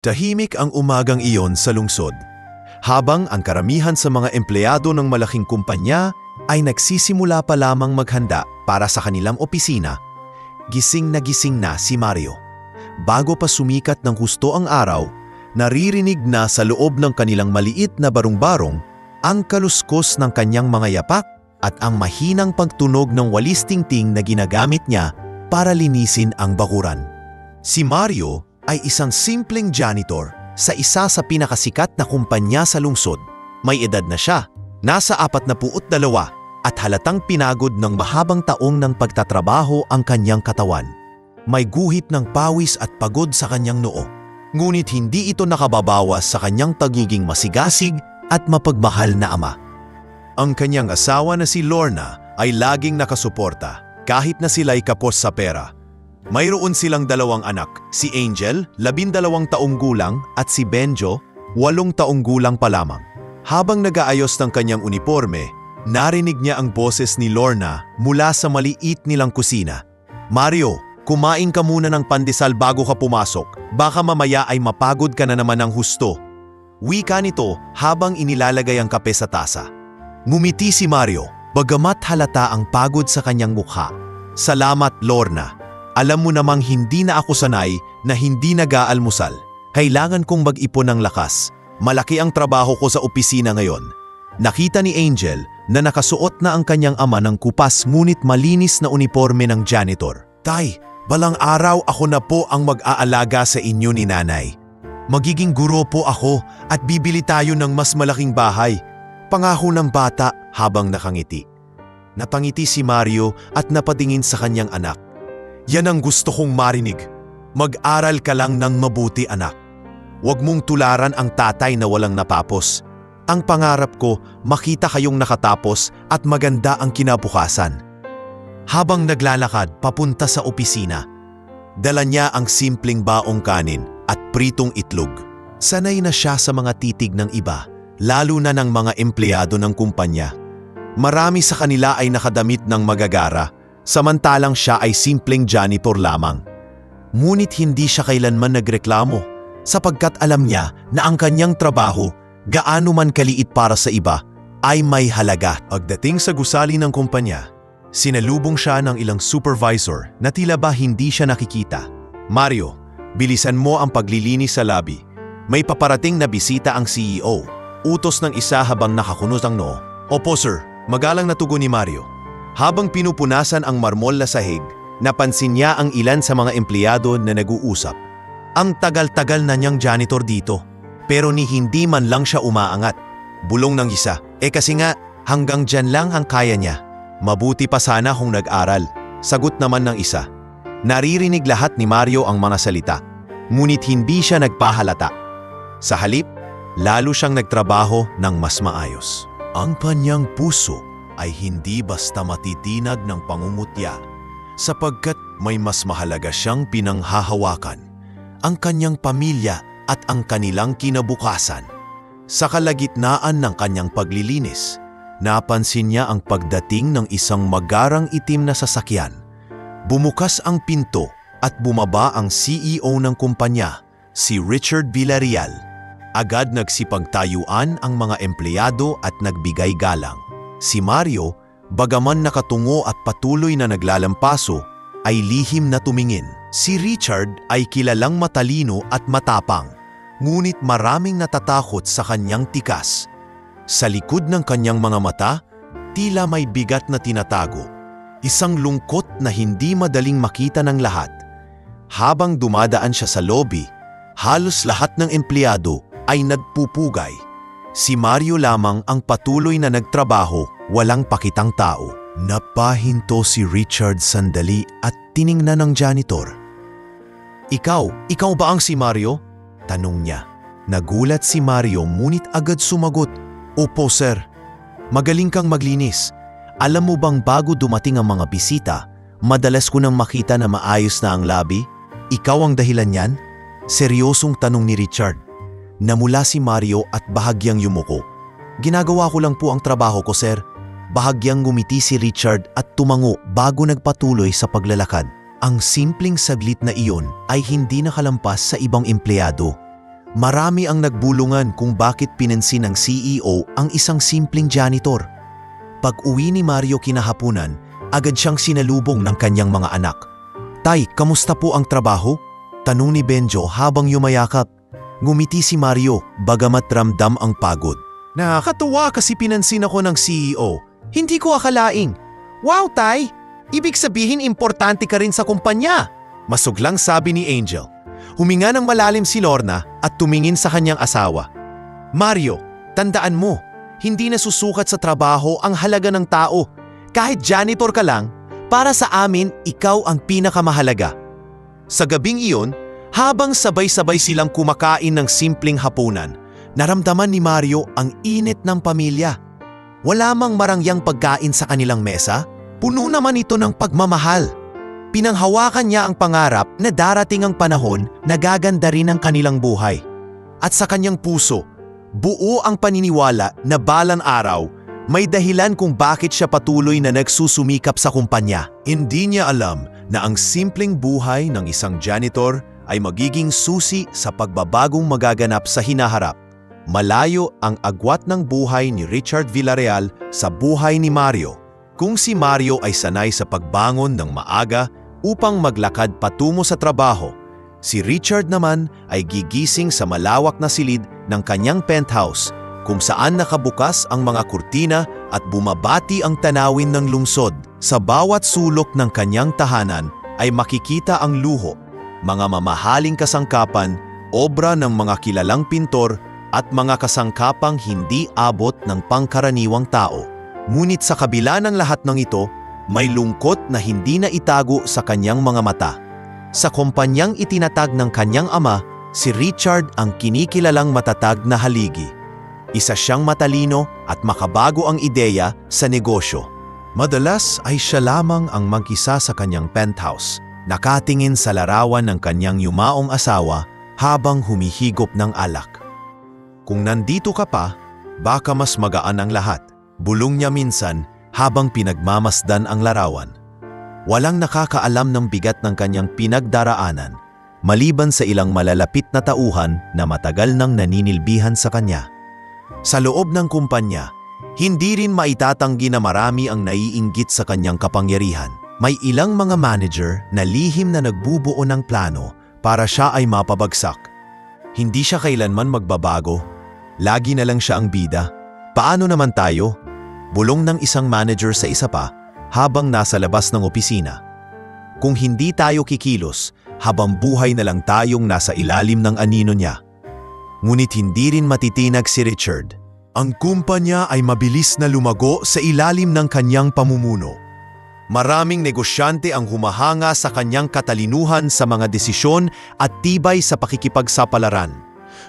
Tahimik ang umagang iyon sa lungsod, habang ang karamihan sa mga empleyado ng malaking kumpanya ay nagsisimula pa lamang maghanda para sa kanilang opisina. Gising na si Mario. Bago pa sumikat ng husto ang araw, naririnig na sa loob ng kanilang maliit na barong-barong ang kaluskos ng kanyang mga yapak at ang mahinang pagtunog ng walis tingting na ginagamit niya para linisin ang bakuran. Si Mario ay isang simpleng janitor sa isa sa pinakasikat na kumpanya sa lungsod. May edad na siya, nasa 42 at halatang pinagod ng mahabang taong ng pagtatrabaho ang kanyang katawan. May guhit ng pawis at pagod sa kanyang noo. Ngunit hindi ito nakababawas sa kanyang pagiging masigasig at mapagmahal na ama. Ang kanyang asawa na si Lorna ay laging nakasuporta kahit na sila'y kapos sa pera. Mayroon silang 2 anak, si Angel, 12 taong gulang at si Benjo, 8 taong gulang pa lamang. Habang nag-aayos ng kanyang uniforme, narinig niya ang boses ni Lorna mula sa maliit nilang kusina. "Mario, kumain ka muna ng pandesal bago ka pumasok. Baka mamaya ay mapagod ka na naman ng husto." Wika nito habang inilalagay ang kape sa tasa. Ngumiti si Mario, bagamat halata ang pagod sa kanyang mukha. "Salamat, Lorna. Alam mo namang hindi na ako sanay na hindi nag-aalmusal. Kailangan kong mag-ipon ng lakas. Malaki ang trabaho ko sa opisina ngayon." Nakita ni Angel na nakasuot na ang kanyang ama ng kupas ngunit malinis na uniforme ng janitor. "Tay, balang araw ako na po ang mag-aalaga sa inyo ni nanay. Magiging guro po ako at bibili tayo ng mas malaking bahay." Pangako ng bata habang nakangiti. Napangiti si Mario at napatingin sa kanyang anak. "Yan ang gusto kong marinig. Mag-aral ka lang ng mabuti, anak. Huwag mong tularan ang tatay na walang napapos. Ang pangarap ko, makita kayong nakatapos at maganda ang kinabukasan." Habang naglalakad papunta sa opisina, dala niya ang simpleng baong kanin at pritong itlog. Sanay na siya sa mga titig ng iba, lalo na ng mga empleyado ng kumpanya. Marami sa kanila ay nakadamit ng magagara, samantalang siya ay simpleng janitor lamang. Ngunit hindi siya kailanman nagreklamo, sapagkat alam niya na ang kanyang trabaho, gaano man kaliit para sa iba, ay may halaga. Pagdating sa gusali ng kumpanya, sinalubong siya ng ilang supervisor na tila ba hindi siya nakikita. "Mario, bilisan mo ang paglilinis sa lobby. May paparating na bisita ang CEO." Utos ng isa habang nakakunot ang noo. "Opo sir," magalang na tugon ni Mario. Habang pinupunasan ang marmol na sahig, napansin niya ang ilan sa mga empleyado na nag-uusap. Ang tagal-tagal na niyang janitor dito, pero ni hindi man lang siya umaangat. Bulong ng isa, kasi nga hanggang dyan lang ang kaya niya. "Mabuti pa sana kung nag-aral," sagot naman ng isa. Naririnig lahat ni Mario ang mga salita, ngunit hindi siya nagpahalata. Sa halip, lalo siyang nagtrabaho ng mas maayos. Ang kanyang puso ay hindi basta matitinag ng pangungutya, sapagkat may mas mahalaga siyang pinanghahawakan, ang kanyang pamilya at ang kanilang kinabukasan. Sa kalagitnaan ng kanyang paglilinis, napansin niya ang pagdating ng isang magarang itim na sasakyan. Bumukas ang pinto at bumaba ang CEO ng kumpanya, si Richard Villarreal. Agad nagsipagtayuan ang mga empleyado at nagbigay galang. Si Mario, bagaman nakatungo at patuloy na naglalampaso, ay lihim na tumingin. Si Richard ay kilalang matalino at matapang, ngunit maraming natatakot sa kanyang tikas. Sa likod ng kanyang mga mata, tila may bigat na tinatago, isang lungkot na hindi madaling makita ng lahat. Habang dumadaan siya sa lobby, halos lahat ng empleyado ay nagpupugay. Si Mario lamang ang patuloy na nagtrabaho, walang pakitang tao. Napahinto si Richard sandali at tiningnan ng janitor. Ikaw ba ang si Mario?" tanong niya. Nagulat si Mario ngunit agad sumagot, "Opo sir. Magaling kang maglinis. Alam mo bang bago dumating ang mga bisita, madalas ko nang makita na maayos na ang lobby? Ikaw ang dahilan niyan?" Seryosong tanong ni Richard. Namula si Mario at bahagyang yumuko. "Ginagawa ko lang po ang trabaho ko, sir." Bahagyang ngumiti si Richard at tumango bago nagpatuloy sa paglalakad. Ang simpleng saglit na iyon ay hindi nakalampas sa ibang empleyado. marami ang nagbulungan kung bakit pinansin ng CEO ang isang simpleng janitor. Pag-uwi ni Mario kinahapunan, agad siyang sinalubong ng kanyang mga anak. "Tay, kamusta po ang trabaho?" tanong ni Benjo habang yumayakap. Ngumiti si Mario bagamat ramdam ang pagod. "Nakakatuwa kasi pinansin ako ng CEO. Hindi ko akalaing." "Wow, Tay! Ibig sabihin importante ka rin sa kumpanya," masuglang sabi ni Angel. Huminga ng malalim si Lorna at tumingin sa kanyang asawa. "Mario, tandaan mo, hindi nasusukat sa trabaho ang halaga ng tao. Kahit janitor ka lang, para sa amin, ikaw ang pinakamahalaga." Sa gabing iyon, habang sabay-sabay silang kumakain ng simpleng hapunan, naramdaman ni Mario ang init ng pamilya. Wala mang marangyang pagkain sa kanilang mesa, puno naman ito ng pagmamahal. Pinanghawakan niya ang pangarap na darating ang panahon na gaganda rin ang kanilang buhay. At sa kanyang puso, buo ang paniniwala na balang araw, may dahilan kung bakit siya patuloy na nagsusumikap sa kumpanya. Hindi niya alam na ang simpleng buhay ng isang janitor ay magiging susi sa pagbabagong magaganap sa hinaharap. Malayo ang agwat ng buhay ni Richard Villarreal sa buhay ni Mario. Kung si Mario ay sanay sa pagbangon ng maaga upang maglakad patungo sa trabaho, si Richard naman ay gigising sa malawak na silid ng kanyang penthouse kung saan nakabukas ang mga kurtina at bumabati ang tanawin ng lungsod. Sa bawat sulok ng kanyang tahanan ay makikita ang luho, mga mamahaling kasangkapan, obra ng mga kilalang pintor at mga kasangkapang hindi abot ng pangkaraniwang tao. Ngunit sa kabila ng lahat ng ito, may lungkot na hindi na itago sa kanyang mga mata. Sa kumpanyang itinatag ng kanyang ama, si Richard ang kinikilalang matatag na haligi. Isa siyang matalino at makabago ang ideya sa negosyo. Madalas ay siya lamang ang mag-isa sa kanyang penthouse, nakatingin sa larawan ng kanyang yumaong asawa habang humihigop ng alak. "Kung nandito ka pa, baka mas magaan ang lahat," bulong niya minsan habang pinagmamasdan ang larawan. Walang nakakaalam ng bigat ng kanyang pinagdaraanan, maliban sa ilang malalapit na tauhan na matagal nang naninilbihan sa kanya. Sa loob ng kumpanya, hindi rin maitatanggi na marami ang naiinggit sa kanyang kapangyarihan. May ilang mga manager na lihim na nagbubuo ng plano para siya ay mapabagsak. Hindi siya kailanman magbabago. Lagi na lang siya ang bida. "Paano naman tayo?" bulong ng isang manager sa isa pa habang nasa labas ng opisina. "Kung hindi tayo kikilos, habang buhay na lang tayong nasa ilalim ng anino niya." Ngunit hindi rin matitinag si Richard. Ang kumpanya ay mabilis na lumago sa ilalim ng kanyang pamumuno. Maraming negosyante ang humahanga sa kanyang katalinuhan sa mga desisyon at tibay sa pakikipagsapalaran.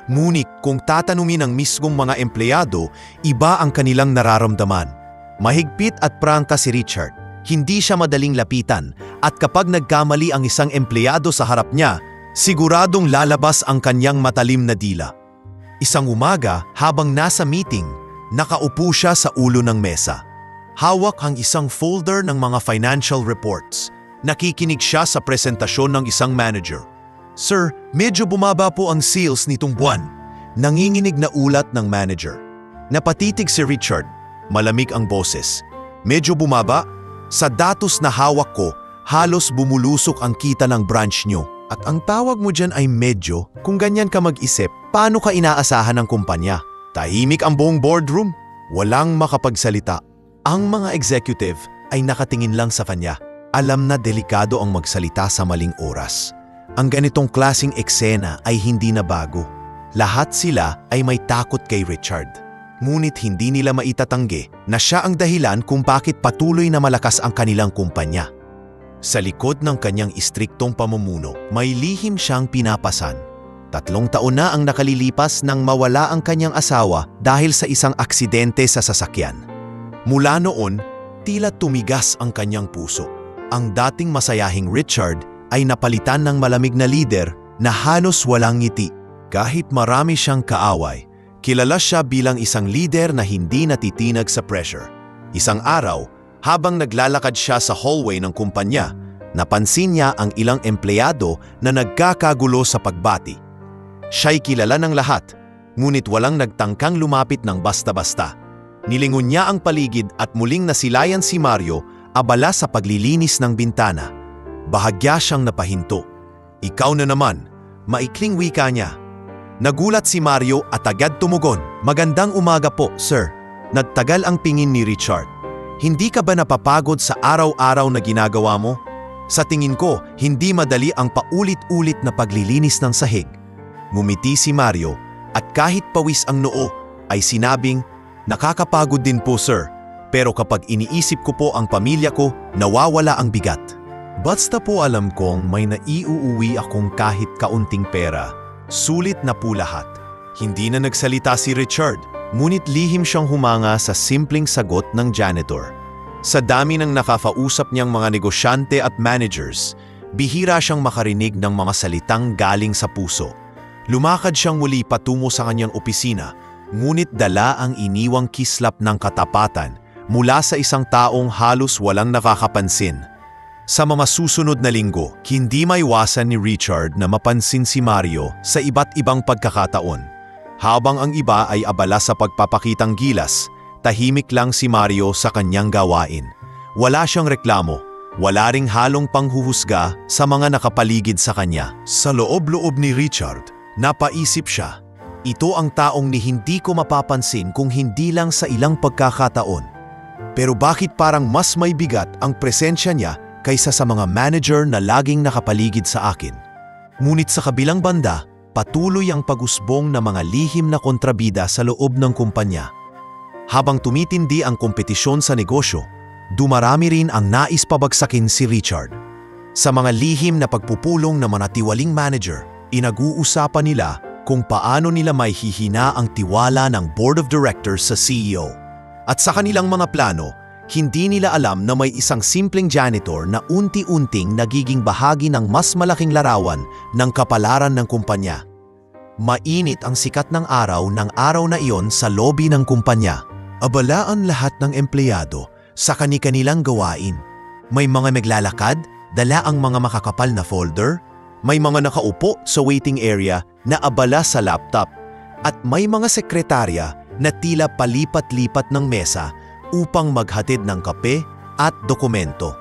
Ngunit kung tatanungin ng mismong mga empleyado, iba ang kanilang nararamdaman. Mahigpit at prangka si Richard. Hindi siya madaling lapitan at kapag nagkamali ang isang empleyado sa harap niya, siguradong lalabas ang kanyang matalim na dila. Isang umaga, habang nasa meeting, nakaupo siya sa ulo ng mesa. Hawak ang isang folder ng mga financial reports. Nakikinig siya sa presentasyon ng isang manager. "Sir, medyo bumaba po ang sales nitong buwan." Nanginginig na ulat ng manager. Napatitig si Richard. Malamig ang boses. "Medyo bumaba? Sa datos na hawak ko, halos bumulusok ang kita ng branch nyo. At ang tawag mo dyan ay medyo, kung ganyan ka mag-isip, paano ka inaasahan ng kumpanya?" Tahimik ang buong boardroom. Walang makapagsalita. Ang mga executive ay nakatingin lang sa kanya. Alam na delikado ang magsalita sa maling oras. Ang ganitong klaseng eksena ay hindi na bago. Lahat sila ay may takot kay Richard. Ngunit hindi nila maitatanggi na siya ang dahilan kung bakit patuloy na malakas ang kanilang kumpanya. Sa likod ng kanyang istriktong pamumuno, may lihim siyang pinapasan. 3 taon na ang nakalilipas nang mawala ang kanyang asawa dahil sa isang aksidente sa sasakyan. Mula noon, tila tumigas ang kanyang puso. Ang dating masayahing Richard ay napalitan ng malamig na lider na halos walang ngiti. Kahit marami siyang kaaway, kilala siya bilang isang lider na hindi natitinag sa pressure. Isang araw, habang naglalakad siya sa hallway ng kumpanya, napansin niya ang ilang empleyado na nagkakagulo sa pagbati. Siya'y kilala ng lahat, ngunit walang nagtangkang lumapit ng basta-basta. Nilingon niya ang paligid at muling nasilayan si Mario, abala sa paglilinis ng bintana. Bahagya siyang napahinto. "Ikaw na naman," maikling wika niya. Nagulat si Mario at agad tumugon. "Magandang umaga po, sir." Nagtagal ang tingin ni Richard. "Hindi ka ba napapagod sa araw-araw na ginagawa mo?" "Sa tingin ko, hindi madali ang paulit-ulit na paglilinis ng sahig." Ngumiti si Mario at kahit pawis ang noo, ay sinabing, "Nakakapagod din po, sir. Pero kapag iniisip ko po ang pamilya ko, nawawala ang bigat. Basta po alam kong may naiuuwi akong kahit kaunting pera, sulit na po lahat." Hindi na nagsalita si Richard, ngunit lihim siyang humanga sa simpleng sagot ng janitor. Sa dami ng nakakausap niyang mga negosyante at managers, bihira siyang makarinig ng mga salitang galing sa puso. Lumakad siyang muli patungo sa kanyang opisina, ngunit dala ang iniwang kislap ng katapatan mula sa isang taong halos walang nakakapansin. Sa mga susunod na linggo, hindi maiwasan ni Richard na mapansin si Mario sa iba't ibang pagkakataon. Habang ang iba ay abala sa pagpapakitang gilas, tahimik lang si Mario sa kanyang gawain. Wala siyang reklamo, wala ring halong panghuhusga sa mga nakapaligid sa kanya. Sa loob-loob ni Richard, napaisip siya, ito ang taong ni hindi ko mapapansin kung hindi lang sa ilang pagkakataon. Pero bakit parang mas may bigat ang presensya niya kaysa sa mga manager na laging nakapaligid sa akin? Ngunit sa kabilang banda, patuloy ang pag-usbong ng mga lihim na kontrabida sa loob ng kumpanya. Habang tumitindi ang kompetisyon sa negosyo, dumarami rin ang nais pabagsakin si Richard. Sa mga lihim na pagpupulong ng mga tiwaling manager, inag-uusapan nila kung paano nila may hihina ang tiwala ng board of directors sa CEO. At sa kanilang mga plano, hindi nila alam na may isang simpleng janitor na unti-unting nagiging bahagi ng mas malaking larawan ng kapalaran ng kumpanya. Mainit ang sikat ng araw na iyon sa lobby ng kumpanya. Abala ang lahat ng empleyado sa kani-kanilang gawain. May mga maglalakad, dala ang mga makakapal na folder, may mga nakaupo sa waiting area na abala sa laptop, at may mga sekretarya na tila palipat-lipat ng mesa upang maghatid ng kape at dokumento.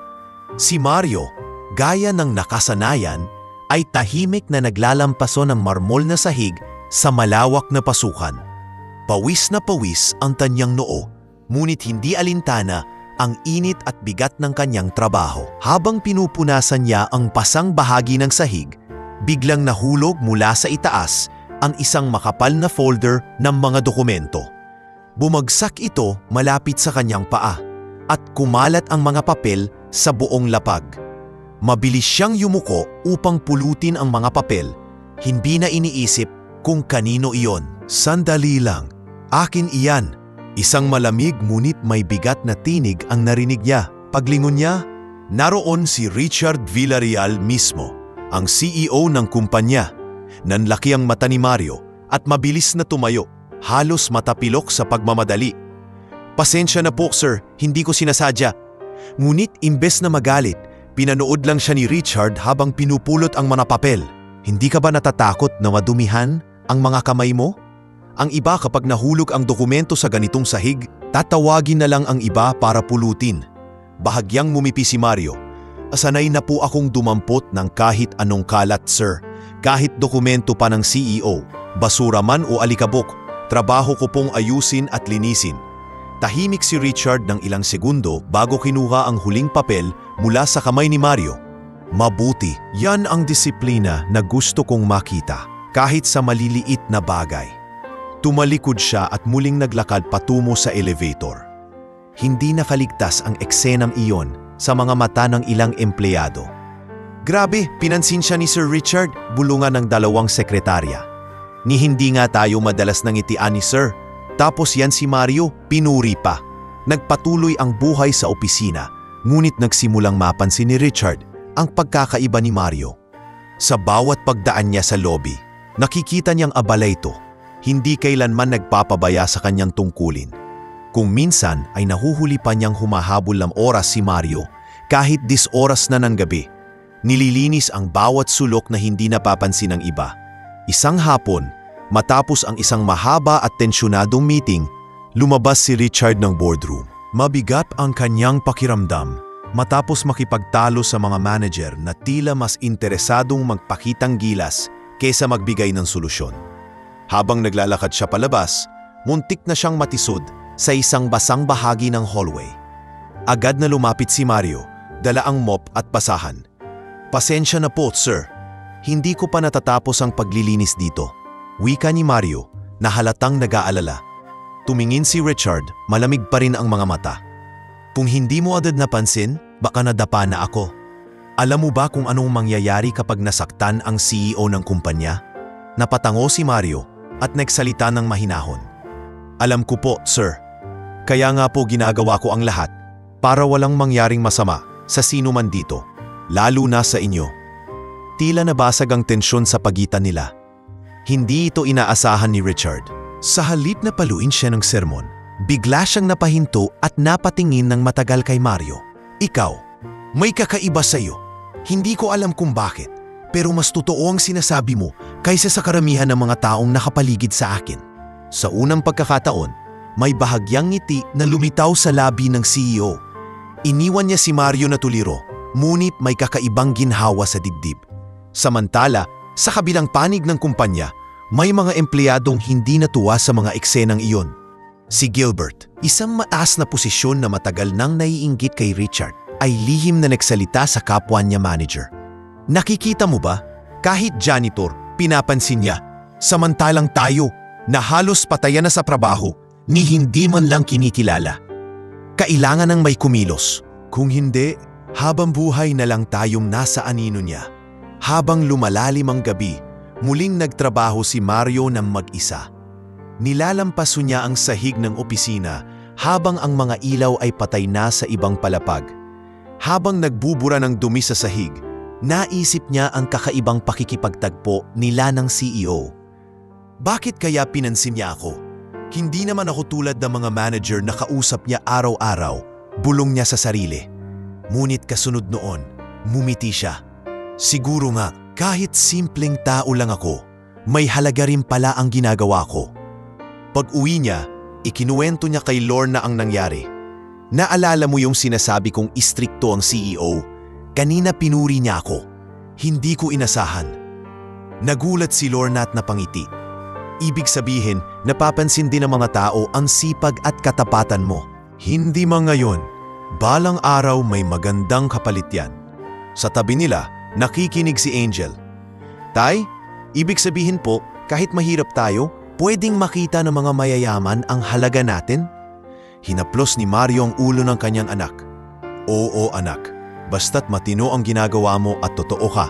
Si Mario, gaya ng nakasanayan, ay tahimik na naglalampaso ng marmol na sahig sa malawak na pasukan. Pawis na pawis ang kanyang noo, ngunit hindi alintana ang init at bigat ng kanyang trabaho. Habang pinupunasan niya ang pasang bahagi ng sahig, biglang nahulog mula sa itaas ang isang makapal na folder ng mga dokumento. Bumagsak ito malapit sa kanyang paa at kumalat ang mga papel sa buong lapag. Mabilis siyang yumuko upang pulutin ang mga papel. Hindi na iniisip kung kanino iyon. "Sandali lang, akin iyan." Isang malamig ngunit may bigat na tinig ang narinig niya. Paglingon niya, naroon si Richard Villarreal mismo, ang CEO ng kumpanya. Nanlaki ang mata ni Mario at mabilis na tumayo, halos matapilok sa pagmamadali. "Pasensya na po, sir, hindi ko sinasadya." Ngunit imbes na magalit, pinanood lang siya ni Richard habang pinupulot ang mga papel. "Hindi ka ba natatakot na madumihan ang mga kamay mo? Ang iba kapag nahulog ang dokumento sa ganitong sahig, tatawagin na lang ang iba para pulutin." Bahagyang mumipi si Mario. "Sanay na po akong dumampot ng kahit anong kalat, sir. Kahit dokumento pa ng CEO, basura man o alikabok, trabaho ko pong ayusin at linisin." Tahimik si Richard ng ilang segundo bago kinuha ang huling papel mula sa kamay ni Mario. "Mabuti, yan ang disiplina na gusto kong makita, kahit sa maliliit na bagay." Tumalikod siya at muling naglakad patungo sa elevator. Hindi nakaligtas ang eksenang iyon sa mga mata ng ilang empleyado. "Grabe, pinansin siya ni Sir Richard," bulungan ng dalawang sekretarya. "Ni hindi nga tayo madalas nangitian ni Sir." Tapos yan si Mario, pinuri pa. Nagpatuloy ang buhay sa opisina, ngunit nagsimulang mapansin ni Richard ang pagkakaiba ni Mario. Sa bawat pagdaan niya sa lobby, nakikita niyang abala ito. Hindi kailanman nagpapabaya sa kanyang tungkulin. Kung minsan ay nahuhuli pa niyang humahabol ng oras si Mario kahit 10 oras na ng gabi. Nililinis ang bawat sulok na hindi napapansin ng iba. Isang hapon, matapos ang isang mahaba at tensyonadong meeting, lumabas si Richard ng boardroom. Mabigat ang kanyang pakiramdam matapos makipagtalo sa mga manager na tila mas interesadong magpakitang gilas kaysa magbigay ng solusyon. Habang naglalakad siya palabas, muntik na siyang matisod sa isang basang bahagi ng hallway. Agad na lumapit si Mario, dala ang mop at basahan. "Pasensya na po, sir. Hindi ko pa natatapos ang paglilinis dito." Wika ni Mario na halatang nag-aalala. Tumingin si Richard, malamig pa rin ang mga mata. "Kung hindi mo agad napansin, baka nadapa na ako. Alam mo ba kung anong mangyayari kapag nasaktan ang CEO ng kumpanya?" Napatango si Mario at nagsalita ng mahinahon. "Alam ko po, sir. Kaya nga po ginagawa ko ang lahat para walang mangyaring masama sa sino man dito, lalo na sa inyo." Tila nabasag ang tensyon sa pagitan nila. Hindi ito inaasahan ni Richard. Sa halip na paluin siya ng sermon, bigla siyang napahinto at napatingin ng matagal kay Mario. "Ikaw, may kakaiba sa iyo. Hindi ko alam kung bakit, pero mas totoo ang sinasabi mo kaysa sa karamihan ng mga taong nakapaligid sa akin." Sa unang pagkakataon, may bahagyang ngiti na lumitaw sa labi ng CEO. Iniwan niya si Mario na tuliro, ngunit may kakaibang ginhawa sa dibdib. Samantala, sa kabilang panig ng kumpanya, may mga empleyadong hindi natuwa sa mga eksenang iyon. Si Gilbert, isang mataas na posisyon na matagal nang naiinggit kay Richard, ay lihim na nagsalita sa kapwa niya manager. "Nakikita mo ba? Kahit janitor, pinapansin niya. Samantalang tayo, na halos patayan na sa trabaho, ni hindi man lang kinikilala. Kailangan ng may kumilos. Kung hindi, habang buhay na lang tayong nasa anino niya." Habang lumalalim ang gabi, muling nagtrabaho si Mario ng mag-isa. Nilalampaso niya ang sahig ng opisina habang ang mga ilaw ay patay na sa ibang palapag. Habang nagbubura ng dumi sa sahig, naisip niya ang kakaibang pakikipagtagpo nila ng CEO. Bakit kaya pinansin niya ako? Hindi naman ako tulad ng mga manager na kausap niya araw-araw, bulong niya sa sarili. Ngunit kasunod noon, mumiti siya. Siguro nga, kahit simpleng tao lang ako, may halaga rin pala ang ginagawa ko. Pag-uwi niya, ikinuwento niya kay Lorna ang nangyari. "Naalala mo yung sinasabi kong istrikto ang CEO? Kanina pinuri niya ako. Hindi ko inasahan." Nagulat si Lorna at napangiti. "Ibig sabihin, napapansin din ng mga tao ang sipag at katapatan mo. Hindi man ngayon, balang araw may magandang kapalit yan." Sa tabi nila, nakikinig si Angel. "Tay, ibig sabihin po, kahit mahirap tayo, pwedeng makita ng mga mayayaman ang halaga natin?" Hinaplos ni Mario ang ulo ng kanyang anak. "Oo anak, basta't matino ang ginagawa mo at totoo ka.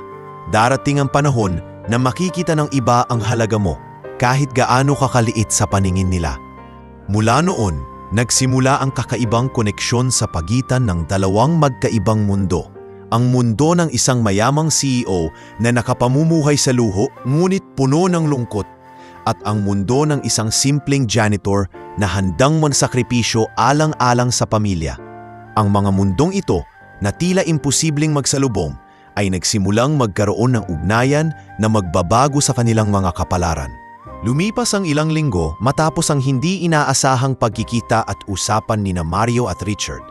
Darating ang panahon na makikita ng iba ang halaga mo, kahit gaano kakaliit sa paningin nila." Mula noon, nagsimula ang kakaibang koneksyon sa pagitan ng dalawang magkaibang mundo. Ang mundo ng isang mayamang CEO na nakapamumuhay sa luho ngunit puno ng lungkot, at ang mundo ng isang simpleng janitor na handang magsakripisyo alang-alang sa pamilya. Ang mga mundong ito na tila imposibleng magsalubong ay nagsimulang magkaroon ng ugnayan na magbabago sa kanilang mga kapalaran. Lumipas ang ilang linggo matapos ang hindi inaasahang pagkikita at usapan nina Mario at Richard.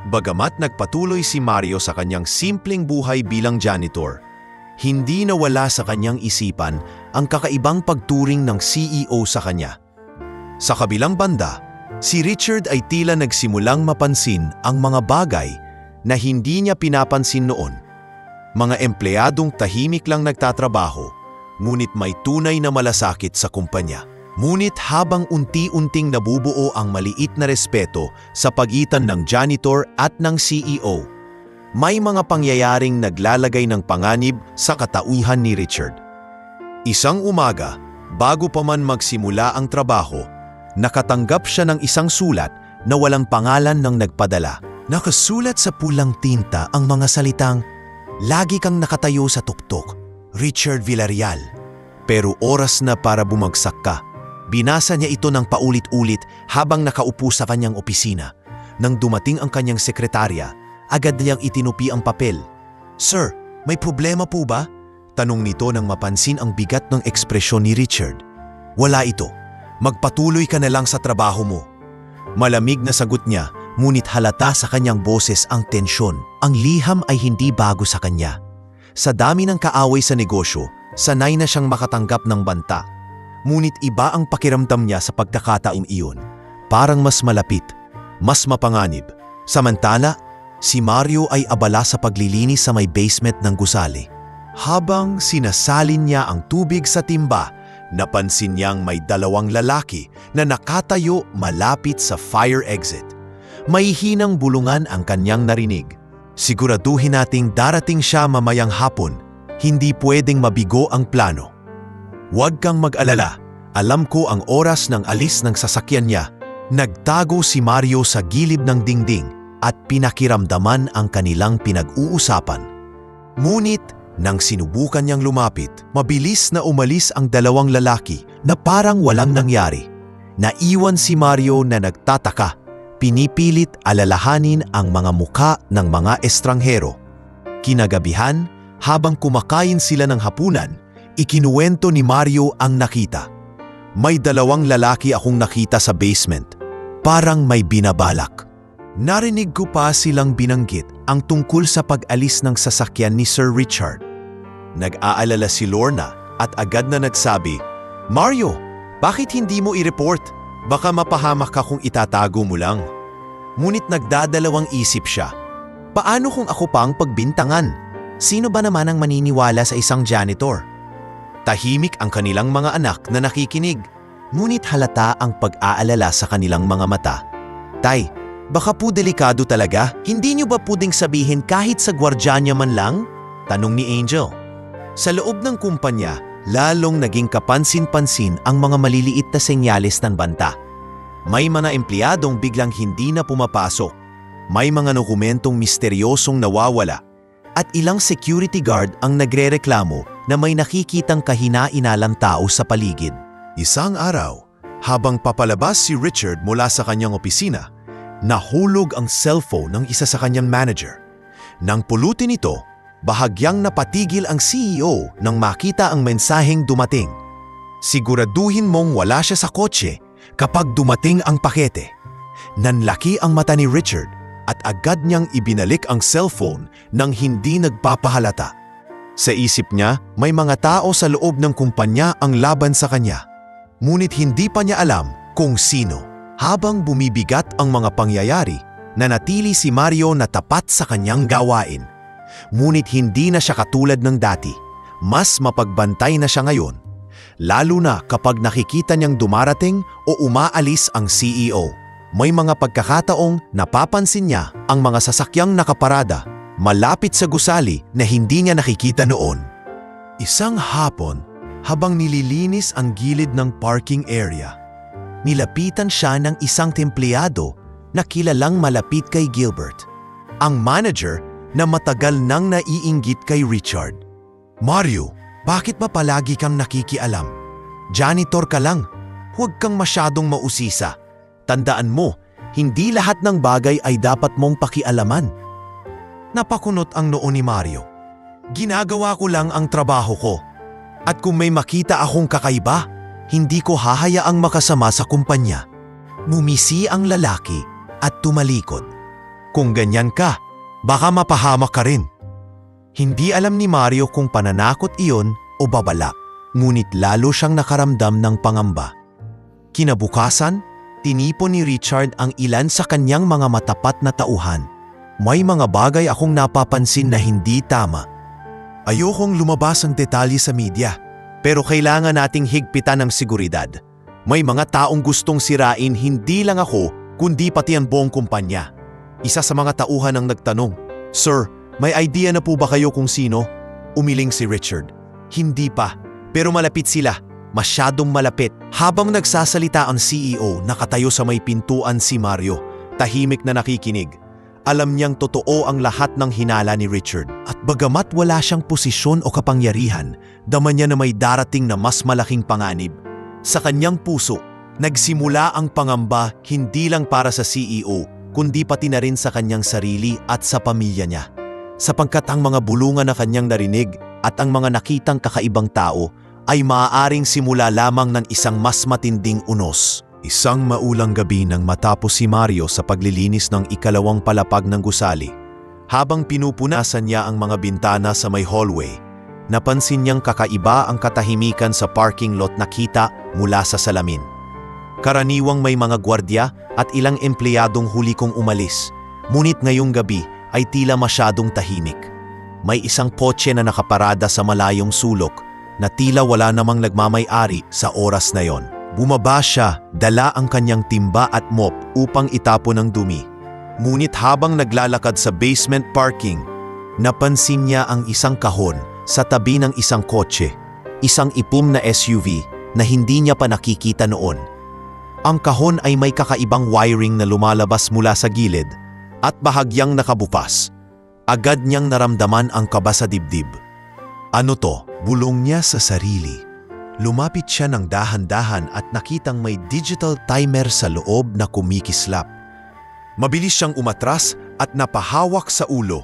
Bagamat nagpatuloy si Mario sa kanyang simpleng buhay bilang janitor, hindi nawala sa kanyang isipan ang kakaibang pagturing ng CEO sa kanya. Sa kabilang banda, si Richard ay tila nagsimulang mapansin ang mga bagay na hindi niya pinapansin noon. Mga empleyadong tahimik lang nagtatrabaho, ngunit may tunay na malasakit sa kumpanya. Ngunit habang unti-unting nabubuo ang maliit na respeto sa pagitan ng janitor at ng CEO, may mga pangyayaring naglalagay ng panganib sa katauhan ni Richard. Isang umaga, bago pa man magsimula ang trabaho, nakatanggap siya ng isang sulat na walang pangalan ng nagpadala. Nakasulat sa pulang tinta ang mga salitang, "Lagi kang nakatayo sa tuktok, Richard Villarreal. Pero oras na para bumagsak ka." Binasa niya ito ng paulit-ulit habang nakaupo sa kanyang opisina. Nang dumating ang kanyang sekretarya, agad niyang itinupi ang papel. "Sir, may problema po ba?" Tanong nito nang mapansin ang bigat ng ekspresyon ni Richard. Wala ito. Magpatuloy ka na lang sa trabaho mo. Malamig na sagot niya, ngunit halata sa kanyang boses ang tensyon. Ang liham ay hindi bago sa kanya. Sa dami ng kaaway sa negosyo, sanay na siyang makatanggap ng banta. Ngunit iba ang pakiramdam niya sa pagkakataong iyon. Parang mas malapit, mas mapanganib. Samantala, si Mario ay abala sa paglilinis sa may basement ng gusali. Habang sinasalin niya ang tubig sa timba, napansin niyang may dalawang lalaki na nakatayo malapit sa fire exit. May hinang bulungan ang kanyang narinig. Siguraduhin nating darating siya mamayang hapon. Hindi pwedeng mabigo ang plano. Huwag kang mag-alala. Alam ko ang oras ng alis ng sasakyan niya. Nagtago si Mario sa gilid ng dingding at pinakiramdaman ang kanilang pinag-uusapan. Ngunit nang sinubukan niyang lumapit, mabilis na umalis ang dalawang lalaki na parang walang nangyari. Naiwan si Mario na nagtataka, pinipilit alalahanin ang mga muka ng mga estranghero. Kinagabihan, habang kumakain sila ng hapunan, ikinuwento ni Mario ang nakita. May dalawang lalaki akong nakita sa basement, parang may binabalak. Narinig ko pa silang binanggit ang tungkol sa pag-alis ng sasakyan ni Sir Richard. Nag-aalala si Lorna at agad na nagsabi, Mario, bakit hindi mo i-report? Baka mapahamak ka kung itatago mo lang. Ngunit nagdadalawang isip siya. Paano kung ako pa ang pagbintangan? Sino ba naman ang maniniwala sa isang janitor? Tahimik ang kanilang mga anak na nakikinig. Ngunit halata ang pag-aalala sa kanilang mga mata. Tay, baka po delikado talaga. Hindi niyo ba pwedeng sabihin kahit sa gwardiya man lang? Tanong ni Angel. Sa loob ng kumpanya, lalong naging kapansin-pansin ang mga maliliit na senyales ng banta. May mga empleyadong biglang hindi na pumapasok. May mga dokumentong misteryosong nawawala. At ilang security guard ang nagrereklamo na may nakikitang kahina-inalang tao sa paligid. Isang araw, habang papalabas si Richard mula sa kanyang opisina, nahulog ang cellphone ng isa sa kanyang manager. Nang pulutin ito, bahagyang napatigil ang CEO nang makita ang mensaheng dumating. Siguraduhin mong wala siya sa kotse kapag dumating ang pakete. Nanlaki ang mata ni Richard at agad niyang ibinalik ang cellphone nang hindi nagpapahalata. Sa isip niya, may mga tao sa loob ng kumpanya ang laban sa kanya. Ngunit hindi pa niya alam kung sino. Habang bumibigat ang mga pangyayari, nanatili si Mario na tapat sa kanyang gawain. Ngunit hindi na siya katulad ng dati. Mas mapagbantay na siya ngayon. Lalo na kapag nakikita niyang dumarating o umaalis ang CEO. May mga pagkakataong napapansin niya ang mga sasakyang nakaparada malapit sa gusali na hindi niya nakikita noon. Isang hapon, habang nililinis ang gilid ng parking area, nilapitan siya ng isang templeyado na kilalang malapit kay Gilbert, ang manager na matagal nang naiinggit kay Richard. Mario, bakit ba palagi kang nakikialam? Janitor ka lang. Huwag kang masyadong mausisa. Tandaan mo, hindi lahat ng bagay ay dapat mong pakialaman. Napakunot ang noo ni Mario. Ginagawa ko lang ang trabaho ko. At kung may makita akong kakaiba, hindi ko hahayaang makasama sa kumpanya. Ngumisi ang lalaki at tumalikod. Kung ganyan ka, baka mapahamak ka rin. Hindi alam ni Mario kung pananakot iyon o babala, ngunit lalo siyang nakaramdam ng pangamba. Kinabukasan, tinipon ni Richard ang ilan sa kanyang mga matapat na tauhan. May mga bagay akong napapansin na hindi tama. Ayokong lumabas ang detalye sa media, pero kailangan nating higpitan ang seguridad. May mga taong gustong sirain hindi lang ako, kundi pati ang buong kumpanya. Isa sa mga tauhan ang nagtanong, Sir, may idea na po ba kayo kung sino? Umiling si Richard. Hindi pa, pero malapit sila. Masyadong malapit. Habang nagsasalita ang CEO, nakatayo sa may pintuan si Mario, tahimik na nakikinig. Alam niyang totoo ang lahat ng hinala ni Richard. At bagamat wala siyang posisyon o kapangyarihan, dama niya na may darating na mas malaking panganib. Sa kanyang puso, nagsimula ang pangamba hindi lang para sa CEO, kundi pati na rin sa kanyang sarili at sa pamilya niya. Sapagkat ang mga bulungan na kanyang narinig, at ang mga nakitang kakaibang tao ay maaaring simula lamang ng isang mas matinding unos. Isang maulang gabi nang matapos si Mario sa paglilinis ng ikalawang palapag ng gusali. Habang pinupunasan niya ang mga bintana sa may hallway, napansin niyang kakaiba ang katahimikan sa parking lot na kita mula sa salamin. Karaniwang may mga gwardya at ilang empleyadong huli kong umalis, ngunit ngayong gabi ay tila masyadong tahimik. May isang kotse na nakaparada sa malayong sulok na tila wala namang nagmamay-ari sa oras na yon. Bumaba siya, dala ang kanyang timba at mop upang itapon ang dumi. Ngunit habang naglalakad sa basement parking, napansin niya ang isang kahon sa tabi ng isang kotse, isang ipum na SUV na hindi niya pa nakikita noon. Ang kahon ay may kakaibang wiring na lumalabas mula sa gilid at bahagyang nakabukas. Agad niyang naramdaman ang kaba sa dibdib. Ano to? Bulong niya sa sarili. Lumapit siya ng dahan-dahan at nakitang may digital timer sa loob na kumikislap. Mabilis siyang umatras at napahawak sa ulo.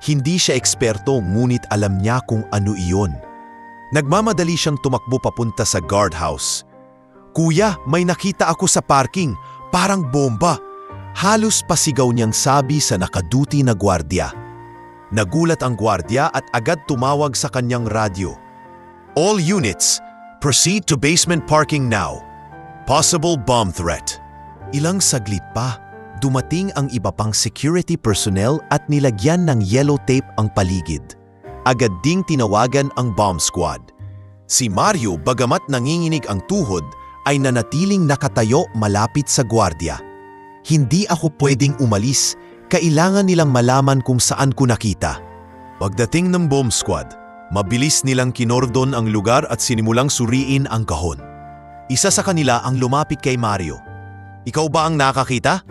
Hindi siya eksperto ngunit alam niya kung ano iyon. Nagmamadali siyang tumakbo papunta sa guardhouse. "Kuya, may nakita ako sa parking, parang bomba." Halos pasigaw niyang sabi sa nakaduty na gwardiya. Nagulat ang gwardiya at agad tumawag sa kanyang radyo. "All units, proceed to basement parking now. Possible bomb threat." Ilang saglit pa, dumating ang iba pang security personnel at nilagyan ng yellow tape ang paligid. Agad ding tinawagan ang bomb squad. Si Mario, bagamat nanginginig ang tuhod, ay nanatiling nakatayo malapit sa gwardiya. "Hindi ako pwedeng umalis. Kailangan nilang malaman kung saan ko nakita." Pagdating ng bomb squad, mabilis nilang kinordon ang lugar at sinimulang suriin ang kahon. Isa sa kanila ang lumapit kay Mario. "Ikaw ba ang nakakita?"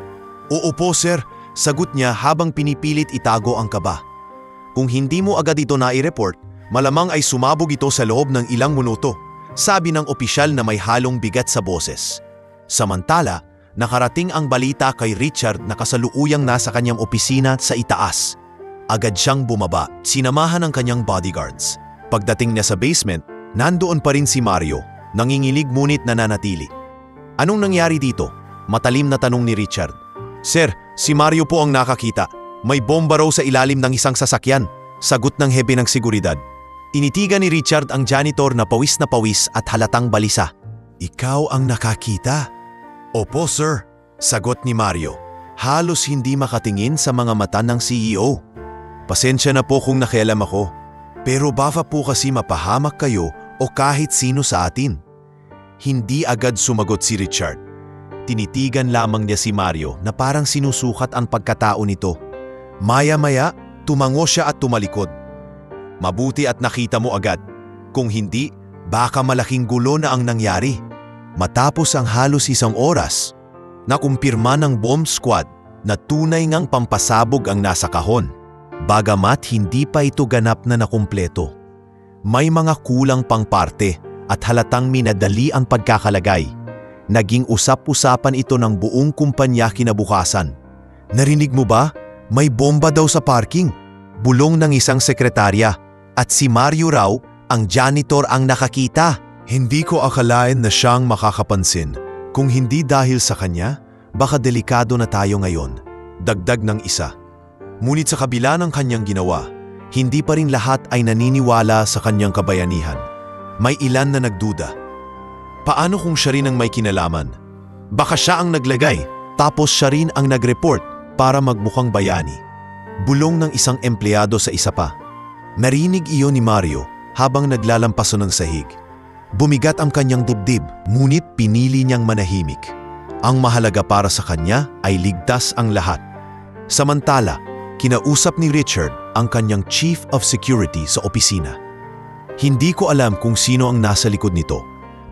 "Oo po, sir," sagot niya habang pinipilit itago ang kaba. "Kung hindi mo agad ito nai-report, malamang ay sumabog ito sa loob ng ilang minuto," sabi ng opisyal na may halong bigat sa boses. Samantala, nakarating ang balita kay Richard na kasalukuyang nasa kanyang opisina sa itaas. Agad siyang bumaba, sinamahan ng kanyang bodyguards. Pagdating niya sa basement, nandoon pa rin si Mario, nanginginig ngunit nananatili. "Anong nangyari dito?" Matalim na tanong ni Richard. "Sir, si Mario po ang nakakita. May bomba raw sa ilalim ng isang sasakyan," sagot ng hepe ng seguridad. Tinitigan ni Richard ang janitor na pawis at halatang balisa. "Ikaw ang nakakita?" "Opo, sir," sagot ni Mario. Halos hindi makatingin sa mga mata ng CEO. "Pasensya na po kung nakialam ako. Pero baka po kasi mapahamak kayo o kahit sino sa atin." Hindi agad sumagot si Richard. Tinitigan lamang niya si Mario na parang sinusukat ang pagkatao nito. Maya-maya, tumango siya at tumalikod. "Mabuti at nakita mo agad. Kung hindi, baka malaking gulo na ang nangyari." Matapos ang halos isang oras, nakumpirma ng bomb squad na tunay ngang pampasabog ang nasa kahon. Bagamat hindi pa ito ganap na nakumpleto. May mga kulang pang parte at halatang minadali ang pagkakalagay. Naging usap-usapan ito ng buong kumpanya kinabukasan. "Narinig mo ba? May bomba daw sa parking," bulong ng isang sekretarya, at si Mario raw, ang janitor, ang nakakita. Hindi ko akalain na siyang makakapansin. Kung hindi dahil sa kanya, baka delikado na tayo ngayon. Dagdag ng isa. Ngunit sa kabila ng kanyang ginawa, hindi pa rin lahat ay naniniwala sa kanyang kabayanihan. May ilan na nagduda. Paano kung siya rin ang may kinalaman? Baka siya ang naglagay, tapos siya rin ang nag-report para magmukhang bayani. Bulong ng isang empleyado sa isa pa. Narinig iyon ni Mario habang naglalampaso ng sahig. Bumigat ang kanyang dibdib, ngunit pinili niyang manahimik. Ang mahalaga para sa kanya ay ligtas ang lahat. Samantala, kinausap ni Richard ang kanyang Chief of Security sa opisina. "Hindi ko alam kung sino ang nasa likod nito,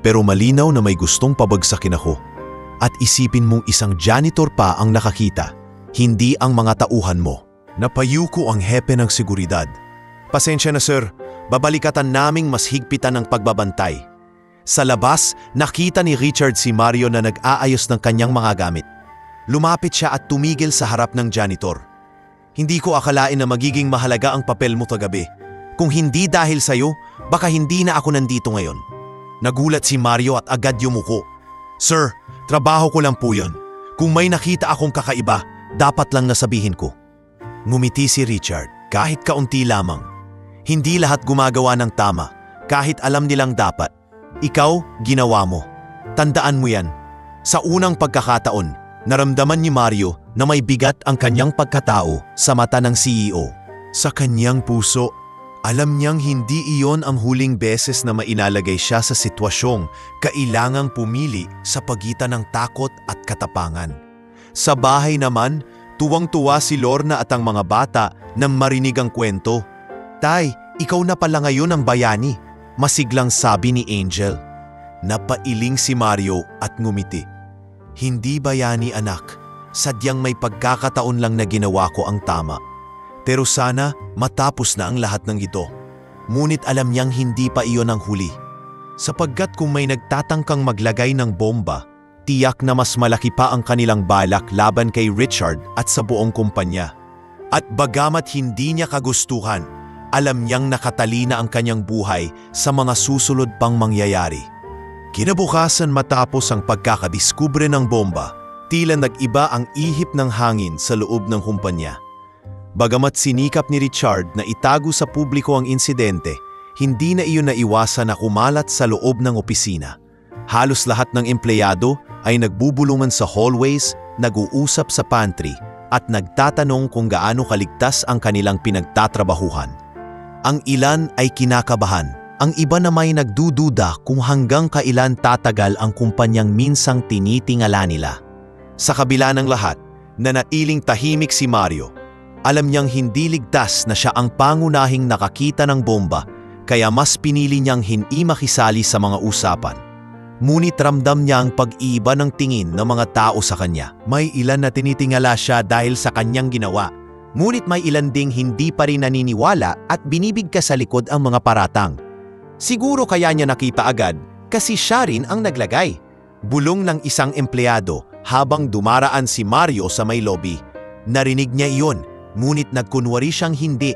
pero malinaw na may gustong pabagsakin ako. At isipin mong isang janitor pa ang nakakita, hindi ang mga tauhan mo." Napayuko ang hepe ng seguridad. "Pasensya na, sir. Babalikatan naming mas higpitan ang pagbabantay." Sa labas, nakita ni Richard si Mario na nag-aayos ng kanyang mga gamit. Lumapit siya at tumigil sa harap ng janitor. "Hindi ko akalain na magiging mahalaga ang papel mo kagabi. Kung hindi dahil sa'yo, baka hindi na ako nandito ngayon. Nagulat si Mario at agad yumuko. Sir, trabaho ko lang po yun. Kung may nakita akong kakaiba, dapat lang nasabihin ko. Ngumiti si Richard, kahit kaunti lamang. Hindi lahat gumagawa ng tama, kahit alam nilang dapat. Ikaw, ginawa mo. Tandaan mo yan. Sa unang pagkakataon, naramdaman ni Mario na may bigat ang kanyang pagkatao sa mata ng CEO. Sa kanyang puso, alam niyang hindi iyon ang huling beses na mainalagay siya sa sitwasyong kailangang pumili sa pagitan ng takot at katapangan. Sa bahay naman, tuwang-tuwa si Lorna at ang mga bata nang marinig ang kwento. Tay, ikaw na pala ngayon ang bayani, masiglang sabi ni Angel. Napailing si Mario at ngumiti. Hindi bayani anak, sadyang may pagkakataon lang na ginawa ko ang tama. Pero sana matapos na ang lahat ng ito. Ngunit alam niyang hindi pa iyon ang huli. Sapagkat kung may nagtatangkang maglagay ng bomba, tiyak na mas malaki pa ang kanilang balak laban kay Richard at sa buong kumpanya. At bagamat hindi niya kagustuhan, alam niyang nakatalina ang kanyang buhay sa mga susunod pang mangyayari. Kinabukasan matapos ang pagkakadiskubre ng bomba, tila nag-iba ang ihip ng hangin sa loob ng kumpanya. Bagamat sinikap ni Richard na itago sa publiko ang insidente, hindi na iyon naiwasan na kumalat sa loob ng opisina. Halos lahat ng empleyado ay nagbubulungan sa hallways, nag-uusap sa pantry, at nagtatanong kung gaano kaligtas ang kanilang pinagtatrabahuhan. Ang ilan ay kinakabahan, ang iba naman ay nagdududa kung hanggang kailan tatagal ang kumpanyang minsang tinitingala nila. Sa kabila ng lahat, nanatiling tahimik si Mario. Alam niyang hindi ligtas na siya ang pangunahing nakakita ng bomba, kaya mas pinili niyang hindi makisali sa mga usapan. Ngunit ramdam niya ang pag-iiba ng tingin ng mga tao sa kanya. May ilan na tinitingala siya dahil sa kanyang ginawa. Ngunit may ilan ding hindi pa rin naniniwala at binibigkas sa likod ang mga paratang. Siguro kaya niya nakita agad kasi siya rin ang naglagay. Bulong ng isang empleyado habang dumaraan si Mario sa may lobby. Narinig niya iyon. Ngunit nagkunwari siyang hindi.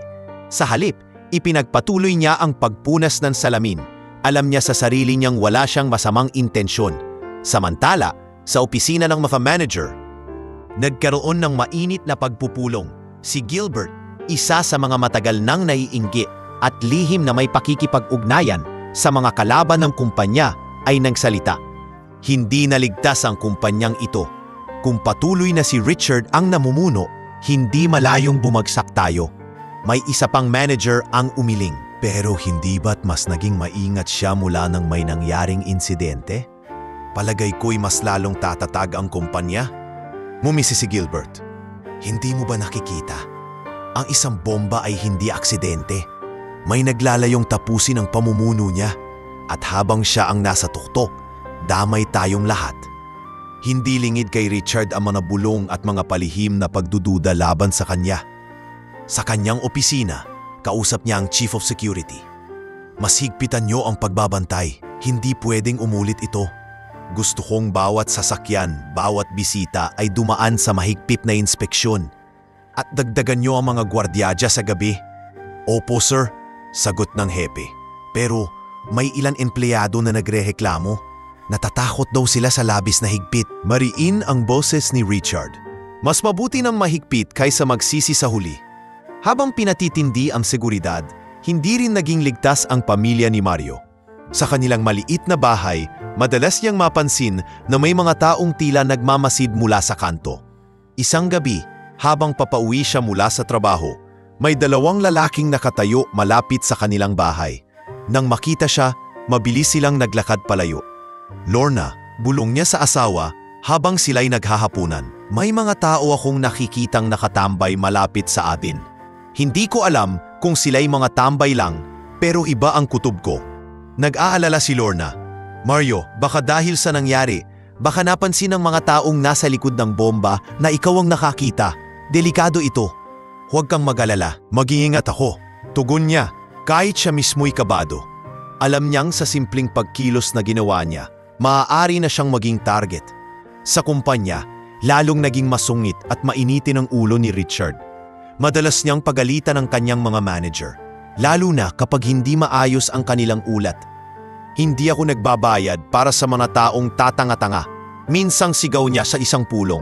Sa halip, ipinagpatuloy niya ang pagpunas ng salamin. Alam niya sa sarili niyang wala siyang masamang intensyon. Samantala, sa opisina ng mga manager, nagkaroon ng mainit na pagpupulong. Si Gilbert, isa sa mga matagal nang naiinggit at lihim na may pakikipag-ugnayan sa mga kalaban ng kumpanya, ay nagsalita. Hindi naligtas ang kumpanyang ito. Kung patuloy na si Richard ang namumuno, hindi malayong bumagsak tayo. May isa pang manager ang umiling. Pero hindi ba't mas naging maingat siya mula nang may nangyaring insidente? Palagay ko'y mas lalong tatatag ang kumpanya. Ngumisi si Gilbert. Hindi mo ba nakikita? Ang isang bomba ay hindi aksidente. May naglalayong tapusin ang pamumuno niya. At habang siya ang nasa tuktok, damay tayong lahat. Hindi lingid kay Richard ang mga bulong at mga palihim na pagdududa laban sa kanya. Sa kanyang opisina, kausap niya ang Chief of Security. Mas higpitan niyo ang pagbabantay. Hindi pwedeng umulit ito. Gusto kong bawat sasakyan, bawat bisita ay dumaan sa mahigpit na inspeksyon. At dagdagan niyo ang mga gwardya sa gabi. Opo sir, sagot ng hepe. Pero may ilan empleyado na nagrereklamo. Natatakot daw sila sa labis na higpit. Mariin ang boses ni Richard. Mas mabuti ng mahigpit kaysa magsisi sa huli. Habang pinatitindi ang seguridad, hindi rin naging ligtas ang pamilya ni Mario. Sa kanilang maliit na bahay, madalas niyang mapansin na may mga taong tila nagmamasid mula sa kanto. Isang gabi, habang papauwi siya mula sa trabaho, may dalawang lalaking nakatayo malapit sa kanilang bahay. Nang makita siya, mabilis silang naglakad palayo. Lorna, bulong niya sa asawa habang sila'y naghahapunan. May mga tao akong nakikitang nakatambay malapit sa atin. Hindi ko alam kung sila'y mga tambay lang, pero iba ang kutob ko. Nag-aalala si Lorna. Mario, baka dahil sa nangyari, baka napansin ng mga taong nasa likod ng bomba na ikaw ang nakakita. Delikado ito. Huwag kang mag-alala, mag-iingat ako. Tugon niya, kahit siya mismo'y kabado. Alam niyang sa simpleng pagkilos na ginawa niya, maaari na siyang maging target. Sa kumpanya, lalong naging masungit at mainitin ang ulo ni Richard. Madalas niyang pagalitan ang kanyang mga manager. lalo na kapag hindi maayos ang kanilang ulat. Hindi ako nagbabayad para sa mga taong tatanga-tanga. Minsang sigaw niya sa isang pulong.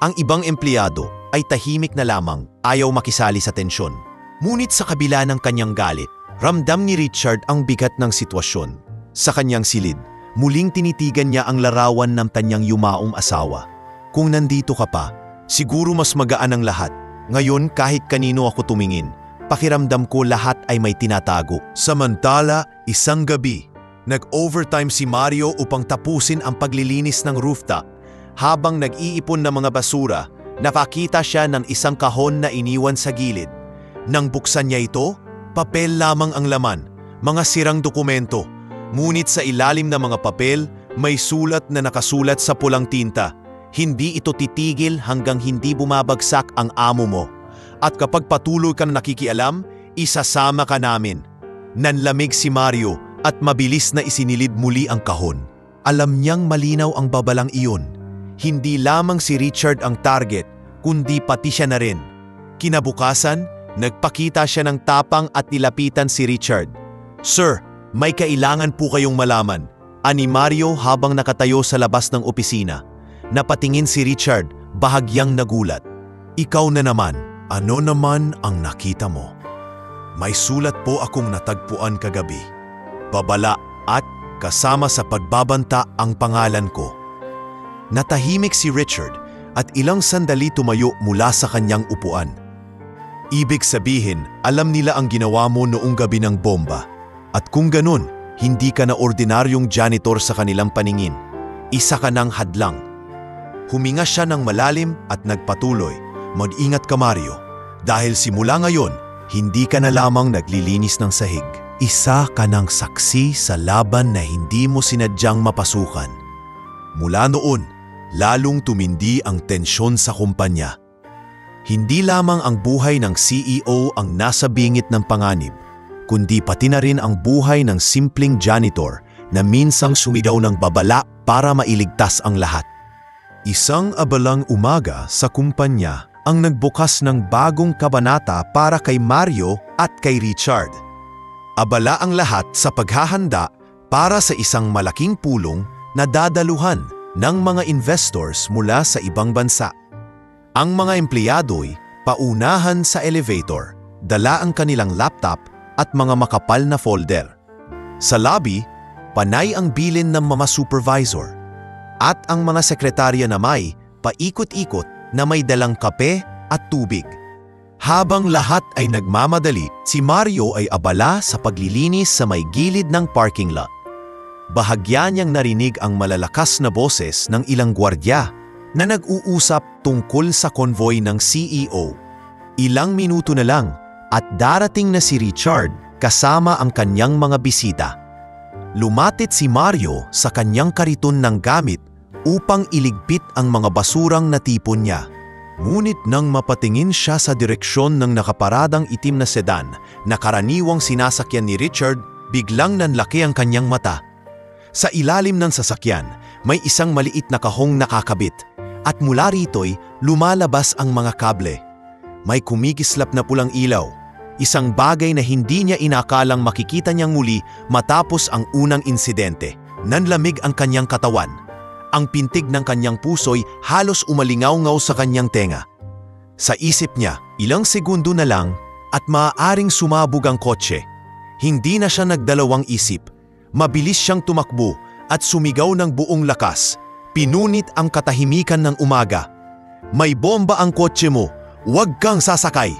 Ang ibang empleyado ay tahimik na lamang, ayaw makisali sa tensyon. Ngunit sa kabila ng kanyang galit, ramdam ni Richard ang bigat ng sitwasyon. Sa kanyang silid, muling tinitigan niya ang larawan ng kanyang yumaong asawa. Kung nandito ka pa, siguro mas magaan ang lahat. Ngayon kahit kanino ako tumingin, pakiramdam ko lahat ay may tinatago. Samantala, isang gabi, nag-overtime si Mario upang tapusin ang paglilinis ng rooftop. Habang nag-iipon ng mga basura, nakakita siya ng isang kahon na iniwan sa gilid. Nang buksan niya ito, papel lamang ang laman, mga sirang dokumento. Ngunit sa ilalim ng mga papel, may sulat na nakasulat sa pulang tinta. Hindi ito titigil hanggang hindi bumabagsak ang amo mo. At kapag patuloy ka na nakikialam, isasama ka namin. Nanlamig si Mario at mabilis na isinilid muli ang kahon. Alam niyang malinaw ang babalang iyon. Hindi lamang si Richard ang target, kundi pati siya na rin. Kinabukasan, nagpakita siya ng tapang at nilapitan si Richard. "Sir, may kailangan po kayong malaman," ani Mario habang nakatayo sa labas ng opisina. Napatingin si Richard, bahagyang nagulat. "Ikaw na naman, ano naman ang nakita mo?" "May sulat po akong natagpuan kagabi. Babala at kasama sa pagbabanta ang pangalan ko." Natahimik si Richard at ilang sandali tumayo mula sa kanyang upuan. "Ibig sabihin, alam nila ang ginawa mo noong gabi ng bomba. At kung ganun, hindi ka na ordinaryong janitor sa kanilang paningin. Isa ka ng hadlang." Huminga siya ng malalim at nagpatuloy. "Mag-ingat ka, Mario. Dahil simula ngayon, hindi ka na lamang naglilinis ng sahig. Isa ka ng saksi sa laban na hindi mo sinadyang mapasukan." Mula noon, lalong tumindi ang tensyon sa kumpanya. Hindi lamang ang buhay ng CEO ang nasa bingit ng panganib, kundi pati na rin ang buhay ng simpleng janitor na minsang sumigaw ng babala para mailigtas ang lahat. Isang abalang umaga sa kumpanya ang nagbukas ng bagong kabanata para kay Mario at kay Richard. Abala ang lahat sa paghahanda para sa isang malaking pulong na dadaluhan ng mga investors mula sa ibang bansa. Ang mga empleyado'y paunahan sa elevator, dala ang kanilang laptop at mga makapal na folder. Sa lobby, panay ang bilin ng mga supervisor. At ang mga sekretarya na may paikot-ikot na may dalang kape at tubig. Habang lahat ay nagmamadali, si Mario ay abala sa paglilinis sa may gilid ng parking lot. Bahagya niyang narinig ang malalakas na boses ng ilang gwardiya na nag-uusap tungkol sa konvoy ng CEO. Ilang minuto na lang at darating na si Richard kasama ang kanyang mga bisita. Lumapit si Mario sa kanyang kariton ng gamit upang iligpit ang mga basurang natipon niya. Ngunit nang mapatingin siya sa direksyon ng nakaparadang itim na sedan na karaniwang sinasakyan ni Richard, biglang nanlaki ang kanyang mata. Sa ilalim ng sasakyan, may isang maliit na kahong nakakabit at mula rito'y lumalabas ang mga kable. May kumikislap na pulang ilaw, isang bagay na hindi niya inakalang makikita niyang muli matapos ang unang insidente. Nanlamig ang kanyang katawan. Ang pintig ng kanyang puso'y halos umalingaw-ngaw sa kanyang tenga. Sa isip niya, ilang segundo na lang at maaaring sumabog ang kotse. Hindi na siya nagdalawang isip. Mabilis siyang tumakbo at sumigaw ng buong lakas. Pinunit ang katahimikan ng umaga. "May bomba ang kotse mo, huwag kang sasakay!"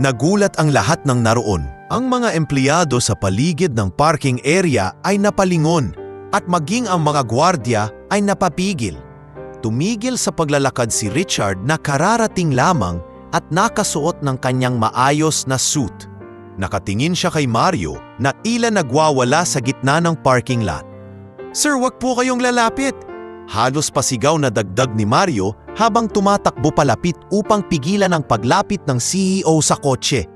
Nagulat ang lahat ng naroon. Ang mga empleyado sa paligid ng parking area ay napalingon at maging ang mga gwardya ay napapigil. Tumigil sa paglalakad si Richard na kararating lamang at nakasuot ng kanyang maayos na suit. Nakatingin siya kay Mario na tila nagwawala sa gitna ng parking lot. "Sir, wag po kayong lalapit!" Halos pasigaw na dagdag ni Mario habang tumatakbo palapit upang pigilan ang paglapit ng CEO sa kotse.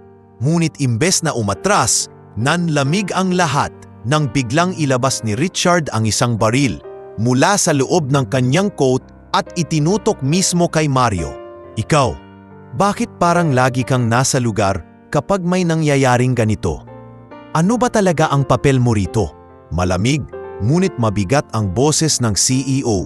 Ngunit imbes na umatras, nanlamig ang lahat nang biglang ilabas ni Richard ang isang baril mula sa loob ng kanyang coat at itinutok mismo kay Mario. "Ikaw, bakit parang lagi kang nasa lugar Kapag may nangyayaring ganito, ano ba talaga ang papel mo rito? Malamig, ngunit mabigat ang boses ng CEO.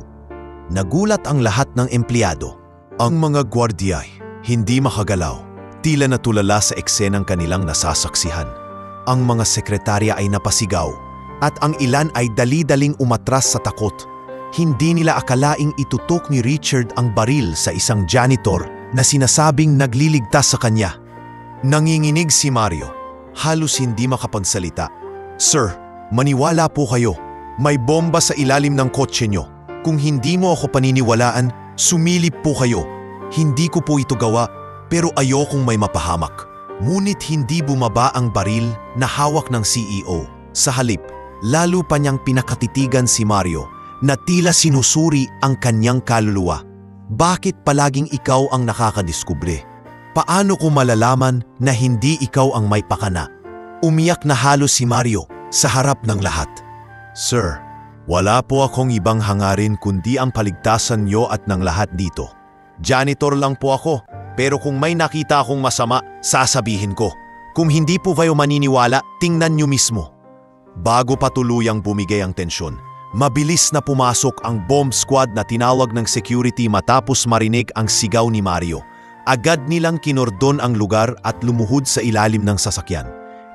Nagulat ang lahat ng empleyado. Ang mga gwardiya ay hindi makagalaw, tila natulala sa eksenang kanilang nasasaksihan. Ang mga sekretarya ay napasigaw, at ang ilan ay dali-daling umatras sa takot. Hindi nila akalaing itutok ni Richard ang baril sa isang janitor na sinasabing nagliligtas sa kanya. Nanginginig si Mario, halos hindi makapagsalita. "Sir, maniwala po kayo. May bomba sa ilalim ng kotse nyo. Kung hindi mo ako paniniwalaan, sumilip po kayo. Hindi ko po ito gawa, pero ayokong may mapahamak." Ngunit hindi bumaba ang baril na hawak ng CEO. Sa halip, lalo pa niyang pinakatitigan si Mario na tila sinusuri ang kanyang kaluluwa. "Bakit palaging ikaw ang nakakadiskubre? Paano ko malalaman na hindi ikaw ang may pakana?" Umiyak na halos si Mario sa harap ng lahat. "Sir, wala po akong ibang hangarin kundi ang paligtasan niyo at ng lahat dito. Janitor lang po ako, pero kung may nakita akong masama, sasabihin ko. Kung hindi po kayo maniniwala, tingnan niyo mismo." Bago pa tuluyang bumigay ang tensyon, mabilis na pumasok ang bomb squad na tinawag ng security matapos marinig ang sigaw ni Mario. Agad nilang kinordon ang lugar at lumuhod sa ilalim ng sasakyan.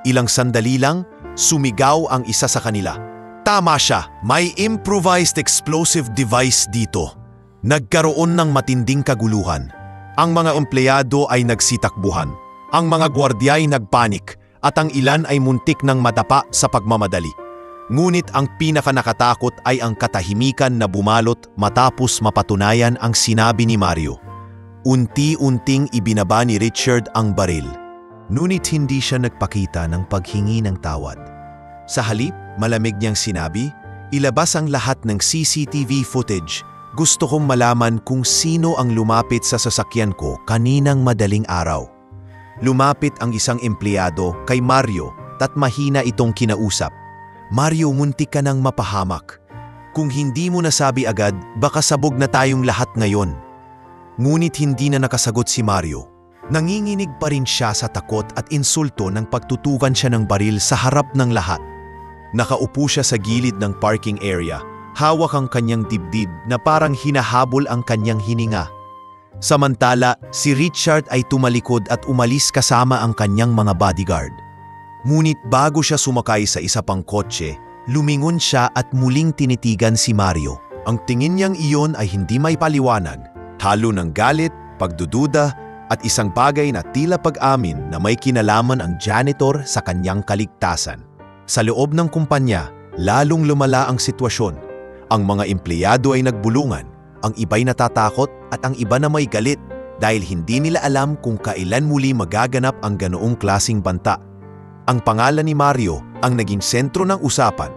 Ilang sandali lang, sumigaw ang isa sa kanila. "Tama siya, may improvised explosive device dito." Nagkaroon ng matinding kaguluhan. Ang mga empleyado ay nagsitakbuhan. Ang mga gwardiya ay nagpanik at ang ilan ay muntik ng madapa sa pagmamadali. Ngunit ang pinakanakatakot ay ang katahimikan na bumalot matapos mapatunayan ang sinabi ni Mario. Unti-unting ibinaba ni Richard ang baril. Ngunit hindi siya nagpakita ng paghingi ng tawad. Sa halip, malamig niyang sinabi, "Ilabas ang lahat ng CCTV footage. Gusto kong malaman kung sino ang lumapit sa sasakyan ko kaninang madaling araw." Lumapit ang isang empleyado kay Mario at mahina itong kinausap. "Mario, muntik ka nang mapahamak. Kung hindi mo nasabi agad, baka sabog na tayong lahat ngayon." Ngunit hindi na nakasagot si Mario. Nanginginig pa rin siya sa takot at insulto nang pagtutukan siya ng baril sa harap ng lahat. Nakaupo siya sa gilid ng parking area, hawak ang kanyang dibdib na parang hinahabol ang kanyang hininga. Samantala, si Richard ay tumalikod at umalis kasama ang kanyang mga bodyguard. Ngunit bago siya sumakay sa isa pang kotse, lumingon siya at muling tinitigan si Mario. Ang tingin niyang iyon ay hindi may paliwanag. Halo ng galit, pagdududa, at isang bagay na tila pag-amin na may kinalaman ang janitor sa kanyang kaligtasan. Sa loob ng kumpanya, lalong lumala ang sitwasyon. Ang mga empleyado ay nagbulungan, ang iba'y natatakot at ang iba na may galit dahil hindi nila alam kung kailan muli magaganap ang ganoong klasing banta. Ang pangalan ni Mario ang naging sentro ng usapan.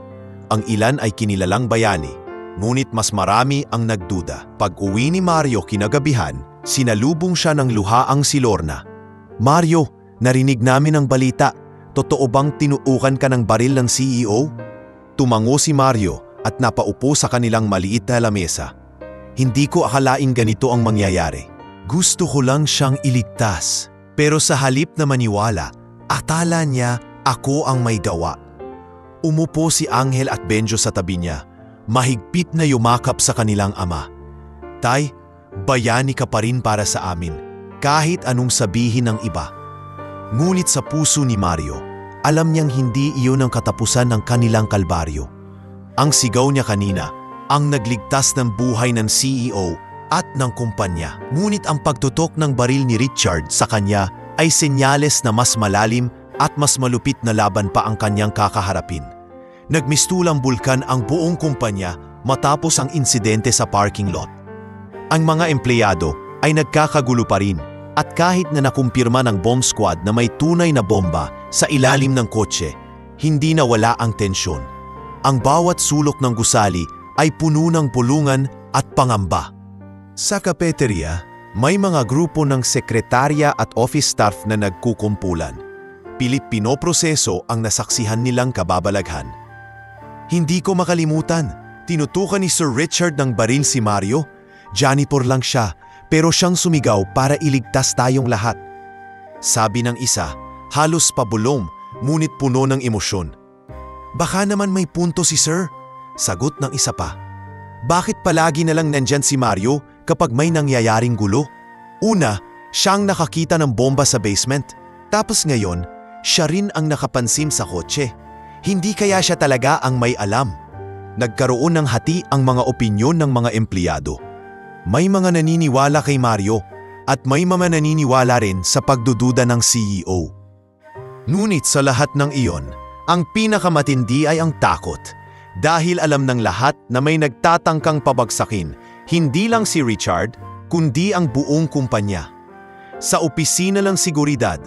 Ang ilan ay kinilalang bayani. Ngunit mas marami ang nagduda. Pag-uwi ni Mario kinagabihan, sinalubong siya ng luhaang si Lorna. "Mario, narinig namin ang balita. Totoo bang tinuukan ka ng baril ng CEO?" Tumango si Mario at napaupo sa kanilang maliit na lamesa. "Hindi ko akalaing ganito ang mangyayari. Gusto ko lang siyang iligtas." Pero sa halip na maniwala, akala niya ako ang may gawa. Umupo si Angel at Benjo sa tabi niya. Mahigpit na yumakap sa kanilang ama. "Tay, bayani ka pa rin para sa amin, kahit anong sabihin ng iba." Ngunit sa puso ni Mario, alam niyang hindi iyon ang katapusan ng kanilang kalbaryo. Ang sigaw niya kanina, ang nagligtas ng buhay ng CEO at ng kumpanya. Ngunit ang pagtutok ng baril ni Richard sa kanya ay senyales na mas malalim at mas malupit na laban pa ang kanyang kakaharapin. Nagmistulang bulkan ang buong kumpanya matapos ang insidente sa parking lot. Ang mga empleyado ay nagkakagulo pa rin at kahit na nakumpirma ng bomb squad na may tunay na bomba sa ilalim ng kotse, hindi nawala ang tensyon. Ang bawat sulok ng gusali ay puno ng pulungan at pangamba. Sa cafeteria, may mga grupo ng sekretarya at office staff na nagkukumpulan. Pilit pinoproseso ang nasaksihan nilang kababalaghan. "Hindi ko makalimutan, tinutukan ni Sir Richard ng baril si Mario. Janitor lang siya, pero siyang sumigaw para iligtas tayong lahat." Sabi ng isa, halos pabulong, ngunit puno ng emosyon. Baka naman may punto si Sir, sagot ng isa pa. Bakit palagi na lang nandyan si Mario kapag may nangyayaring gulo? Una, siyang nakakita ng bomba sa basement. Tapos ngayon, siya rin ang nakapansin sa kotse. Hindi kaya siya talaga ang may alam. Nagkaroon ng hati ang mga opinyon ng mga empleyado. May mga naniniwala kay Mario at may mga naniniwala rin sa pagdududa ng CEO. Ngunit sa lahat ng iyon, ang pinakamatindi ay ang takot. Dahil alam ng lahat na may nagtatangkang pabagsakin, hindi lang si Richard, kundi ang buong kumpanya. Sa opisina ng seguridad,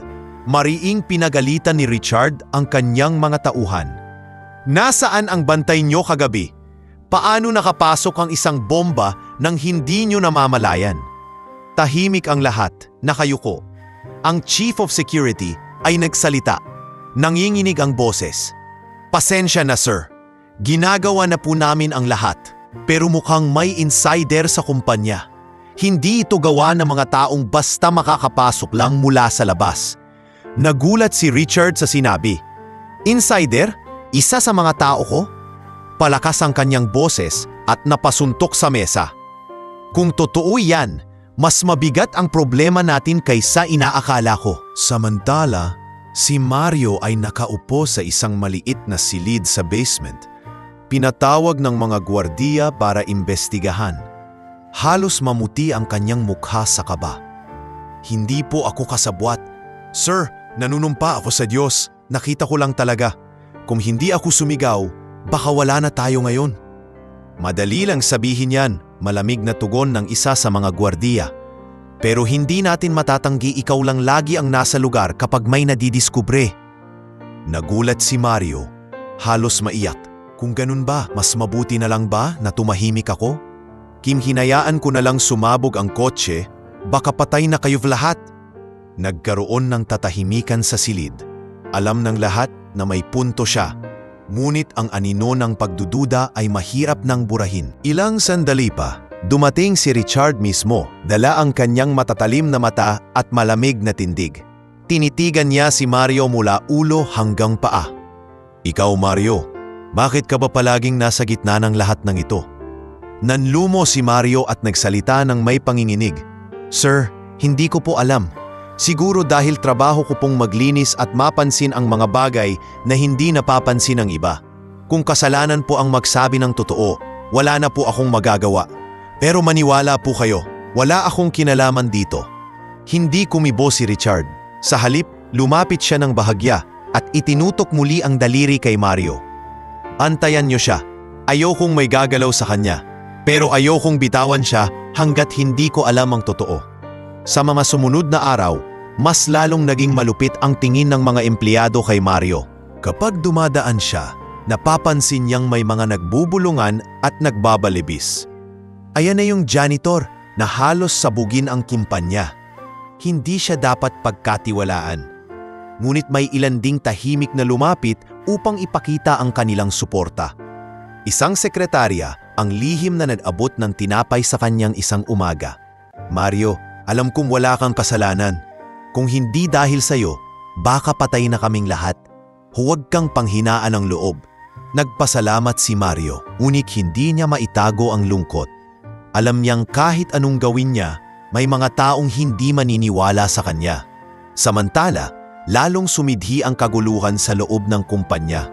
mariing pinagalitan ni Richard ang kanyang mga tauhan. Nasaan ang bantay nyo kagabi? Paano nakapasok ang isang bomba nang hindi nyo namamalayan? Tahimik ang lahat, nakayuko. Ang Chief of Security ay nagsalita. Nanginginig ang boses. Pasensya na sir, ginagawa na po namin ang lahat, pero mukhang may insider sa kumpanya. Hindi ito gawa ng mga taong basta makakapasok lang mula sa labas. Nagulat si Richard sa sinabi. Insider? Isa sa mga tao ko? Palakas ang kanyang boses at napasuntok sa mesa. Kung totoo yan, mas mabigat ang problema natin kaysa inaakala ko. Samantala, si Mario ay nakaupo sa isang maliit na silid sa basement. Pinatawag ng mga gwardiya para imbestigahan. Halos mamuti ang kanyang mukha sa kaba. Hindi po ako kasabwat. Sir, nanunumpa ako sa Diyos. Nakita ko lang talaga. Kung hindi ako sumigaw, baka wala na tayo ngayon. Madali lang sabihin yan, malamig na tugon ng isa sa mga gwardiya. Pero hindi natin matatanggi ikaw lang lagi ang nasa lugar kapag may nadidiskubre. Nagulat si Mario, halos maiyak. Kung ganun ba, mas mabuti na lang ba na tumahimik ako? Hinayaan ko na lang sumabog ang kotse, baka patay na kayo lahat. Nagkaroon ng tatahimikan sa silid. Alam ng lahat na may punto siya, ngunit ang anino ng pagdududa ay mahirap nang burahin. Ilang sandali pa, dumating si Richard mismo, dala ang kanyang matatalim na mata at malamig na tindig. Tinitigan niya si Mario mula ulo hanggang paa. Ikaw Mario, bakit ka ba palaging nasa gitna ng lahat ng ito? Nanlumo si Mario at nagsalita ng may panginginig. Sir, hindi ko po alam. Siguro dahil trabaho ko pong maglinis at mapansin ang mga bagay na hindi napapansin ng iba. Kung kasalanan po ang magsabi ng totoo, wala na po akong magagawa. Pero maniwala po kayo, wala akong kinalaman dito. Hindi kumibo si Richard. Sa halip, lumapit siya ng bahagya at itinutok muli ang daliri kay Mario. Antayan niyo siya. Ayokong may gagalaw sa kanya. Pero ayokong bitawan siya hanggat hindi ko alam ang totoo. Sa mga sumunod na araw, mas lalong naging malupit ang tingin ng mga empleyado kay Mario. Kapag dumadaan siya, napapansin niyang may mga nagbubulungan at nagbabalibis. Ayan na yung janitor na halos sabugin ang kumpanya. Hindi siya dapat pagkatiwalaan. Ngunit may ilan ding tahimik na lumapit upang ipakita ang kanilang suporta. Isang sekretarya ang lihim na nag-abot ng tinapay sa kanyang isang umaga. Mario, alam kong wala kang kasalanan. Kung hindi dahil sa'yo, baka patay na kaming lahat. Huwag kang panghinaan ng loob. Nagpasalamat si Mario, ngunit hindi niya maitago ang lungkot. Alam niyang kahit anong gawin niya, may mga taong hindi maniniwala sa kanya. Samantala, lalong sumidhi ang kaguluhan sa loob ng kumpanya.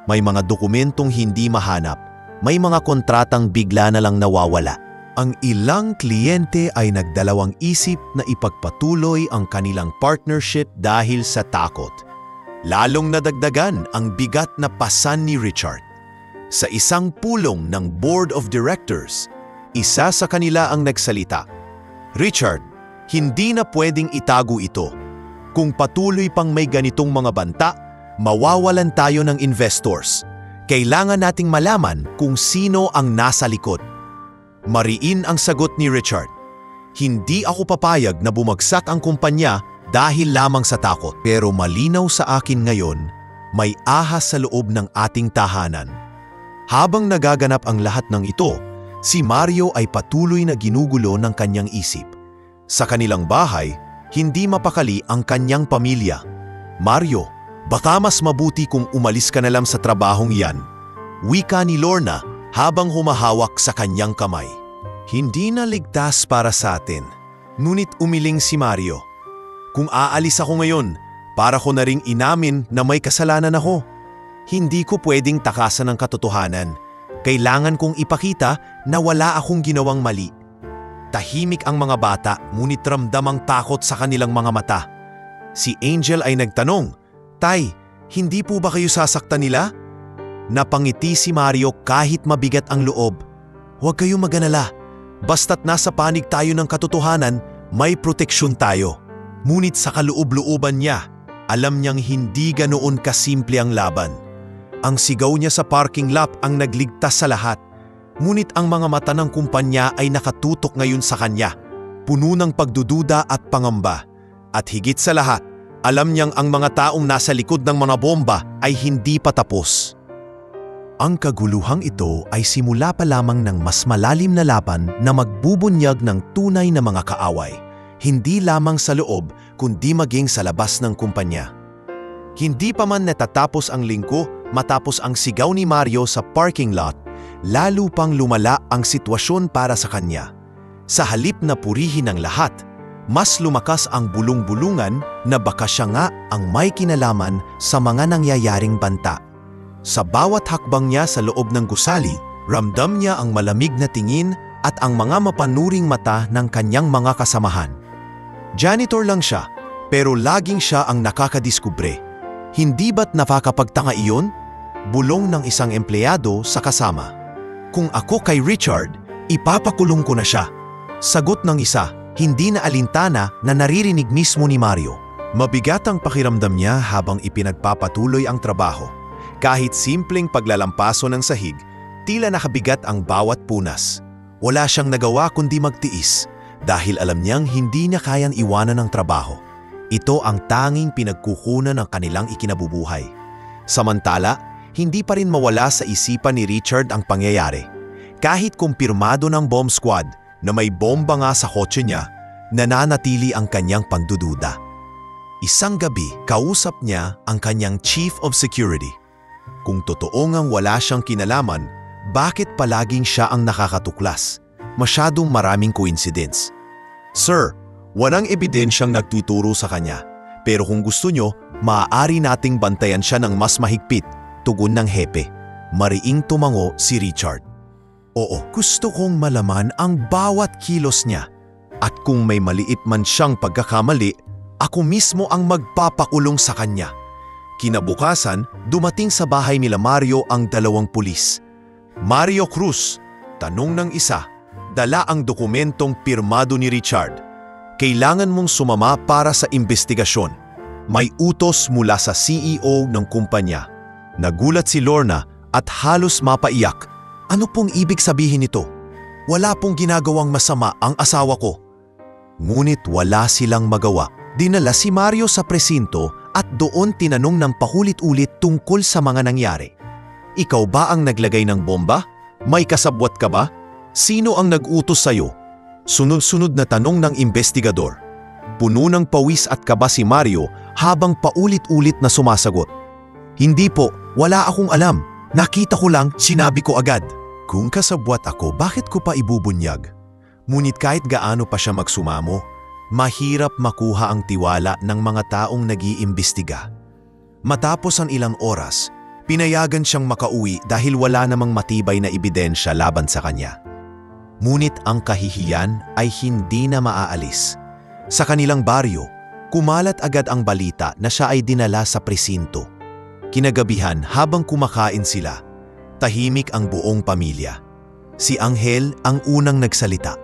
May mga dokumentong hindi mahanap, may mga kontratang bigla na lang nawawala. Ang ilang kliyente ay nagdalawang isip na ipagpatuloy ang kanilang partnership dahil sa takot. Lalong nadagdagan ang bigat na pasan ni Richard. Sa isang pulong ng Board of Directors, isa sa kanila ang nagsalita. Richard, hindi na pwedeng itago ito. Kung patuloy pang may ganitong mga banta, mawawalan tayo ng investors. Kailangan nating malaman kung sino ang nasa likod. Mariin ang sagot ni Richard. Hindi ako papayag na bumagsak ang kumpanya dahil lamang sa takot. Pero malinaw sa akin ngayon, may ahas sa loob ng ating tahanan. Habang nagaganap ang lahat ng ito, si Mario ay patuloy na ginugulo ng kanyang isip. Sa kanilang bahay, hindi mapakali ang kanyang pamilya. Mario, baka mas mabuti kung umalis ka na lang sa trabahong iyan. Wika ni Lorna habang humahawak sa kanyang kamay. Hindi na ligtas para sa atin. Ngunit umiling si Mario. Kung aalis ako ngayon, para ko na ring inamin na may kasalanan ako. Hindi ko pwedeng takasan ang katotohanan. Kailangan kong ipakita na wala akong ginawang mali. Tahimik ang mga bata, ngunit ramdam ang takot sa kanilang mga mata. Si Angel ay nagtanong, "Tay, hindi po ba kayo sasaktan nila?" Napangiti si Mario kahit mabigat ang loob. "Huwag kayong maganala. Basta't nasa panig tayo ng katotohanan, may proteksyon tayo." Ngunit sa kaloob-looban niya, alam niyang hindi ganoon kasimple ang laban. Ang sigaw niya sa parking lot ang nagligtas sa lahat. Ngunit ang mga mata ng kumpanya ay nakatutok ngayon sa kanya, puno ng pagdududa at pangamba. At higit sa lahat, alam niyang ang mga taong nasa likod ng mga bomba ay hindi pa tapos. Ang kaguluhang ito ay simula pa lamang ng mas malalim na laban na magbubunyag ng tunay na mga kaaway, hindi lamang sa loob kundi maging sa labas ng kumpanya. Hindi pa man natatapos ang linggo matapos ang sigaw ni Mario sa parking lot, lalo pang lumala ang sitwasyon para sa kanya. Sa halip na purihin ang lahat, mas lumakas ang bulong-bulungan na baka siya nga ang may kinalaman sa mga nangyayaring banta. Sa bawat hakbang niya sa loob ng gusali, ramdam niya ang malamig na tingin at ang mga mapanuring mata ng kanyang mga kasamahan. Janitor lang siya, pero laging siya ang nakakadiskubre. Hindi ba't nakakapagtanga iyon? Bulong ng isang empleyado sa kasama. "Kung ako kay Richard, ipapakulong ko na siya." Sagot ng isa, hindi na alintana na naririnig mismo ni Mario. Mabigat ang pakiramdam niya habang ipinagpapatuloy ang trabaho. Kahit simpleng paglalampaso ng sahig, tila nakabigat ang bawat punas. Wala siyang nagawa kundi magtiis dahil alam niyang hindi niya kayang iwanan ang trabaho. Ito ang tanging pinagkukunan ng kanilang ikinabubuhay. Samantala, hindi pa rin mawala sa isipan ni Richard ang pangyayari. Kahit kumpirmado ng bomb squad na may bomba nga sa kotse niya, nananatili ang kanyang pagdududa. Isang gabi, kausap niya ang kanyang Chief of Security. Kung totoo ngang wala siyang kinalaman, bakit palaging siya ang nakakatuklas? Masyadong maraming coincidence. "Sir, walang ebidensyang nagtuturo sa kanya. Pero kung gusto nyo, maaari nating bantayan siya ng mas mahigpit," tugon ng hepe. Mariing tumango si Richard. "Oo, gusto kong malaman ang bawat kilos niya. At kung may maliit man siyang pagkakamali, ako mismo ang magpapakulong sa kanya." Kinabukasan, dumating sa bahay nila Mario ang dalawang pulis. "Mario Cruz," tanong ng isa, dala ang dokumentong pirmado ni Richard. "Kailangan mong sumama para sa investigasyon. May utos mula sa CEO ng kumpanya." Nagulat si Lorna at halos mapaiyak. "Ano pong ibig sabihin nito? Wala pong ginagawang masama ang asawa ko." Ngunit wala silang magawa. Dinala si Mario sa presinto at doon tinanong ng paulit-ulit tungkol sa mga nangyari. "Ikaw ba ang naglagay ng bomba? May kasabwat ka ba? Sino ang nag-utos sa'yo?" Sunod-sunod na tanong ng investigador. Puno ng pawis at kaba si Mario habang paulit-ulit na sumasagot. "Hindi po, wala akong alam. Nakita ko lang, sinabi ko agad." Kung kasabwat ako, bakit ko pa ibubunyag? Ngunit kahit gaano pa siya magsumamo, mahirap makuha ang tiwala ng mga taong nag-iimbestiga. Matapos ang ilang oras, pinayagan siyang makauwi dahil wala namang matibay na ebidensya laban sa kanya. Ngunit ang kahihiyan ay hindi na maaalis. Sa kanilang baryo, kumalat agad ang balita na siya ay dinala sa presinto. Kinagabihan habang kumakain sila, tahimik ang buong pamilya. Si Angel ang unang nagsalita.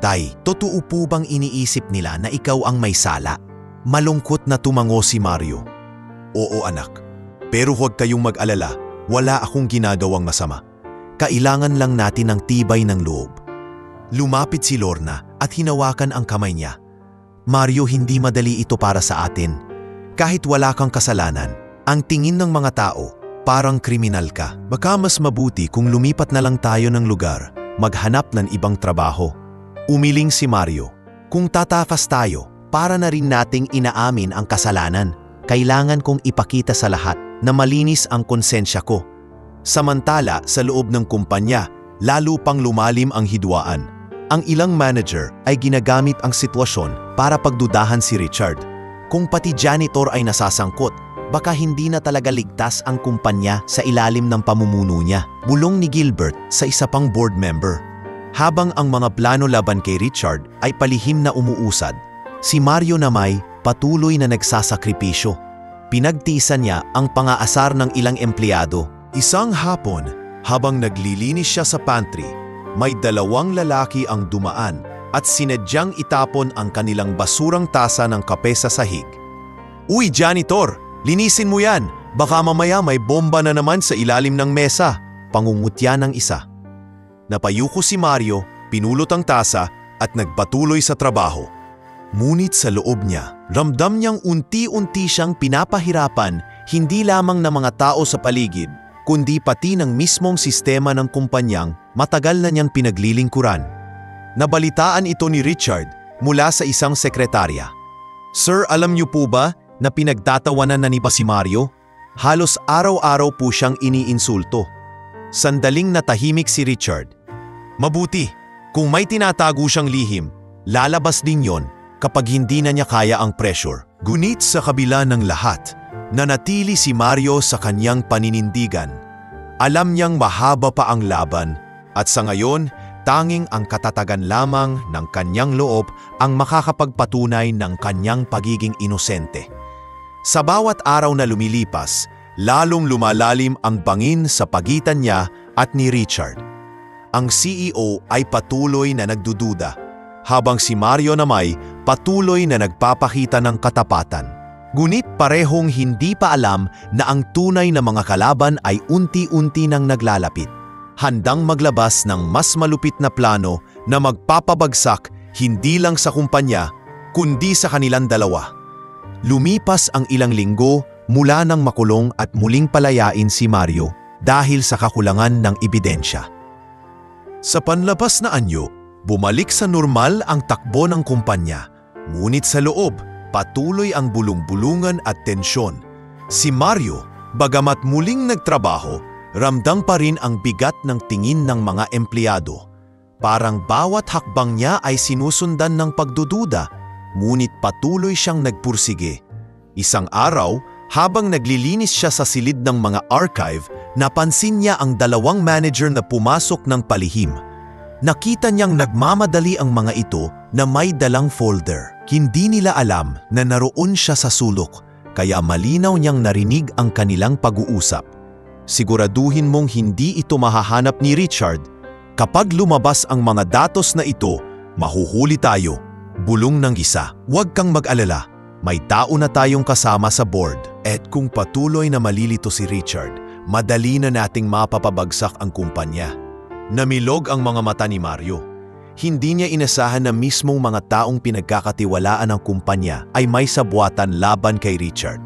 "Tay, totoo po bang iniisip nila na ikaw ang may sala?" Malungkot na tumango si Mario. "Oo anak, pero huwag kayong mag-alala, wala akong ginagawang masama. Kailangan lang natin ng tibay ng loob." Lumapit si Lorna at hinawakan ang kamay niya. "Mario, hindi madali ito para sa atin. Kahit wala kang kasalanan, ang tingin ng mga tao, parang kriminal ka. Baka mas mabuti kung lumipat na lang tayo ng lugar, maghanap ng ibang trabaho." Umiling si Mario. "Kung tatakas tayo, para na rin nating inaamin ang kasalanan." kailangan kong ipakita sa lahat na malinis ang konsensya ko. Samantala, sa loob ng kumpanya, lalo pang lumalim ang hidwaan. Ang ilang manager ay ginagamit ang sitwasyon para pagdudahan si Richard. Kung pati janitor ay nasasangkot, baka hindi na talaga ligtas ang kumpanya sa ilalim ng pamumuno niya. Bulong ni Gilbert sa isa pang board member. Habang ang mga plano laban kay Richard ay palihim na umuusad, si Mario Namay patuloy na nagsasakripisyo. Pinagtiisan niya ang pangaasar ng ilang empleyado. Isang hapon, habang naglilinis siya sa pantry, may dalawang lalaki ang dumaan at sinadyang itapon ang kanilang basurang tasa ng kape sa sahig. "Uy, janitor! Linisin mo yan! Baka mamaya may bomba na naman sa ilalim ng mesa!" Pangungutya ng isa. Napayuko si Mario, pinulot ang tasa at nagpatuloy sa trabaho. Ngunit sa loob niya, ramdam niyang unti-unti siyang pinapahirapan hindi lamang ng mga tao sa paligid, kundi pati ng mismong sistema ng kumpanyang matagal na niyang pinaglilingkuran. Nabalitaan ito ni Richard mula sa isang sekretarya. "Sir, alam niyo po ba na pinagtatawanan na ni si Mario? Halos araw-araw po siyang iniinsulto." Sandaling natahimik si Richard. Mabuti, kung may tinatago siyang lihim, lalabas din yon kapag hindi na niya kaya ang pressure. Ngunit sa kabila ng lahat, nanatili si Mario sa kanyang paninindigan. Alam niyang mahaba pa ang laban at sa ngayon, tanging ang katatagan lamang ng kanyang loob ang makakapagpatunay ng kanyang pagiging inosente. Sa bawat araw na lumilipas, lalong lumalalim ang bangin sa pagitan niya at ni Richard. Ang CEO ay patuloy na nagdududa, habang si Mario Namay patuloy na nagpapakita ng katapatan. Ngunit parehong hindi pa alam na ang tunay na mga kalaban ay unti-unti nang naglalapit, handang maglabas ng mas malupit na plano na magpapabagsak hindi lang sa kumpanya, kundi sa kanilang dalawa. Lumipas ang ilang linggo mula nang makulong at muling palayain si Mario dahil sa kakulangan ng ebidensya. Sa panlabas na anyo, bumalik sa normal ang takbo ng kumpanya, ngunit sa loob, patuloy ang bulong-bulungan at tensyon. Si Mario, bagamat muling nagtrabaho, ramdam pa rin ang bigat ng tingin ng mga empleyado. Parang bawat hakbang niya ay sinusundan ng pagdududa, ngunit patuloy siyang nagpursige. Isang araw, habang naglilinis siya sa silid ng mga archive, napansin niya ang dalawang manager na pumasok ng palihim. Nakita niyang nagmamadali ang mga ito na may dalang folder. Hindi nila alam na naroon siya sa sulok, kaya malinaw niyang narinig ang kanilang pag-uusap. "Siguraduhin mong hindi ito mahahanap ni Richard. Kapag lumabas ang mga datos na ito, mahuhuli tayo." Bulong ng isa. "Huwag kang mag-alala. May tao na tayong kasama sa board." At kung patuloy na malilito si Richard, madali na nating mapapabagsak ang kumpanya. Namilog ang mga mata ni Mario. Hindi niya inasahan na mismong mga taong pinagkakatiwalaan ng kumpanya ay may sabwatan laban kay Richard.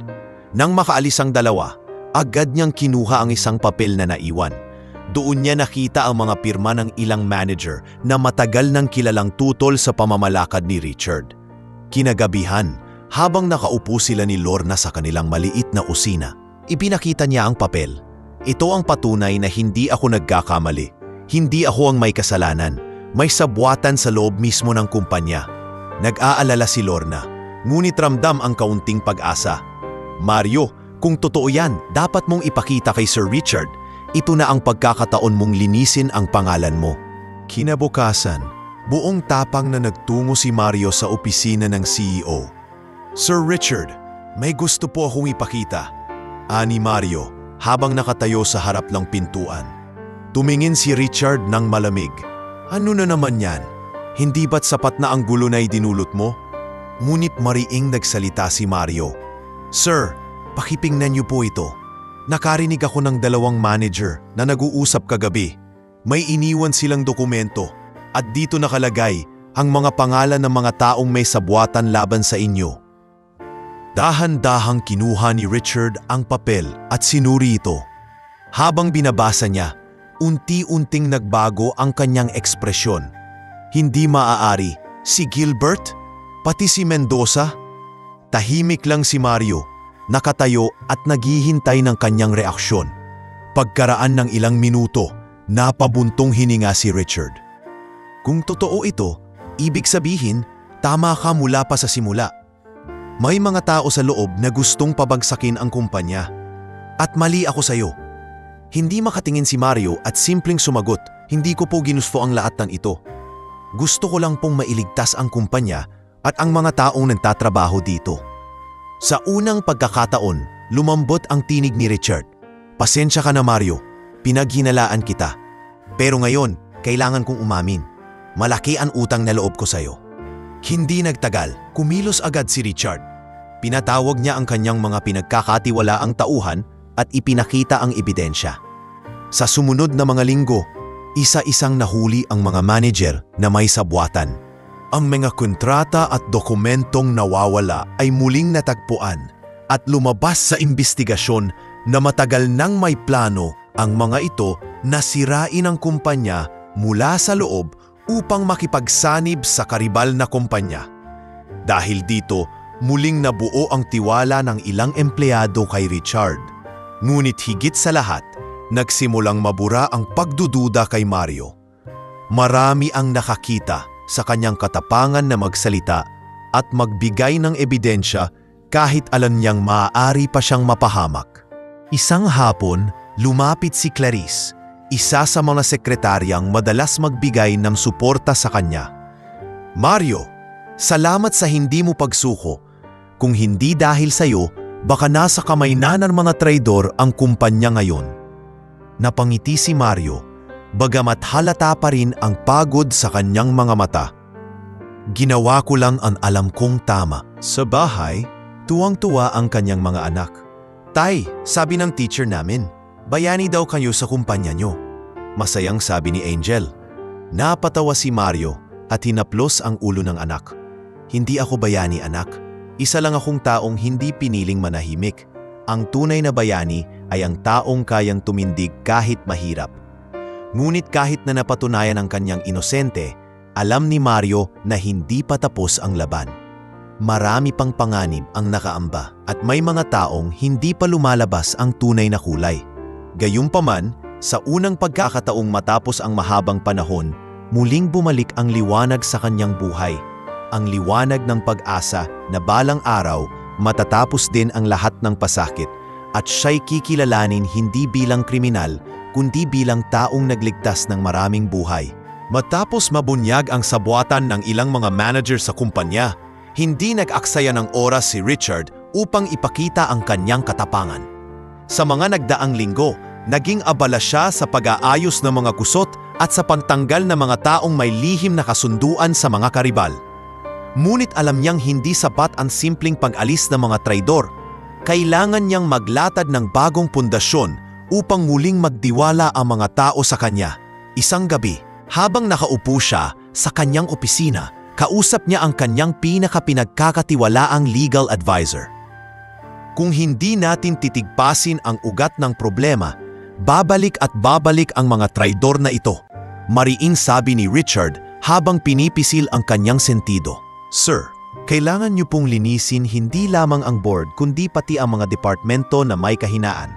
Nang makaalis ang dalawa, agad niyang kinuha ang isang papel na naiwan. Doon niya nakita ang mga pirma ng ilang manager na matagal nang kilalang tutol sa pamamalakad ni Richard. Kinagabihan, habang nakaupo sila ni Lorna sa kanilang maliit na usina, ipinakita niya ang papel. "Ito ang patunay na hindi ako nagkakamali. Hindi ako ang may kasalanan. May sabwatan sa loob mismo ng kumpanya." Nag-aalala si Lorna, ngunit ramdam ang kaunting pag-asa. "Mario, kung totoo yan, dapat mong ipakita kay Sir Richard. Ito na ang pagkakataon mong linisin ang pangalan mo." Kinabukasan, buong tapang na nagtungo si Mario sa opisina ng CEO. "Sir Richard, may gusto po akong ipakita," ani Mario habang nakatayo sa harap ng pintuan. Tumingin si Richard ng malamig. "Ano na naman yan? Hindi ba't sapat na ang gulo na idinulot mo?" Ngunit mariing nagsalita si Mario. "Sir, pakipingnan niyo po ito. Nakarinig ako ng dalawang manager na nag-uusap kagabi. May iniwan silang dokumento at dito nakalagay ang mga pangalan ng mga taong may sabwatan laban sa inyo." Dahan-dahang kinuha ni Richard ang papel at sinuri ito. Habang binabasa niya, unti-unting nagbago ang kanyang ekspresyon. Hindi maaari, si Gilbert? Pati si Mendoza? Tahimik lang si Mario, nakatayo at naghihintay ng kanyang reaksyon. Pagkaraan ng ilang minuto, napabuntong hininga si Richard. Kung totoo ito, ibig sabihin, tama ka mula pa sa simula. May mga tao sa loob na gustong pabagsakin ang kumpanya. At mali ako sa'yo. Hindi makatingin si Mario at simpleng sumagot, hindi ko po ginusto ang lahat ng ito. Gusto ko lang pong mailigtas ang kumpanya at ang mga taong nagtatrabaho dito. Sa unang pagkakataon, lumambot ang tinig ni Richard. Pasensya ka na Mario, pinaghinalaan kita. Pero ngayon, kailangan kong umamin. Malaki ang utang na loob ko sa'yo. Hindi nagtagal, kumilos agad si Richard. Pinatawag niya ang kanyang mga pinagkakatiwalaang tauhan at ipinakita ang ebidensya. Sa sumunod na mga linggo, isa-isang nahuli ang mga manager na may sabwatan. Ang mga kontrata at dokumentong nawawala ay muling natagpuan at lumabas sa imbestigasyon na matagal nang may plano ang mga ito na sirain ang kumpanya mula sa loob upang makipagsanib sa karibal na kumpanya. Dahil dito, muling nabuo ang tiwala ng ilang empleyado kay Richard. Ngunit higit sa lahat, nagsimulang mabura ang pagdududa kay Mario. Marami ang nakakita sa kanyang katapangan na magsalita at magbigay ng ebidensya kahit alam niyang maaari pa siyang mapahamak. Isang hapon, lumapit si Clarice, isa sa mga sekretaryang madalas magbigay ng suporta sa kanya. Mario, salamat sa hindi mo pagsuko. Kung hindi dahil sa'yo, baka nasa kamay na ng mga traidor ang kumpanya ngayon. Napangiti si Mario, bagamat halata pa rin ang pagod sa kanyang mga mata. Ginawa ko lang ang alam kong tama. Sa bahay, tuwang-tuwa ang kanyang mga anak. Tay, sabi ng teacher namin, bayani daw kayo sa kumpanya nyo. Masayang sabi ni Angel. Napatawa si Mario at hinaplos ang ulo ng anak. Hindi ako bayani anak. Isa lang akong taong hindi piniling manahimik. Ang tunay na bayani ay ang taong kayang tumindig kahit mahirap. Ngunit kahit na napatunayan ang kanyang inosente, alam ni Mario na hindi pa tapos ang laban. Marami pang panganib ang nakaamba at may mga taong hindi pa lumalabas ang tunay na kulay. Gayunpaman, sa unang pagkakataong matapos ang mahabang panahon, muling bumalik ang liwanag sa kanyang buhay. Ang liwanag ng pag-asa na balang araw matatapos din ang lahat ng pasakit at siya'y kikilalanin hindi bilang kriminal kundi bilang taong nagligtas ng maraming buhay. Matapos mabunyag ang sabwatan ng ilang mga manager sa kumpanya, hindi nag-aksaya ng oras si Richard upang ipakita ang kanyang katapangan. Sa mga nagdaang linggo, naging abala siya sa pag-aayos ng mga kusot at sa pagtanggal ng mga taong may lihim na kasunduan sa mga karibal. Ngunit alam niyang hindi sapat ang simpleng pag-alis ng mga traidor. Kailangan niyang maglatad ng bagong pundasyon upang muling magdiwala ang mga tao sa kanya. Isang gabi, habang nakaupo siya sa kanyang opisina, kausap niya ang kanyang pinakapinagkakatiwalaang legal advisor. Kung hindi natin titigpasin ang ugat ng problema, babalik at babalik ang mga traidor na ito, mariing sabi ni Richard habang pinipisil ang kanyang sentido. Sir, kailangan niyo pong linisin hindi lamang ang board kundi pati ang mga departmento na may kahinaan.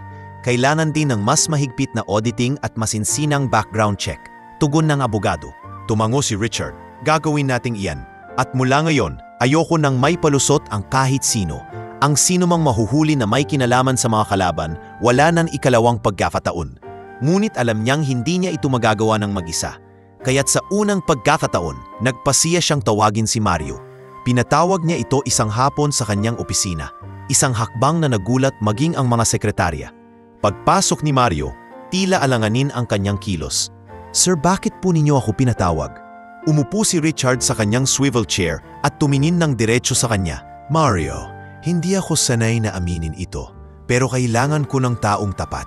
Kailangan din ng mas mahigpit na auditing at masinsinang background check. Tugon ng abogado. Tumango si Richard. Gagawin nating iyan. At mula ngayon, ayoko nang may palusot ang kahit sino. Ang sino mang mahuhuli na may kinalaman sa mga kalaban, wala nang ikalawang pagkakataon. Ngunit alam niyang hindi niya ito magagawa ng mag-isa. Kaya't sa unang pagkakataon, nagpasiya siyang tawagin si Mario. Pinatawag niya ito isang hapon sa kanyang opisina. Isang hakbang na nagulat maging ang mga sekretarya. Pagpasok ni Mario, tila alanganin ang kanyang kilos. Sir, bakit po ninyo ako pinatawag? Umupo si Richard sa kanyang swivel chair at tumingin ng diretso sa kanya. Mario, hindi ako sanay na aminin ito, pero kailangan ko ng taong tapat.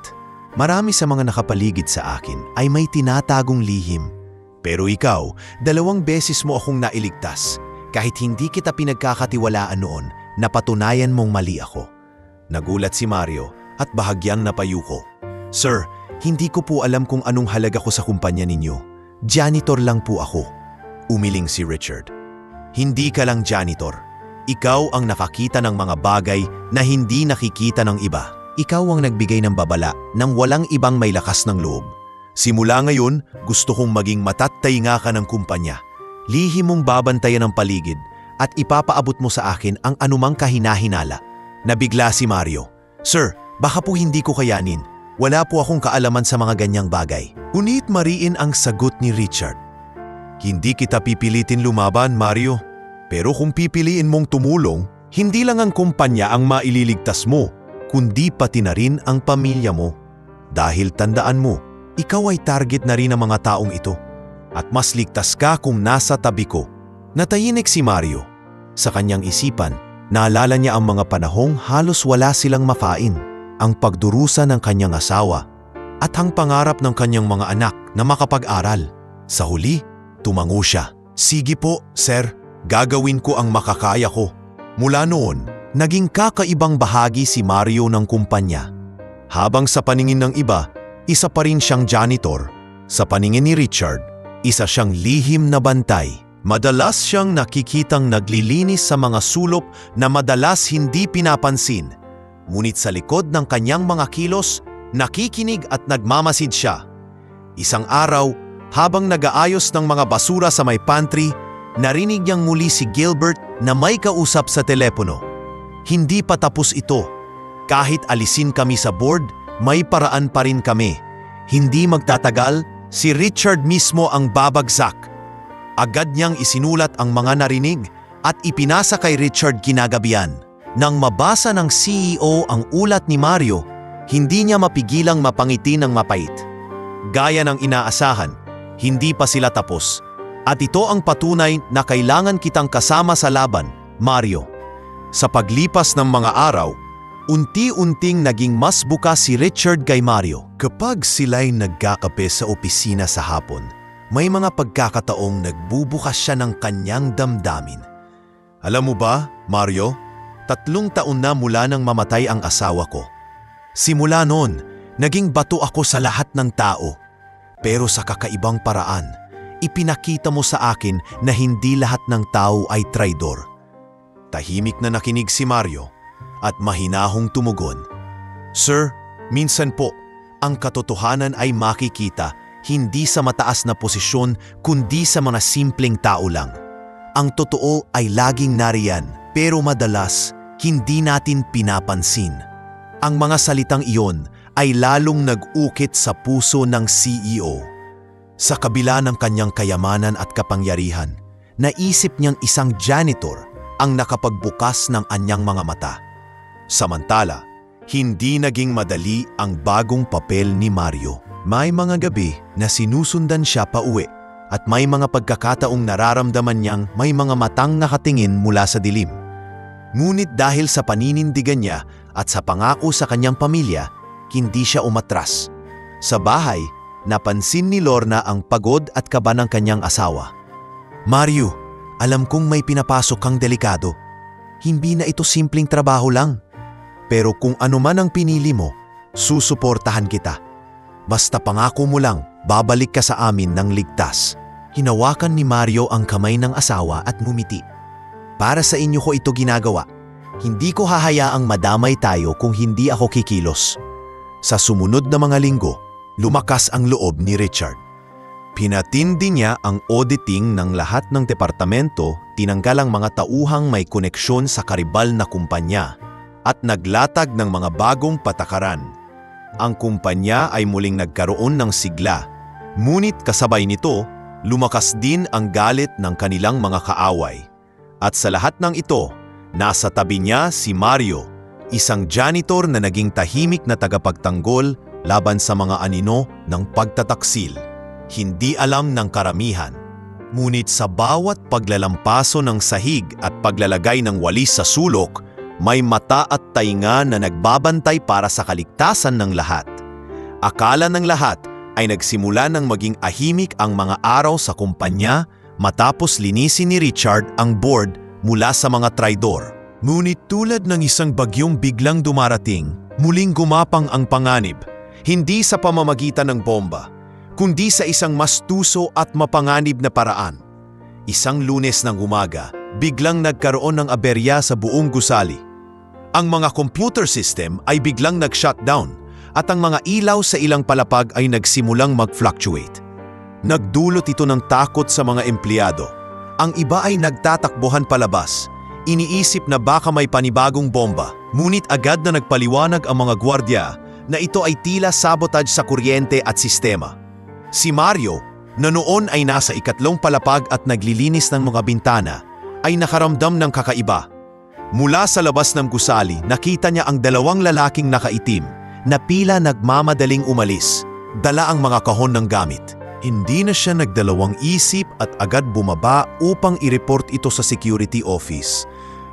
Marami sa mga nakapaligid sa akin ay may tinatagong lihim. Pero ikaw, 2 beses mo akong nailigtas. Kahit hindi kita pinagkakatiwalaan noon, napatunayan mong mali ako. Nagulat si Mario at bahagyang napayuko. Sir, hindi ko po alam kung anong halaga ko sa kumpanya ninyo. Janitor lang po ako. Umiling si Richard. Hindi ka lang janitor. Ikaw ang nakakita ng mga bagay na hindi nakikita ng iba. Ikaw ang nagbigay ng babala nang walang ibang may lakas ng loob. Simula ngayon, gusto kong maging matattainga ka ng kumpanya. Lihim mong babantayan ang paligid at ipapaabot mo sa akin ang anumang kahinahinala. Nabigla si Mario. Sir, baka po hindi ko kayanin. Wala po akong kaalaman sa mga ganyang bagay. Ngunit mariin ang sagot ni Richard. Hindi kita pipilitin lumaban, Mario. Pero kung pipiliin mong tumulong, hindi lang ang kumpanya ang maililigtas mo, kundi pati na rin ang pamilya mo. Dahil tandaan mo, ikaw ay target na rin ng mga taong ito. At mas ligtas ka kung nasa tabi ko. Natayinik si Mario. Sa kanyang isipan, naalala niya ang mga panahong halos wala silang mafain, ang pagdurusa ng kanyang asawa, at ang pangarap ng kanyang mga anak na makapag-aral. Sa huli, tumango siya. Sige po, sir, gagawin ko ang makakaya ko. Mula noon, naging kakaibang bahagi si Mario ng kumpanya. Habang sa paningin ng iba, isa pa rin siyang janitor. Sa paningin ni Richard, isa siyang lihim na bantay. Madalas siyang nakikitang naglilinis sa mga sulok na madalas hindi pinapansin. Ngunit sa likod ng kanyang mga kilos, nakikinig at nagmamasid siya. Isang araw, habang nag-aayos ng mga basura sa may pantry, narinig niyang muli si Gilbert na may kausap sa telepono. Hindi pa tapos ito. Kahit alisin kami sa board, may paraan pa rin kami. Hindi magtatagal, si Richard mismo ang babagsak. Agad niyang isinulat ang mga narinig at ipinasa kay Richard kinagabihan. Nang mabasa ng CEO ang ulat ni Mario, hindi niya mapigilang mapangiti ng mapait. Gaya ng inaasahan, hindi pa sila tapos. At ito ang patunay na kailangan kitang kasama sa laban, Mario. Sa paglipas ng mga araw, unti-unting naging mas bukas si Richard kay Mario. Kapag sila'y nagkakape sa opisina sa hapon, may mga pagkakataong nagbubukas siya ng kanyang damdamin. Alam mo ba, Mario, 3 taon na mula nang mamatay ang asawa ko. Simula noon, naging bato ako sa lahat ng tao. Pero sa kakaibang paraan, ipinakita mo sa akin na hindi lahat ng tao ay traidor. Tahimik na nakinig si Mario at mahinahong tumugon. Sir, minsan po, ang katotohanan ay makikita hindi sa mataas na posisyon kundi sa mga simpleng tao lang. Ang totoo ay laging nariyan pero madalas hindi natin pinapansin. Ang mga salitang iyon ay lalong nag-ukit sa puso ng CEO. Sa kabila ng kanyang kayamanan at kapangyarihan, naisip niyang isang janitor ang nakapagbukas ng anyang mga mata. Samantala, hindi naging madali ang bagong papel ni Mario. May mga gabi na sinusundan siya pauwi at may mga pagkakataong nararamdaman niyang may mga matang nakatingin mula sa dilim. Ngunit dahil sa paninindigan niya at sa pangako sa kanyang pamilya, hindi siya umatras. Sa bahay, napansin ni Lorna ang pagod at kaba ng kanyang asawa. Mario, alam kong may pinapasok kang delikado. Hindi na ito simpleng trabaho lang. Pero kung ano man ang pinili mo, susuportahan kita. Basta pangako mo lang, babalik ka sa amin ng ligtas. Hinawakan ni Mario ang kamay ng asawa at ngumiti. Para sa inyo ko ito ginagawa. Hindi ko hahayaang madamay tayo kung hindi ako kikilos. Sa sumunod na mga linggo, lumakas ang loob ni Richard. Pinatindi niya ang auditing ng lahat ng departamento, tinanggal ang mga tauhang may koneksyon sa karibal na kumpanya, at naglatag ng mga bagong patakaran. Ang kumpanya ay muling nagkaroon ng sigla, ngunit kasabay nito, lumakas din ang galit ng kanilang mga kaaway. At sa lahat ng ito, nasa tabi niya si Mario, isang janitor na naging tahimik na tagapagtanggol laban sa mga anino ng pagtataksil. Hindi alam ng karamihan. Ngunit sa bawat paglalampaso ng sahig at paglalagay ng walis sa sulok, may mata at tainga na nagbabantay para sa kaligtasan ng lahat. Akala ng lahat ay nagsimula ng maging ahimik ang mga araw sa kumpanya matapos linisin ni Richard ang board mula sa mga traidor. Ngunit tulad ng isang bagyong biglang dumarating, muling gumapang ang panganib, hindi sa pamamagitan ng bomba, kundi sa isang mas tuso at mapanganib na paraan. Isang Lunes ng umaga, biglang nagkaroon ng aberya sa buong gusali. Ang mga computer system ay biglang nag-shutdown at ang mga ilaw sa ilang palapag ay nagsimulang mag-fluctuate. Nagdulot ito ng takot sa mga empleyado. Ang iba ay nagtatakbuhan palabas. Iniisip na baka may panibagong bomba, ngunit agad na nagpaliwanag ang mga gwardiya na ito ay tila sabotage sa kuryente at sistema. Si Mario, na noon ay nasa ikatlong palapag at naglilinis ng mga bintana, ay nakaramdam ng kakaiba. Mula sa labas ng gusali, nakita niya ang dalawang lalaking nakaitim na pila nagmamadaling umalis, dala ang mga kahon ng gamit. Hindi na siya nagdalawang isip at agad bumaba upang i-report ito sa security office.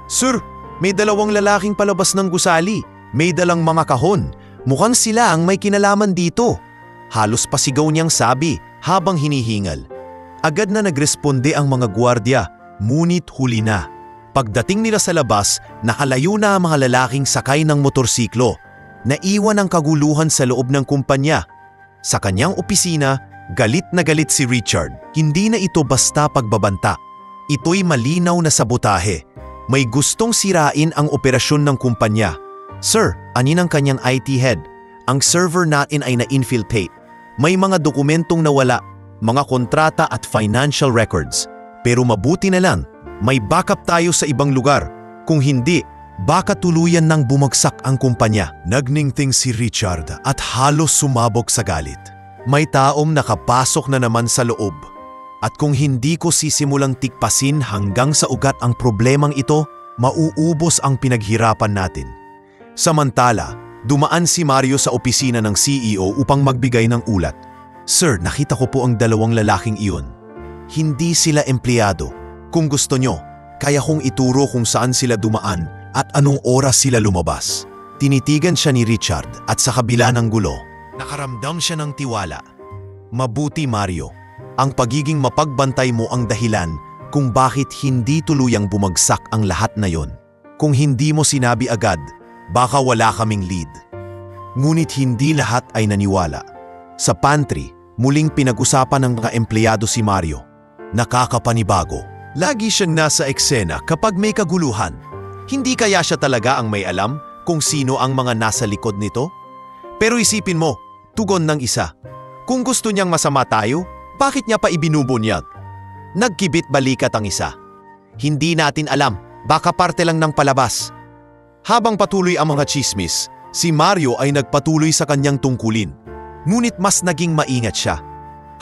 "Sir, may dalawang lalaking palabas ng gusali. May dalang mga kahon. Mukhang sila ang may kinalaman dito." Halos pasigaw niyang sabi habang hinihingal. Agad na nagresponde ang mga gwardiya, ngunit huli na. Pagdating nila sa labas, nakalayo na ang mga lalaking sakay ng motorsiklo. Naiwan ang kaguluhan sa loob ng kumpanya. Sa kanyang opisina, galit na galit si Richard. Hindi na ito basta pagbabanta. Ito'y malinaw na sabotahe. May gustong sirain ang operasyon ng kumpanya. "Sir, anin ang kanyang IT head. Ang server natin ay na-infiltrate. May mga dokumentong nawala, mga kontrata at financial records. Pero mabuti na lang, may backup tayo sa ibang lugar. Kung hindi, baka tuluyan nang bumagsak ang kumpanya." Nagningting si Richard at halos sumabog sa galit. May taong nakapasok na naman sa loob. At kung hindi ko sisimulang tikpasin hanggang sa ugat ang problemang ito, mauubos ang pinaghirapan natin. Samantala, dumaan si Mario sa opisina ng CEO upang magbigay ng ulat. "Sir, nakita ko po ang dalawang lalaking iyon. Hindi sila empleyado. Kung gusto nyo, kaya kong ituro kung saan sila dumaan at anong oras sila lumabas." Tinitigan siya ni Richard at sa kabila ng gulo, nakaramdam siya ng tiwala. "Mabuti, Mario. Ang pagiging mapagbantay mo ang dahilan kung bakit hindi tuluyang bumagsak ang lahat na yon. Kung hindi mo sinabi agad, baka wala kaming lead." Ngunit hindi lahat ay naniwala. Sa pantry, muling pinag-usapan ng mga empleyado si Mario. Nakakapanibago. Lagi siyang nasa eksena kapag may kaguluhan. Hindi kaya siya talaga ang may alam kung sino ang mga nasa likod nito? Pero isipin mo, tugon ng isa. Kung gusto niyang masama tayo, bakit niya pa ibinubunyag? Nagkibit balikat ang isa. Hindi natin alam, baka parte lang ng palabas. Habang patuloy ang mga chismis, si Mario ay nagpatuloy sa kanyang tungkulin. Ngunit mas naging maingat siya.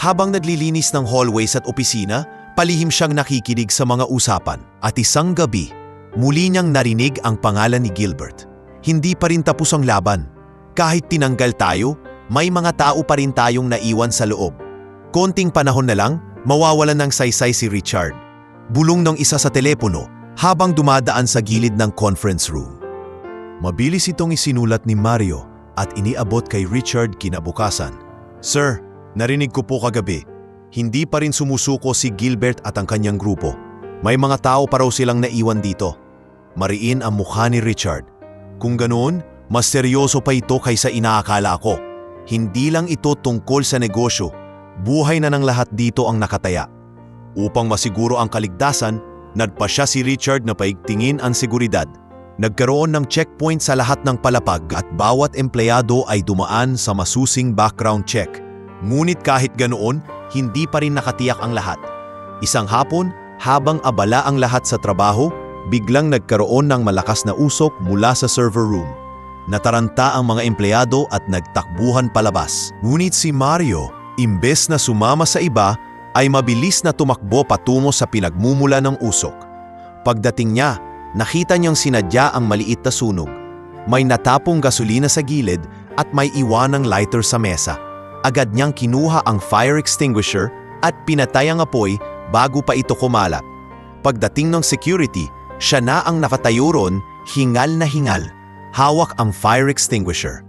Habang naglilinis ng hallways at opisina, palihim siyang nakikinig sa mga usapan. At isang gabi, muli niyang narinig ang pangalan ni Gilbert. Hindi pa rin tapos ang laban. Kahit tinanggal tayo, may mga tao pa rin tayong naiwan sa loob. Konting panahon na lang, mawawalan ng saysay si Richard. Bulong ng isa sa telepono habang dumadaan sa gilid ng conference room. Mabilis itong isinulat ni Mario at iniabot kay Richard kinabukasan. "Sir, narinig ko po kagabi. Hindi pa rin sumusuko si Gilbert at ang kanyang grupo. May mga tao pa raw silang naiwan dito." Mariin ang mukha ni Richard. Kung ganoon, mas seryoso pa ito kaysa inaakala ko. Hindi lang ito tungkol sa negosyo. Buhay na ng lahat dito ang nakataya. Upang masiguro ang kaligtasan, nagpasya si Richard na paigtingin ang seguridad. Nagkaroon ng checkpoint sa lahat ng palapag at bawat empleyado ay dumaan sa masusing background check. Ngunit kahit ganoon, hindi pa rin nakatiyak ang lahat. Isang hapon, habang abala ang lahat sa trabaho, biglang nagkaroon ng malakas na usok mula sa server room. Nataranta ang mga empleyado at nagtakbuhan palabas. Ngunit si Mario, imbes na sumama sa iba, ay mabilis na tumakbo patungo sa pinagmumula ng usok. Pagdating niya, nakita niyang sinadya ang maliit na sunog. May natapong gasolina sa gilid at may iwanang lighter sa mesa. Agad niyang kinuha ang fire extinguisher at pinatay ang apoy bago pa ito kumalat. Pagdating ng security, siya na ang nakatayo ron, hingal na hingal. Hawak ang fire extinguisher.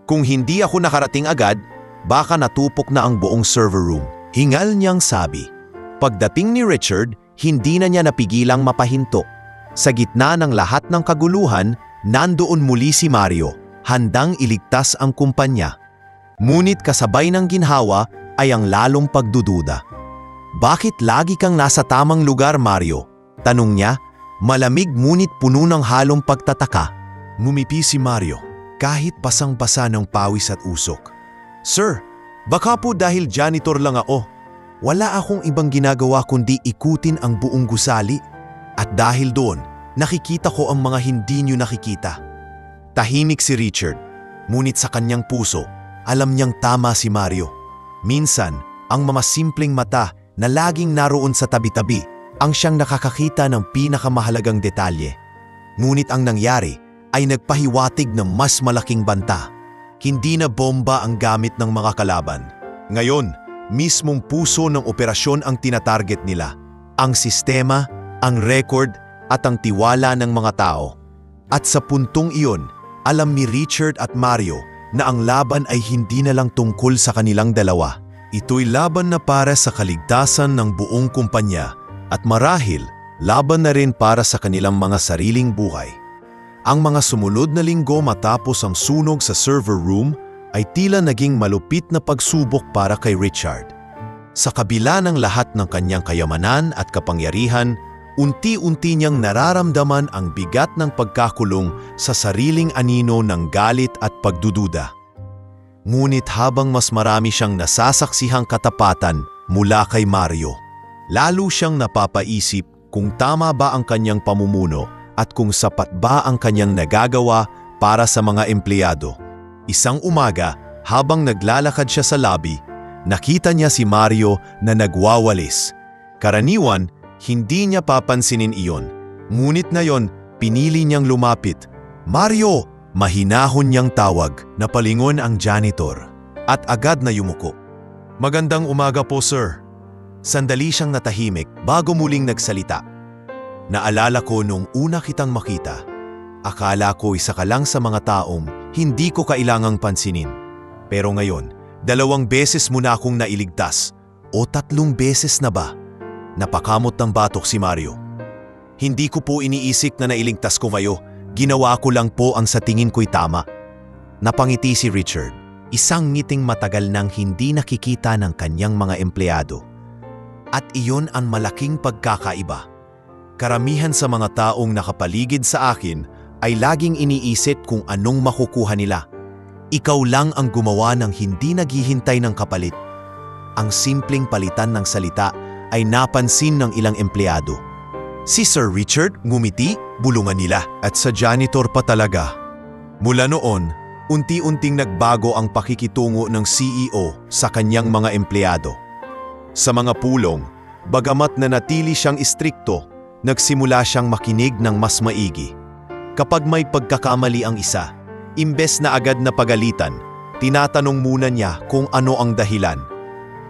"Kung hindi ako nakarating agad, baka natupok na ang buong server room," hingal niyang sabi. Pagdating ni Richard, hindi na niya napigilang mapahinto. Sa gitna ng lahat ng kaguluhan, nandoon muli si Mario, handang iligtas ang kumpanya. Ngunit kasabay ng ginhawa ay ang lalong pagdududa. "Bakit lagi kang nasa tamang lugar, Mario? Tanong niya, malamig ngunit puno ng halong pagtataka. Ngumiti si Mario, kahit basang-basa ng pawis at usok. Sir, baka po dahil janitor lang ako. Wala akong ibang ginagawa kundi ikutin ang buong gusali. At dahil doon, nakikita ko ang mga hindi niyo nakikita. Tahimik si Richard, ngunit sa kanyang puso, alam niyang tama si Mario. Minsan, ang mga simpleng mata na laging naroon sa tabi-tabi ang siyang nakakakita ng pinakamahalagang detalye. Ngunit ang nangyari ay nagpahiwatig ng mas malaking banta. Hindi na bomba ang gamit ng mga kalaban. Ngayon, mismong puso ng operasyon ang tinatarget nila. Ang sistema, ang record at ang tiwala ng mga tao. At sa puntong iyon, alam ni Richard at Mario na ang laban ay hindi na lang tungkol sa kanilang dalawa. Ito'y laban na para sa kaligtasan ng buong kumpanya at marahil laban na rin para sa kanilang mga sariling buhay. Ang mga sumunod na linggo matapos ang sunog sa server room ay tila naging malupit na pagsubok para kay Richard. Sa kabila ng lahat ng kanyang kayamanan at kapangyarihan, unti-unti niyang nararamdaman ang bigat ng pagkakulong sa sariling anino ng galit at pagdududa. Ngunit habang mas marami siyang nasasaksihang katapatan mula kay Mario, lalo siyang napapaisip kung tama ba ang kanyang pamumuno at kung sapat ba ang kanyang nagagawa para sa mga empleyado. Isang umaga, habang naglalakad siya sa lobby, nakita niya si Mario na nagwawalis. Karaniwan, hindi niya papansinin iyon. Ngunit ngayon, pinili niyang lumapit. Mario! Mahinahon niyang tawag, napalingon ang janitor. At agad na yumuko. Magandang umaga po, sir. Sandali siyang natahimik bago muling nagsalita. Naalala ko nung una kitang makita. Akala ko isa ka lang sa mga taong hindi ko kailangang pansinin. Pero ngayon, 2 beses mo na akong nailigtas. O 3 beses na ba? Napakamot ng batok si Mario. Hindi ko po iniisip na nailigtas ko kayo. Ginawa ko lang po ang sa tingin ko'y tama. Napangiti si Richard, isang ngiting matagal nang hindi nakikita ng kanyang mga empleyado. At iyon ang malaking pagkakaiba. Karamihan sa mga taong nakapaligid sa akin ay laging iniisip kung anong makukuha nila. Ikaw lang ang gumawa ng hindi naghihintay ng kapalit. Ang simpleng palitan ng salita ay napansin ng ilang empleyado. Si Sir Richard ngumiti, bulungan nila, at sa janitor pa talaga. Mula noon, unti-unting nagbago ang pakikitungo ng CEO sa kanyang mga empleyado. Sa mga pulong, bagamat nanatili siyang istrikto, nagsimula siyang makinig ng mas maigi. Kapag may pagkakamali ang isa, imbes na agad na pagalitan, tinatanong muna niya kung ano ang dahilan.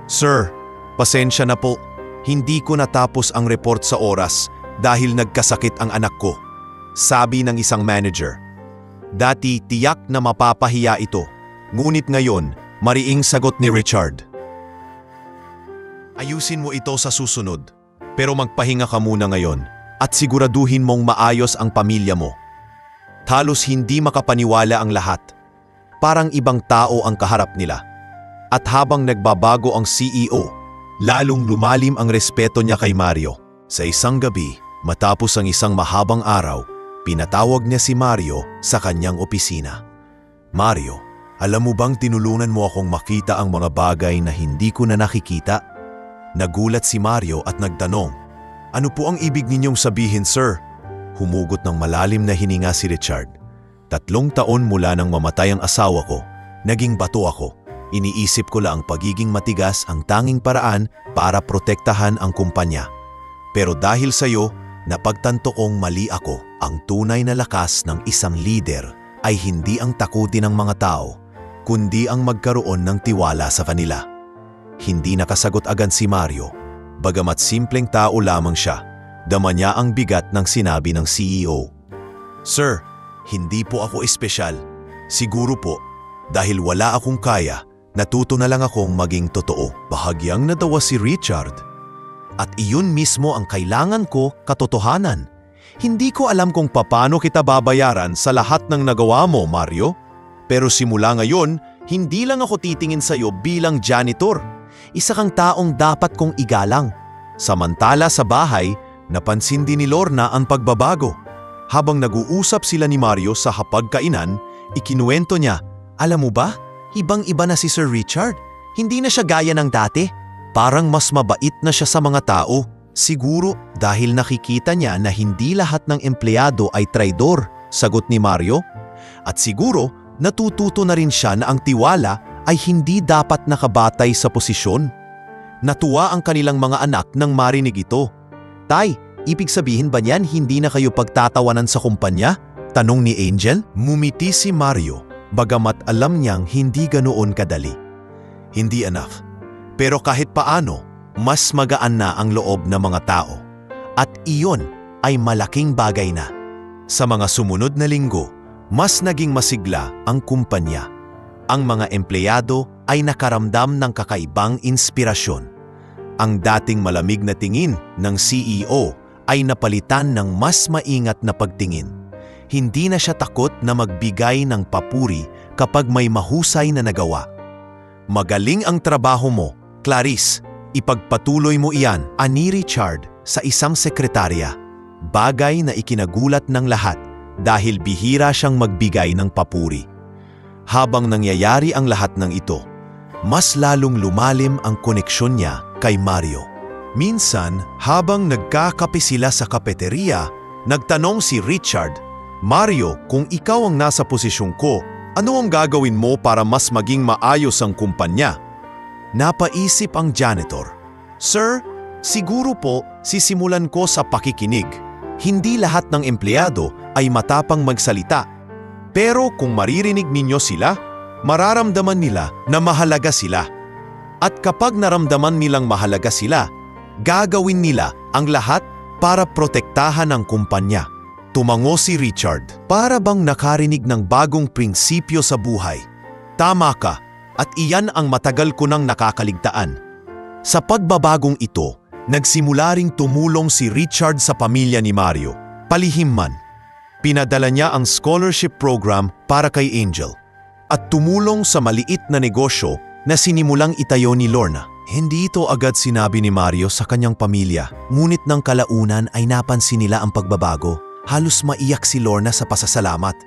Sir, pasensya na po, hindi ko natapos ang report sa oras dahil nagkasakit ang anak ko, sabi ng isang manager. Dati tiyak na mapapahiya ito, ngunit ngayon mariing sagot ni Richard. Ayusin mo ito sa susunod, pero magpahinga ka muna ngayon at siguraduhin mong maayos ang pamilya mo. Halos hindi makapaniwala ang lahat. Parang ibang tao ang kaharap nila. At habang nagbabago ang CEO, lalong lumalim ang respeto niya kay Mario. Sa isang gabi, matapos ang isang mahabang araw, pinatawag niya si Mario sa kanyang opisina. Mario, alam mo bang tinulungan mo akong makita ang mga bagay na hindi ko na nakikita? Nagulat si Mario at nagtanong, ano po ang ibig ninyong sabihin, sir? Humugot ng malalim na hininga si Richard. 3 taon mula nang mamatay ang asawa ko, naging bato ako. Iniisip ko lang ang pagiging matigas ang tanging paraan para protektahan ang kumpanya. Pero dahil sa iyo, napagtanto kong mali ako. Ang tunay na lakas ng isang leader ay hindi ang takutin ng mga tao, kundi ang magkaroon ng tiwala sa kanila. Hindi nakasagot agad si Mario. Bagamat simpleng tao lamang siya, dama niya ang bigat ng sinabi ng CEO. Sir, hindi po ako espesyal. Siguro po, dahil wala akong kaya, natuto na lang akong maging totoo. Bahagyang natawa si Richard. At iyon mismo ang kailangan ko, katotohanan. Hindi ko alam kung paano kita babayaran sa lahat ng nagawa mo, Mario. Pero simula ngayon, hindi lang ako titingin sa iyo bilang janitor. Isa kang taong dapat kong igalang. Samantala sa bahay, Napansin din ni Lorna ang pagbabago. Habang nag-uusap sila ni Mario sa hapagkainan, ikinuwento niya, "Alam mo ba, ibang-iba na si Sir Richard. Hindi na siya gaya ng dati. Parang mas mabait na siya sa mga tao. Siguro dahil nakikita niya na hindi lahat ng empleyado ay traidor," sagot ni Mario. "At siguro natututo na rin siya na ang tiwala ay hindi dapat nakabatay sa posisyon." Natuwa ang kanilang mga anak nang marinig ito. "Tay, ibig sabihin ba niyan hindi na kayo pagtatawanan sa kumpanya?" tanong ni Angel. Ngumiti si Mario, bagamat alam niyang hindi ganoon kadali. "Hindi anak, pero kahit paano, mas magaan na ang loob ng mga tao. At iyon ay malaking bagay na." Sa mga sumunod na linggo, mas naging masigla ang kumpanya. Ang mga empleyado ay nakaramdam ng kakaibang inspirasyon. Ang dating malamig na tingin ng CEO ay napalitan ng mas maingat na pagtingin. Hindi na siya takot na magbigay ng papuri kapag may mahusay na nagawa. "Magaling ang trabaho mo, Clarice. Ipagpatuloy mo iyan," ani Richard sa isang sekretarya. Bagay na ikinagulat ng lahat dahil bihira siyang magbigay ng papuri. Habang nangyayari ang lahat ng ito, mas lalong lumalim ang koneksyon niya kay Mario. Minsan, habang nagkakape sila sa kapeteriya, nagtanong si Richard, "Mario, kung ikaw ang nasa posisyon ko, ano ang gagawin mo para mas maging maayos ang kumpanya?" Napaisip ang janitor, "Sir, siguro po sisimulan ko sa pakikinig. Hindi lahat ng empleyado ay matapang magsalita. Pero kung maririnig ninyo sila, mararamdaman nila na mahalaga sila. At kapag naramdaman nilang mahalaga sila, gagawin nila ang lahat para protektahan ang kumpanya." Tumango si Richard, para bang nakarinig ng bagong prinsipyo sa buhay. "Tama ka, at iyan ang matagal ko nang nakakaligtaan." Sa pagbabagong ito, nagsimula ring tumulong si Richard sa pamilya ni Mario. Palihim man, pinadala niya ang scholarship program para kay Angel at tumulong sa maliit na negosyo na sinimulang itayo ni Lorna. Hindi ito agad sinabi ni Mario sa kanyang pamilya, ngunit ng kalaunan ay napansin nila ang pagbabago. Halos maiyak si Lorna sa pasasalamat.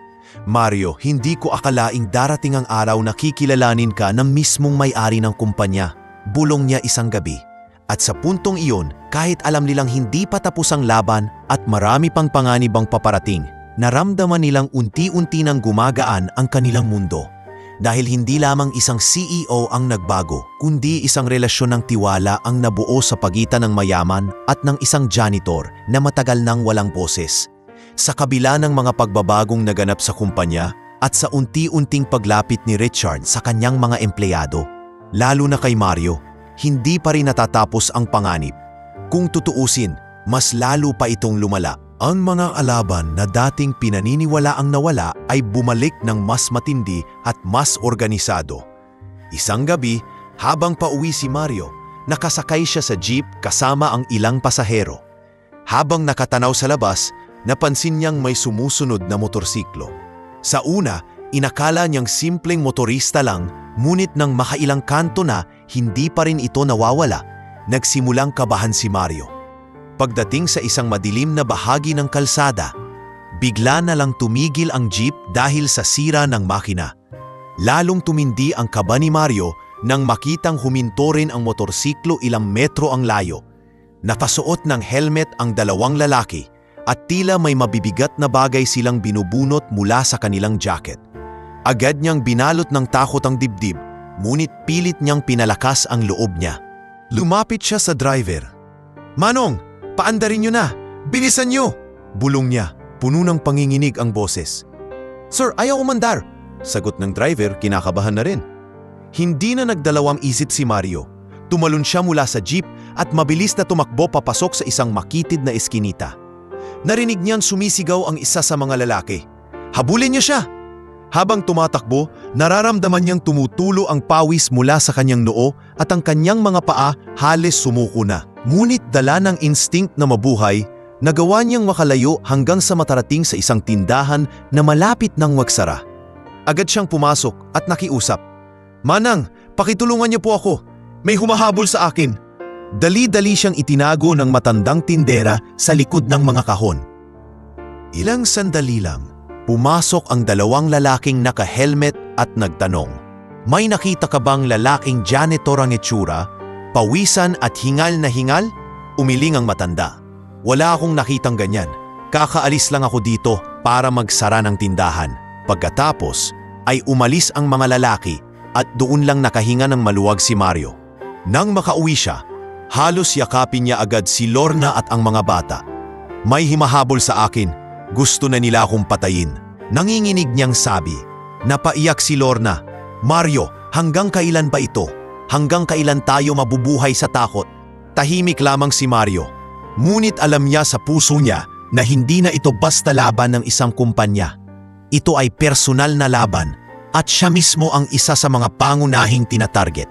"Mario, hindi ko akalaing darating ang araw na kikilalanin ka ng mismong may-ari ng kumpanya," bulong niya isang gabi. At sa puntong iyon, kahit alam nilang hindi pa tapos ang laban at marami pang panganib ang paparating, naramdaman nilang unti-unti nang gumagaan ang kanilang mundo. Dahil hindi lamang isang CEO ang nagbago, kundi isang relasyon ng tiwala ang nabuo sa pagitan ng mayaman at ng isang janitor na matagal nang walang boses. Sa kabila ng mga pagbabagong naganap sa kumpanya at sa unti-unting paglapit ni Richard sa kanyang mga empleyado, lalo na kay Mario, hindi pa rin natatapos ang panganib. Kung tutuusin, mas lalo pa itong lumala. Ang mga alaban na dating pinaniniwalaang nawala ay bumalik ng mas matindi at mas organisado. Isang gabi, habang pauwi si Mario, nakasakay siya sa jeep kasama ang ilang pasahero. Habang nakatanaw sa labas, napansin niyang may sumusunod na motorsiklo. Sa una, inakala niyang simpleng motorista lang, ngunit nang makailang kanto na, hindi pa rin ito nawawala. Nagsimulang kabahan si Mario. Pagdating sa isang madilim na bahagi ng kalsada, bigla na lang tumigil ang jeep dahil sa sira ng makina. Lalong tumindi ang kaba ni Mario nang makitang huminto rin ang motorsiklo ilang metro ang layo. Nakasuot ng helmet ang dalawang lalaki at tila may mabibigat na bagay silang binubunot mula sa kanilang jacket. Agad niyang binalot ng takot ang dibdib, ngunit pilit niyang pinalakas ang loob niya. Lumapit siya sa driver. "Manong, paandarin niyo na! Bilisan niyo!" bulong niya, puno ng panginginig ang boses. "Sir, ayaw umandar!" sagot ng driver, kinakabahan na rin. Hindi na nagdalawang isip si Mario. Tumalon siya mula sa jeep at mabilis na tumakbo papasok sa isang makitid na eskinita. Narinig niyang sumisigaw ang isa sa mga lalaki. "Habulin niyo siya!" Habang tumatakbo, nararamdaman niyang tumutulo ang pawis mula sa kanyang noo at ang kanyang mga paa halos sumuko na. Ngunit dala ng instinct na mabuhay, nagawa niyang makalayo hanggang sa matarating sa isang tindahan na malapit nang magsara. Agad siyang pumasok at nakiusap. "Manang, pakitulungan niyo po ako. May humahabol sa akin." Dali-dali siyang itinago ng matandang tindera sa likod ng mga kahon. Ilang sandali lang, pumasok ang dalawang lalaking naka-helmet at nagtanong, "May nakita ka bang lalaking janitor ang itsura? Pawisan at hingal na hingal?" Umiling ang matanda. "Wala akong nakitang ganyan. Kakaalis lang ako dito para magsara ng tindahan." Pagkatapos ay umalis ang mga lalaki at doon lang nakahinga ng maluwag si Mario. Nang makauwi siya, halos yakapin niya agad si Lorna at ang mga bata. "May himahabol sa akin. Gusto na nila akong patayin." Nanginginig niyang sabi. Napaiyak si Lorna. "Mario, hanggang kailan ba ito? Hanggang kailan tayo mabubuhay sa takot?" Tahimik lamang si Mario. Ngunit alam niya sa puso niya na hindi na ito basta laban ng isang kumpanya. Ito ay personal na laban at siya mismo ang isa sa mga pangunahing tinatarget.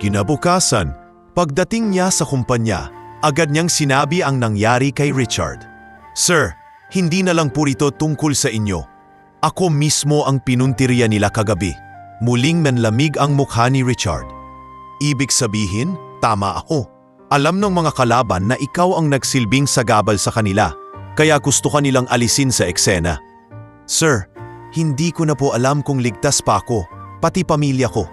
Kinabukasan, pagdating niya sa kumpanya, agad niyang sinabi ang nangyari kay Richard. "Sir, hindi na lang po ito tungkol sa inyo. Ako mismo ang pinuntirya nila kagabi." Muling manlamig ang mukha ni Richard. "Ibig sabihin, tama ako. Alam ng mga kalaban na ikaw ang nagsilbing sagabal sa kanila, kaya gusto ka nilang alisin sa eksena." "Sir, hindi ko na po alam kung ligtas pa ako, pati pamilya ko.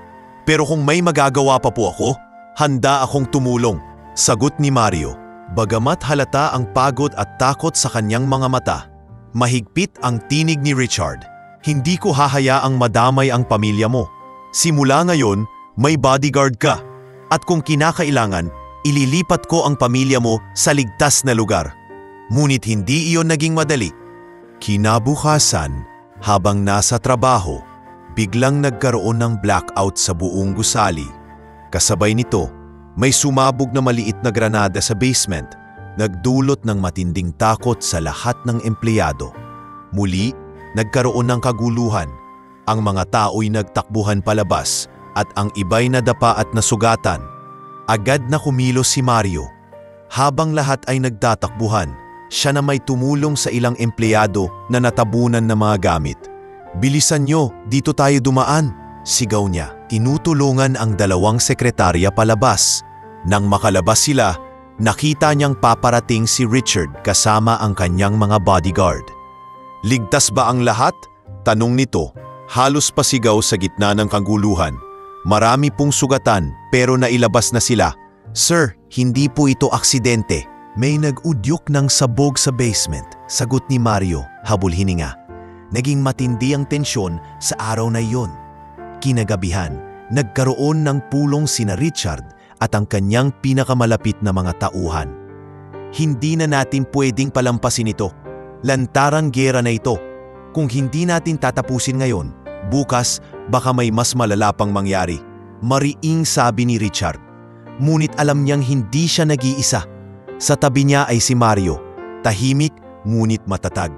Pero kung may magagawa pa po ako, handa akong tumulong," sagot ni Mario. Bagamat halata ang pagod at takot sa kanyang mga mata, mahigpit ang tinig ni Richard. "Hindi ko hahayaang madamay ang pamilya mo. Simula ngayon, may bodyguard ka. At kung kinakailangan, ililipat ko ang pamilya mo sa ligtas na lugar." Ngunit hindi iyon naging madali. Kinabukasan, habang nasa trabaho, biglang nagkaroon ng blackout sa buong gusali. Kasabay nito, may sumabog na maliit na granada sa basement, nagdulot ng matinding takot sa lahat ng empleyado. Muli, nagkaroon ng kaguluhan. Ang mga tao'y nagtakbuhan palabas at ang iba'y nadapa at nasugatan. Agad na kumilos si Mario. Habang lahat ay nagtatakbuhan, siya na may tumulong sa ilang empleyado na natabunan ng mga gamit. "Bilisan nyo, dito tayo dumaan," sigaw niya. Tinutulungan ang dalawang sekretarya palabas. Nang makalabas sila, nakita niyang paparating si Richard kasama ang kanyang mga bodyguard. "Ligtas ba ang lahat?" tanong nito. Halos pasigaw sa gitna ng kaguluhan. Marami pong sugatan pero nailabas na sila. "Sir, hindi po ito aksidente. May nag-udyok ng sabog sa basement," sagot ni Mario, habol hininga. Naging matindi ang tensyon sa araw na iyon. Kinagabihan, nagkaroon ng pulong sina Richard at ang kanyang pinakamalapit na mga tauhan. "Hindi na natin pwedeng palampasin ito. Lantarang gera na ito. Kung hindi natin tatapusin ngayon, bukas baka may mas malala pang mangyari," mariing sabi ni Richard. Ngunit alam niyang hindi siya nag-iisa. Sa tabi niya ay si Mario, tahimik ngunit matatag.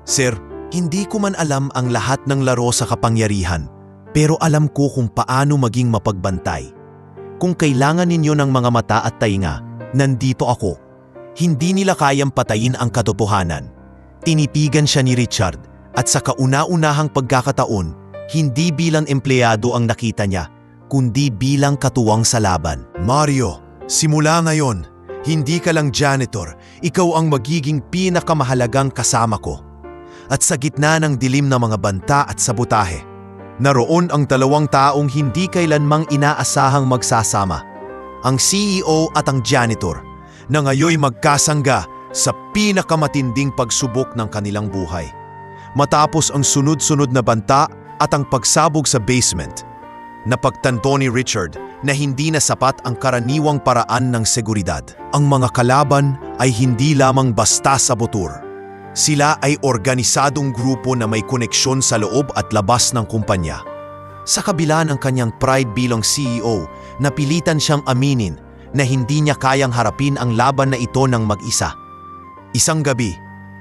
"Sir, hindi ko man alam ang lahat ng laro sa kapangyarihan, pero alam ko kung paano maging mapagbantay. Kung kailangan ninyo ng mga mata at tainga, nandito ako." Hindi nila kayang patayin ang katotohanan. Tinipigan siya ni Richard at sa kauna-unahang pagkakataon, hindi bilang empleyado ang nakita niya, kundi bilang katuwang sa laban. "Mario, simula ngayon, hindi ka lang janitor, ikaw ang magiging pinakamahalagang kasama ko." At sa gitna ng dilim na mga banta at sabotahe, naroon ang dalawang taong hindi kailanmang inaasahang magsasama. Ang CEO at ang janitor, na ngayoy magkasangga sa pinakamatinding pagsubok ng kanilang buhay. Matapos ang sunod-sunod na banta at ang pagsabog sa basement, napagtanto ni Richard na hindi na sapat ang karaniwang paraan ng seguridad. Ang mga kalaban ay hindi lamang basta sabotur. Sila ay organisadong grupo na may koneksyon sa loob at labas ng kumpanya. Sa kabila ng kanyang pride bilang CEO, napilitan siyang aminin na hindi niya kayang harapin ang laban na ito ng mag-isa. Isang gabi,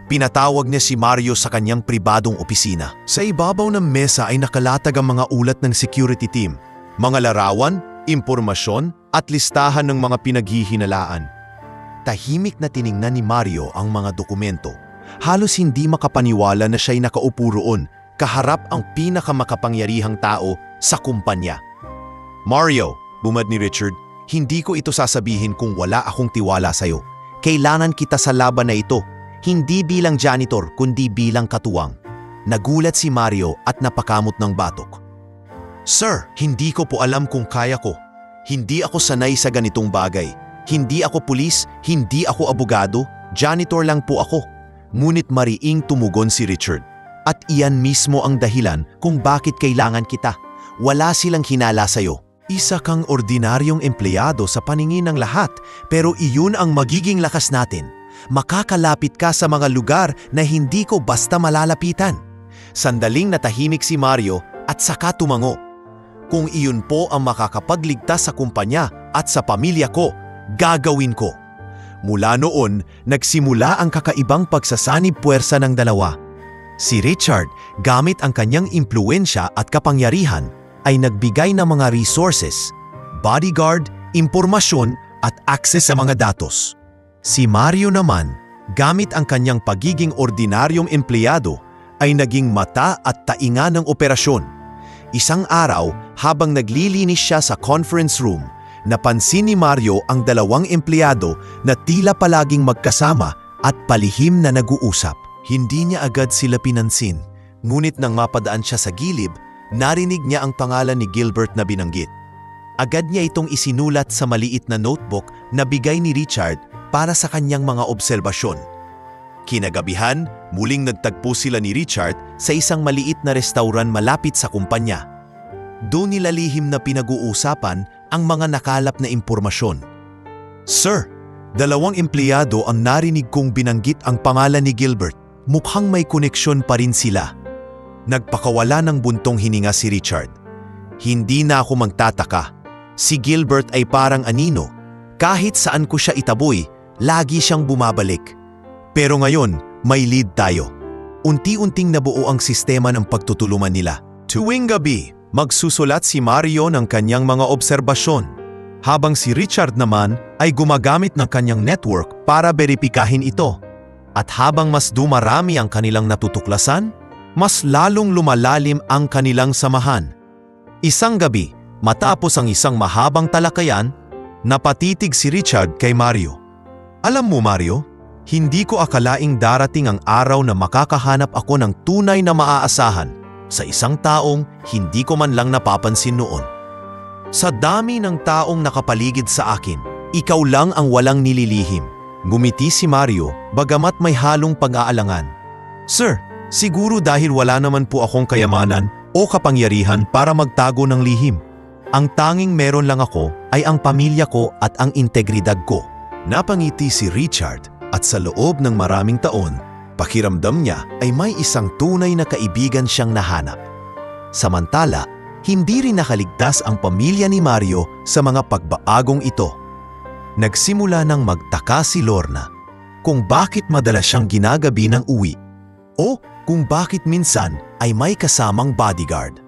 pinatawag niya si Mario sa kanyang pribadong opisina. Sa ibabaw ng mesa ay nakalatag ang mga ulat ng security team, mga larawan, impormasyon at listahan ng mga pinaghihinalaan. Tahimik na tiningnan ni Mario ang mga dokumento. Halos hindi makapaniwala na siya'y nakaupo roon, kaharap ang pinakamakapangyarihang tao sa kumpanya. "Mario," bumad ni Richard, Hindi ko ito sasabihin kung wala akong tiwala sa'yo. Kailangan kita sa laban na ito, hindi bilang janitor kundi bilang katuwang. Nagulat si Mario at napakamot ng batok. Sir, hindi ko po alam kung kaya ko. Hindi ako sanay sa ganitong bagay. Hindi ako pulis, hindi ako abogado, janitor lang po ako. Ngunit mariing tumugon si Richard. At iyan mismo ang dahilan kung bakit kailangan kita. Wala silang hinala sa'yo. Isa kang ordinaryong empleyado sa paningin ng lahat, pero iyon ang magiging lakas natin. Makakalapit ka sa mga lugar na hindi ko basta malalapitan. Sandaling natahimik si Mario at saka tumango. Kung iyon po ang makakapagligtas sa kumpanya at sa pamilya ko, gagawin ko. Mula noon, nagsimula ang kakaibang pagsasanib puwersa ng dalawa. Si Richard, gamit ang kanyang impluwensya at kapangyarihan, ay nagbigay ng mga resources, bodyguard, impormasyon at access sa mga datos. Si Mario naman, gamit ang kanyang pagiging ordinaryong empleyado, ay naging mata at tainga ng operasyon. Isang araw, habang naglilinis siya sa conference room, napansin ni Mario ang dalawang empleyado na tila palaging magkasama at palihim na nag-uusap. Hindi niya agad sila pinansin, ngunit nang mapadaan siya sa gilid, narinig niya ang pangalan ni Gilbert na binanggit. Agad niya itong isinulat sa maliit na notebook na bigay ni Richard para sa kanyang mga obserbasyon. Kinagabihan, muling nagtagpo sila ni Richard sa isang maliit na restauran malapit sa kumpanya. Doon nila lihim na pinag-uusapan ang mga nakalap na impormasyon. Sir, dalawang empleyado ang narinig kong binanggit ang pangalan ni Gilbert. Mukhang may koneksyon pa rin sila. Nagpakawala ng buntong hininga si Richard. Hindi na ako magtataka. Si Gilbert ay parang anino. Kahit saan ko siya itaboy, lagi siyang bumabalik. Pero ngayon, may lead tayo. Unti-unting nabuo ang sistema ng pagtutulungan nila. Tuwing gabi, magsusulat si Mario ng kanyang mga obserbasyon, habang si Richard naman ay gumagamit ng kanyang network para beripikahin ito. At habang mas dumarami ang kanilang natutuklasan, mas lalong lumalalim ang kanilang samahan. Isang gabi, matapos ang isang mahabang talakayan, napatitig si Richard kay Mario. Alam mo Mario, hindi ko akalaing darating ang araw na makakahanap ako ng tunay na maaasahan sa isang taong hindi ko man lang napapansin noon. Sa dami ng taong nakapaligid sa akin, ikaw lang ang walang nililihim. Ngumiti si Mario bagamat may halong pag-aalangan. Sir, siguro dahil wala naman po akong kayamanan o kapangyarihan para magtago ng lihim. Ang tanging meron lang ako ay ang pamilya ko at ang integridad ko. Napangiti si Richard at sa loob ng maraming taon, pakiramdam niya ay may isang tunay na kaibigan siyang nahanap. Samantala, hindi rin nakaligtas ang pamilya ni Mario sa mga pagbaagong ito. Nagsimula nang magtaka si Lorna kung bakit madalas siyang ginagabi ng uwi o kung bakit minsan ay may kasamang bodyguard.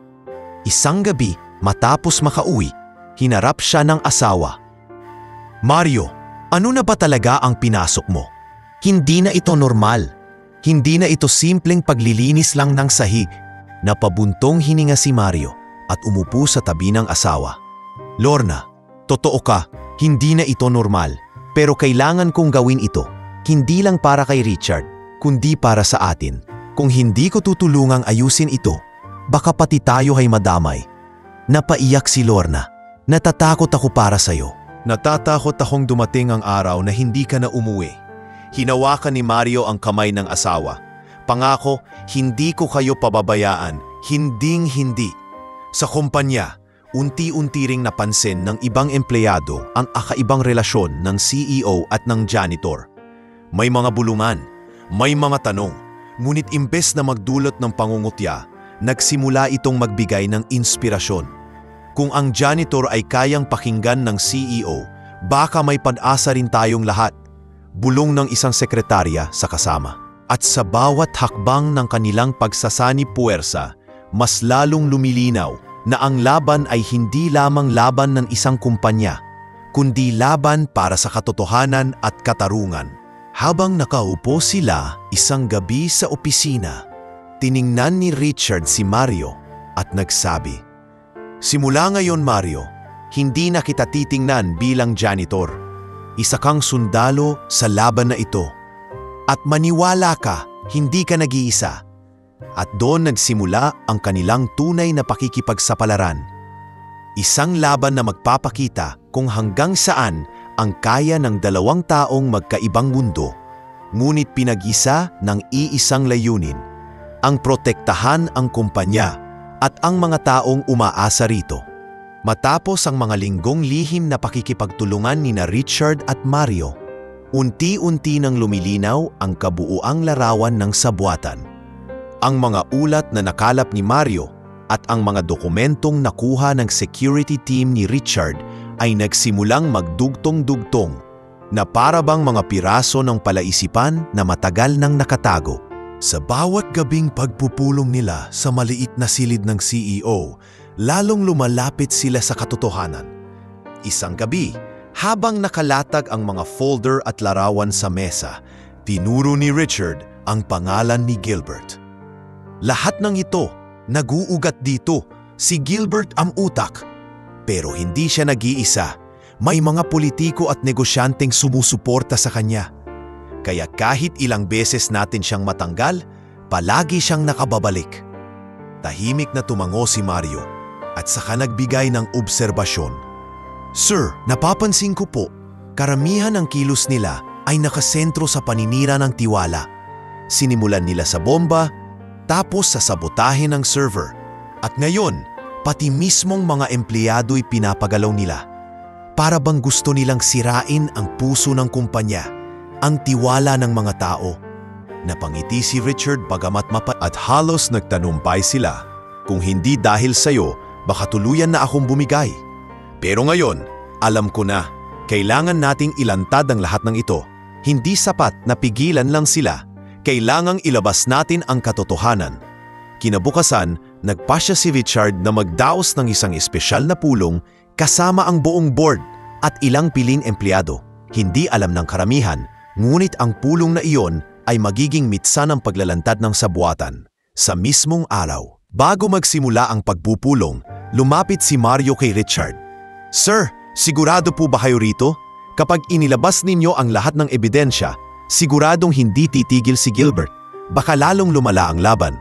Isang gabi matapos makauwi, hinarap siya ng asawa. Mario, ano na ba talaga ang pinasok mo? Hindi na ito normal. Hindi na ito simpleng paglilinis lang ng sahig. Napabuntong hininga si Mario at umupo sa tabi ng asawa. Lorna, totoo ka. Hindi na ito normal, pero kailangan kong gawin ito. Hindi lang para kay Richard, kundi para sa atin. Kung hindi ko tutulungang ayusin ito, baka pati tayo ay madamay. Napaiyak si Lorna. Natatakot ako para sa'yo. Natatakot akong dumating ang araw na hindi ka na umuwi. Hinawakan ni Mario ang kamay ng asawa. Pangako, hindi ko kayo pababayaan. Hinding-hindi. Sa kumpanya, unti-unti ring napansin ng ibang empleyado ang kakaibang relasyon ng CEO at ng janitor. May mga bulungan, may mga tanong, ngunit imbes na magdulot ng pangungutya, nagsimula itong magbigay ng inspirasyon. Kung ang janitor ay kayang pakinggan ng CEO, baka may pag-asa rin tayong lahat. Bulong ng isang sekretarya sa kasama. At sa bawat hakbang ng kanilang pagsasanib puwersa, mas lalong lumilinaw na ang laban ay hindi lamang laban ng isang kumpanya, kundi laban para sa katotohanan at katarungan. Habang nakaupo sila isang gabi sa opisina, tiningnan ni Richard si Mario at nagsabi, "Simula ngayon Mario, hindi na kita titingnan bilang janitor. Isa kang sundalo sa laban na ito. At maniwala ka, hindi ka nag-iisa. At doon nagsimula ang kanilang tunay na pakikipagsapalaran. Isang laban na magpapakita kung hanggang saan ang kaya ng dalawang taong magkaibang mundo, ngunit pinag-isa ng iisang layunin, ang protektahan ang kumpanya at ang mga taong umaasa rito. Matapos ang mga linggong lihim na pakikipagtulungan nina Richard at Mario, unti-unti nang lumilinaw ang kabuuang larawan ng sabwatan. Ang mga ulat na nakalap ni Mario at ang mga dokumentong nakuha ng security team ni Richard ay nagsimulang magdugtong-dugtong na para bang mga piraso ng palaisipan na matagal nang nakatago. Sa bawat gabing pagpupulong nila sa maliit na silid ng CEO, lalong lumalapit sila sa katotohanan. Isang gabi, habang nakalatag ang mga folder at larawan sa mesa, tinuro ni Richard ang pangalan ni Gilbert. Lahat ng ito, naguugat dito, si Gilbert ang utak. Pero hindi siya nag-iisa. May mga politiko at negosyanteng sumusuporta sa kanya. Kaya kahit ilang beses natin siyang matanggal, palagi siyang nakababalik. Tahimik na tumango si Mario at saka nagbigay ng obserbasyon. Sir, napapansin ko po, karamihan ng kilos nila ay nakasentro sa paninira ng tiwala. Sinimulan nila sa bomba, tapos sa sabotahe ng server. At ngayon, pati mismong mga empleyado'y pinapagalaw nila. Para bang gusto nilang sirain ang puso ng kumpanya, ang tiwala ng mga tao. Napangiti si Richard bagamat at halos nagtanumpay sila. Kung hindi dahil sa'yo, baka tuluyan na akong bumigay. Pero ngayon, alam ko na, kailangan nating ilantad ang lahat ng ito. Hindi sapat na pigilan lang sila. Kailangang ilabas natin ang katotohanan. Kinabukasan, nagpasya si Richard na magdaos ng isang espesyal na pulong kasama ang buong board at ilang piling empleyado. Hindi alam ng karamihan, ngunit ang pulong na iyon ay magiging mitsa ng paglalantad ng sabwatan. Sa mismong araw, bago magsimula ang pagpupulong, lumapit si Mario kay Richard. Sir, sigurado po ba kayo rito? Kapag inilabas ninyo ang lahat ng ebidensya, siguradong hindi titigil si Gilbert. Baka lalong lumala ang laban.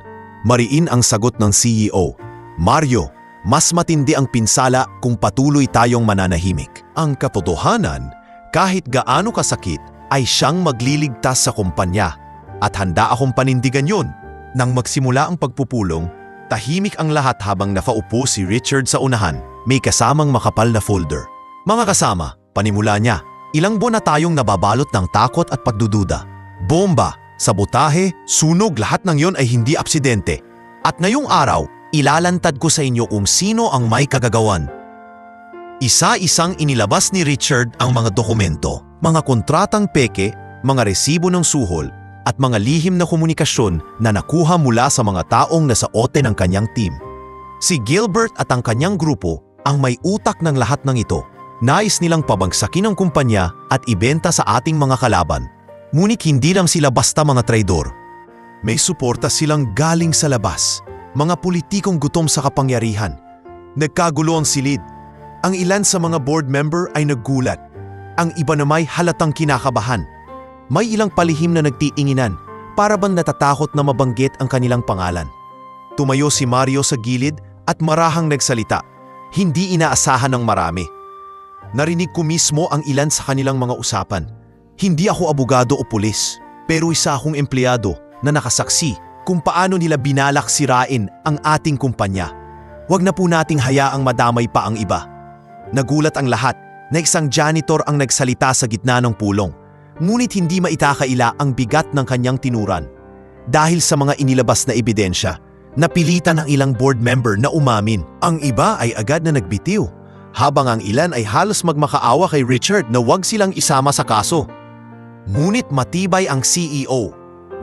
Mariin ang sagot ng CEO. Mario, mas matindi ang pinsala kung patuloy tayong mananahimik. Ang katotohanan, kahit gaano kasakit, ay siyang magliligtas sa kumpanya. At handa akong panindigan yun. Nang magsimula ang pagpupulong, tahimik ang lahat habang nakaupo si Richard sa unahan, may kasamang makapal na folder. Mga kasama, panimula niya, ilang buwan na tayong nababalot ng takot at pagdududa. Bomba, sabotahe, sunog, lahat ng yon ay hindi aksidente. At ngayong araw, ilalantad ko sa inyo kung sino ang may kagagawan. Isa-isang inilabas ni Richard ang mga dokumento, mga kontratang peke, mga resibo ng suhol, at mga lihim na komunikasyon na nakuha mula sa mga taong nasa ote ng kanyang team. Si Gilbert at ang kanyang grupo ang may utak ng lahat ng ito. Nais nilang pabagsakin ang kumpanya at ibenta sa ating mga kalaban. Ngunit hindi lang sila basta mga traidor. May suporta silang galing sa labas, mga politikong gutom sa kapangyarihan. Nagkagulo ang silid. Ang ilan sa mga board member ay naggulat. Ang iba na may halatang kinakabahan. May ilang palihim na nagtiinginan, para bang natatakot na mabanggit ang kanilang pangalan. Tumayo si Mario sa gilid at marahang nagsalita. Hindi inaasahan ng marami. Narinig ko mismo ang ilan sa kanilang mga usapan. Hindi ako abogado o pulis, pero isa akong empleyado na nakasaksi kung paano nila binalak sirain ang ating kumpanya. Huwag na po nating hayaang madamay pa ang iba. Nagulat ang lahat na isang janitor ang nagsalita sa gitna ng pulong. Ngunit hindi maitakaila ang bigat ng kanyang tinuran. Dahil sa mga inilabas na ebidensya, napilitan ang ilang board member na umamin. Ang iba ay agad na nagbitiw, habang ang ilan ay halos magmakaawa kay Richard na huwag silang isama sa kaso. Ngunit matibay ang CEO.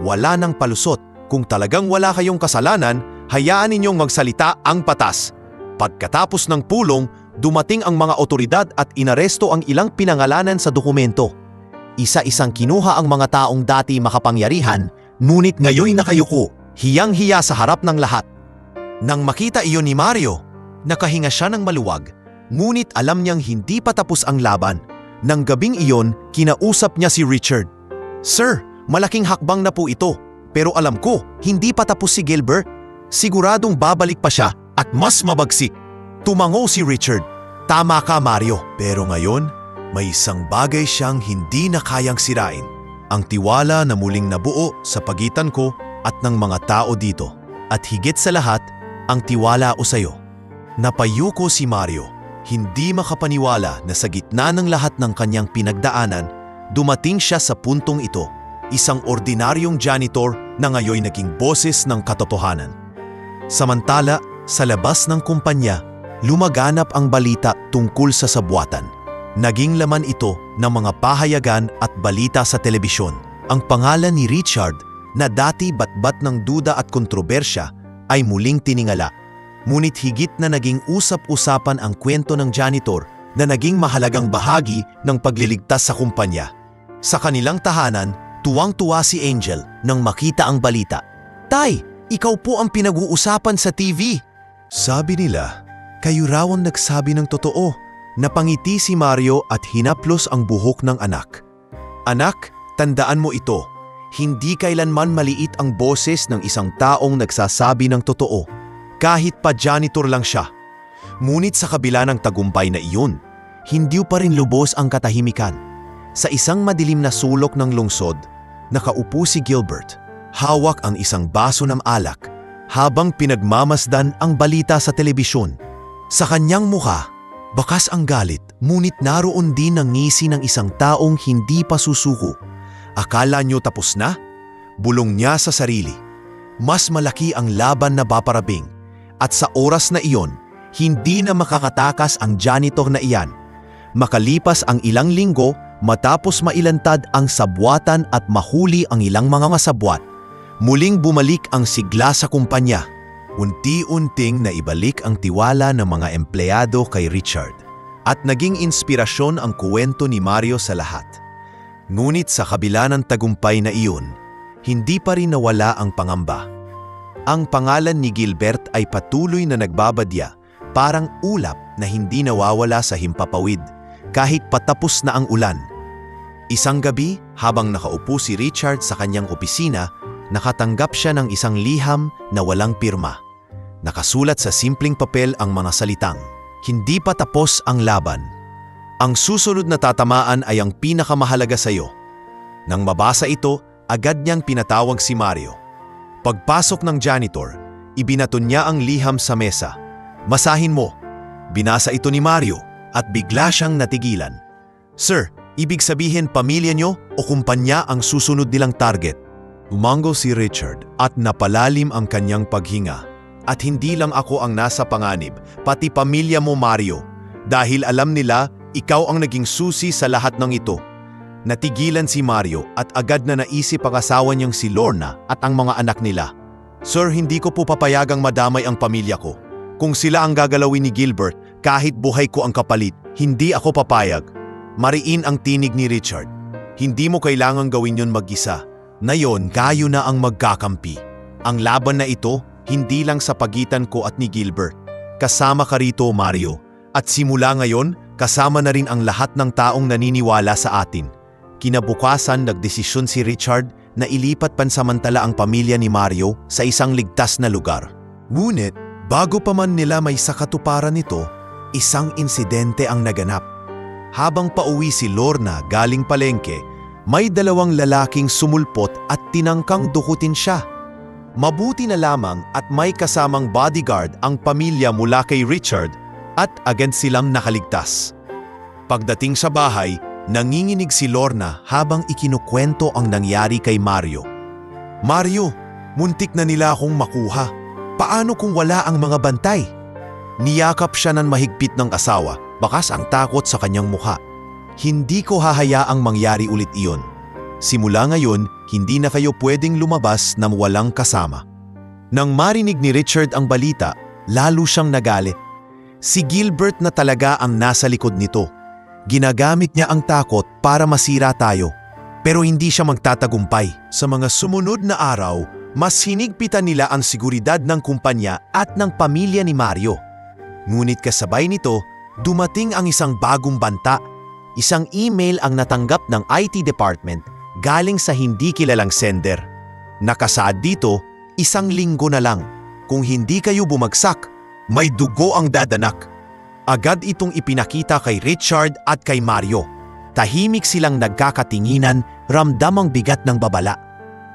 Wala nang palusot. Kung talagang wala kayong kasalanan, hayaan ninyong magsalita ang patas. Pagkatapos ng pulong, dumating ang mga otoridad at inaresto ang ilang pinangalanan sa dokumento. Isa-isang kinuha ang mga taong dati makapangyarihan, ngunit ngayon nakayuko, hiyang-hiya sa harap ng lahat. Nang makita iyon ni Mario, nakahinga siya ng maluwag Ngunit alam niyang hindi pa tapos ang laban. Nang gabing iyon, kinausap niya si Richard. "Sir, malaking hakbang na po ito. Pero alam ko, hindi pa tapos si Gilbert. Siguradong babalik pa siya at mas mabagsik." Tumango si Richard. "Tama ka, Mario. Pero ngayon, may isang bagay siyang hindi na kayang sirain. Ang tiwala na muling nabuo sa pagitan ko at ng mga tao dito. At higit sa lahat, ang tiwala ko sa'yo." Napayuko si Mario, hindi makapaniwala na sa gitna ng lahat ng kanyang pinagdaanan, dumating siya sa puntong ito, isang ordinaryong janitor na ngayon naging boses ng katotohanan. Samantala, sa labas ng kumpanya, lumaganap ang balita tungkol sa sabwatan. Naging laman ito ng mga pahayagan at balita sa telebisyon. Ang pangalan ni Richard, na dati batbat ng duda at kontrobersya, ay muling tiningala. Ngunit higit na naging usap-usapan ang kwento ng janitor na naging mahalagang bahagi ng pagliligtas sa kumpanya. Sa kanilang tahanan, tuwang-tuwa si Angel nang makita ang balita. "Tay, ikaw po ang pinag-uusapan sa TV." Sabi nila, kayo raw ang nagsabi ng totoo. Napangiti si Mario at hinaplos ang buhok ng anak. "Anak, tandaan mo ito. Hindi kailanman maliit ang boses ng isang taong nagsasabi ng totoo, kahit pa janitor lang siya." Ngunit sa kabila ng tagumpay na iyon, hindi pa rin lubos ang katahimikan. Sa isang madilim na sulok ng lungsod, nakaupo si Gilbert. Hawak ang isang baso ng alak habang pinagmamasdan ang balita sa telebisyon. Sa kanyang mukha, bakas ang galit, ngunit naroon din ang ngisi ng isang taong hindi pa susuko. "Akala nyo tapos na?" Bulong niya sa sarili. Mas malaki ang laban na paparabing, at sa oras na iyon, hindi na makakatakas ang janitor na iyan. Makalipas ang ilang linggo, matapos mailantad ang sabwatan at mahuli ang ilang mga masabwat, muling bumalik ang sigla sa kumpanya. Unti-unting naibalik ang tiwala ng mga empleyado kay Richard at naging inspirasyon ang kuwento ni Mario sa lahat. Ngunit sa kabila ng tagumpay na iyon, hindi pa rin nawala ang pangamba. Ang pangalan ni Gilbert ay patuloy na nagbabadya, parang ulap na hindi nawawala sa himpapawid kahit patapos na ang ulan. Isang gabi, habang nakaupo si Richard sa kanyang opisina, nakatanggap siya ng isang liham na walang pirma. Nakasulat sa simpleng papel ang mga salitang, "Hindi pa tapos ang laban. Ang susunod na tatamaan ay ang pinakamahalaga sa iyo." Nang mabasa ito, agad niyang pinatawag si Mario. Pagpasok ng janitor, ibinaton niya ang liham sa mesa. "Masahin mo." Binasa ito ni Mario at bigla siyang natigilan. "Sir, ibig sabihin pamilya niyo o kumpanya ang susunod nilang target?" Umango si Richard at napalalim ang kanyang paghinga. "At hindi lang ako ang nasa panganib, pati pamilya mo, Mario. Dahil alam nila, ikaw ang naging susi sa lahat ng ito." Natigilan si Mario at agad na naisip ang asawa niyang si Lorna at ang mga anak nila. "Sir, hindi ko po papayagang madamay ang pamilya ko. Kung sila ang gagalawin ni Gilbert, kahit buhay ko ang kapalit, hindi ako papayag." Mariin ang tinig ni Richard. "Hindi mo kailangang gawin yon mag-isa. Ngayon, kayo na ang magkakampi. Ang laban na ito, hindi lang sa pagitan ko at ni Gilbert. Kasama ka rito, Mario. At simula ngayon, kasama na rin ang lahat ng taong naniniwala sa atin." Kinabukasan, nagdesisyon si Richard na ilipat pansamantala ang pamilya ni Mario sa isang ligtas na lugar. Ngunit, bago pa man nila may sakatuparan nito, isang insidente ang naganap. Habang pauwi si Lorna galing palengke, may dalawang lalaking sumulpot at tinangkang dukutin siya. Mabuti na lamang at may kasamang bodyguard ang pamilya mula kay Richard at agad silang nakaligtas. Pagdating sa bahay, nanginginig si Lorna habang ikinukwento ang nangyari kay Mario. "Mario, muntik na nila akong makuha. Paano kung wala ang mga bantay?" Niyakap siya ng mahigpit ng asawa, bakas ang takot sa kanyang mukha. "Hindi ko hahayaang mangyari ulit iyon. Simula ngayon, hindi na kayo pwedeng lumabas na walang kasama." Nang marinig ni Richard ang balita, lalo siyang nagalit. Si Gilbert na talaga ang nasa likod nito. Ginagamit niya ang takot para masira tayo. Pero hindi siya magtatagumpay. Sa mga sumunod na araw, mas hinigpitan nila ang seguridad ng kumpanya at ng pamilya ni Mario. Ngunit kasabay nito, dumating ang isang bagong banta. Isang email ang natanggap ng IT department galing sa hindi kilalang sender. Nakasaad dito, 1 linggo na lang. Kung hindi kayo bumagsak, may dugo ang dadanak. Agad itong ipinakita kay Richard at kay Mario. Tahimik silang nagkakatinginan, ramdam ang bigat ng babala.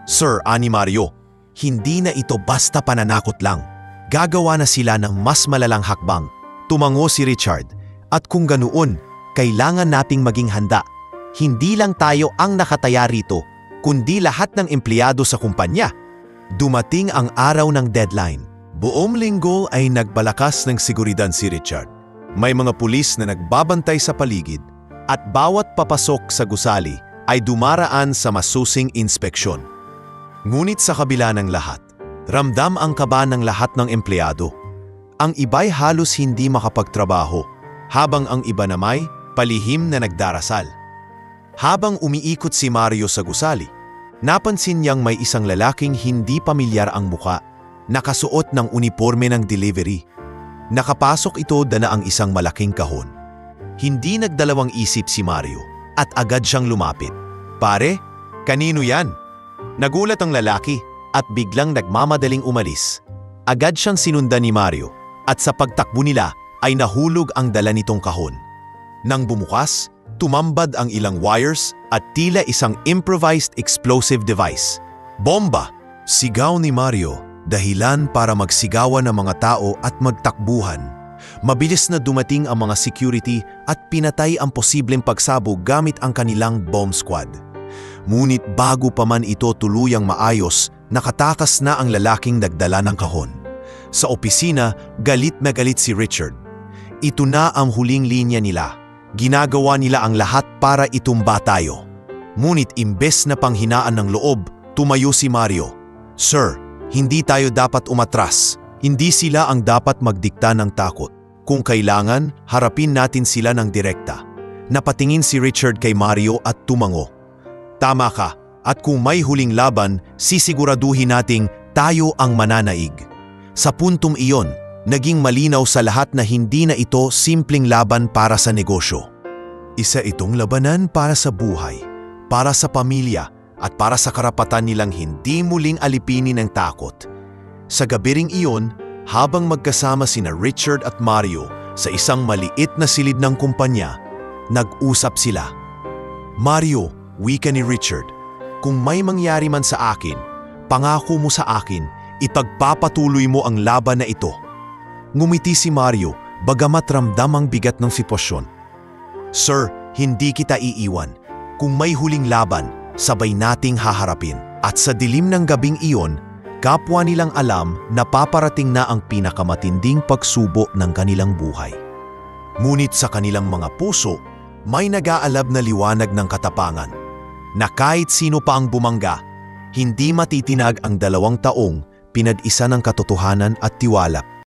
Sir, ani Mario, hindi na ito basta pananakot lang. Gagawa na sila ng mas malalang hakbang. Tumango si Richard. At kung ganoon, kailangan nating maging handa. Hindi lang tayo ang nakataya rito, kundi lahat ng empleyado sa kumpanya. Dumating ang araw ng deadline. Buong linggo ay nagbalakas ng seguridad si Richard. May mga pulis na nagbabantay sa paligid at bawat papasok sa gusali ay dumaraan sa masusing inspeksyon. Ngunit sa kabila ng lahat, ramdam ang kaba ng lahat ng empleyado. Ang iba'y halos hindi makapagtrabaho, habang ang iba namay palihim na nagdarasal. Habang umiikot si Mario sa gusali, napansin niyang may isang lalaking hindi pamilyar ang muka, nakasuot ng uniforme ng delivery. Nakapasok ito dala ang isang malaking kahon. Hindi nagdalawang isip si Mario at agad siyang lumapit. Pare, kanino yan? Nagulat ang lalaki at biglang nagmamadaling umalis. Agad siyang sinundan ni Mario at sa pagtakbo nila ay nahulog ang dala nitong kahon. Nang bumukas, tumambad ang ilang wires at tila isang improvised explosive device. Bomba! Sigaw ni Mario, dahilan para magsigawan ng mga tao at magtakbuhan. Mabilis na dumating ang mga security at pinatay ang posibleng pagsabog gamit ang kanilang bomb squad. Ngunit bago pa man ito tuluyang maayos, nakatakas na ang lalaking nagdala ng kahon. Sa opisina, galit na galit si Richard. Ito na ang huling linya nila. Ginagawa nila ang lahat para itumba tayo. Ngunit imbes na panghinaan ng loob, tumayo si Mario. Sir, hindi tayo dapat umatras. Hindi sila ang dapat magdikta ng takot. Kung kailangan, harapin natin sila ng direkta. Napatingin si Richard kay Mario at tumango. Tama ka, at kung may huling laban, sisiguraduhin nating tayo ang mananaig. Sa puntong iyon, naging malinaw sa lahat na hindi na ito simpleng laban para sa negosyo. Isa itong labanan para sa buhay, para sa pamilya, at para sa karapatan nilang hindi muling alipinin ng takot. Sa gabi ring iyon, habang magkasama sina Richard at Mario sa isang maliit na silid ng kumpanya, nag-usap sila. Mario, wika ni Richard, kung may mangyari man sa akin, pangako mo sa akin, ipagpapatuloy mo ang laban na ito. Ngumiti si Mario, bagamat ramdam ang bigat ng sitwasyon. Sir, hindi kita iiwan. Kung may huling laban, sabay nating haharapin. At sa dilim ng gabing iyon, kapwa nilang alam na paparating na ang pinakamatinding pagsubo ng kanilang buhay. Ngunit sa kanilang mga puso, may nag-aalab na liwanag ng katapangan, na kahit sino pa ang bumangga, hindi matitinag ang 2 taong pinag-isa ng katotohanan at tiwala.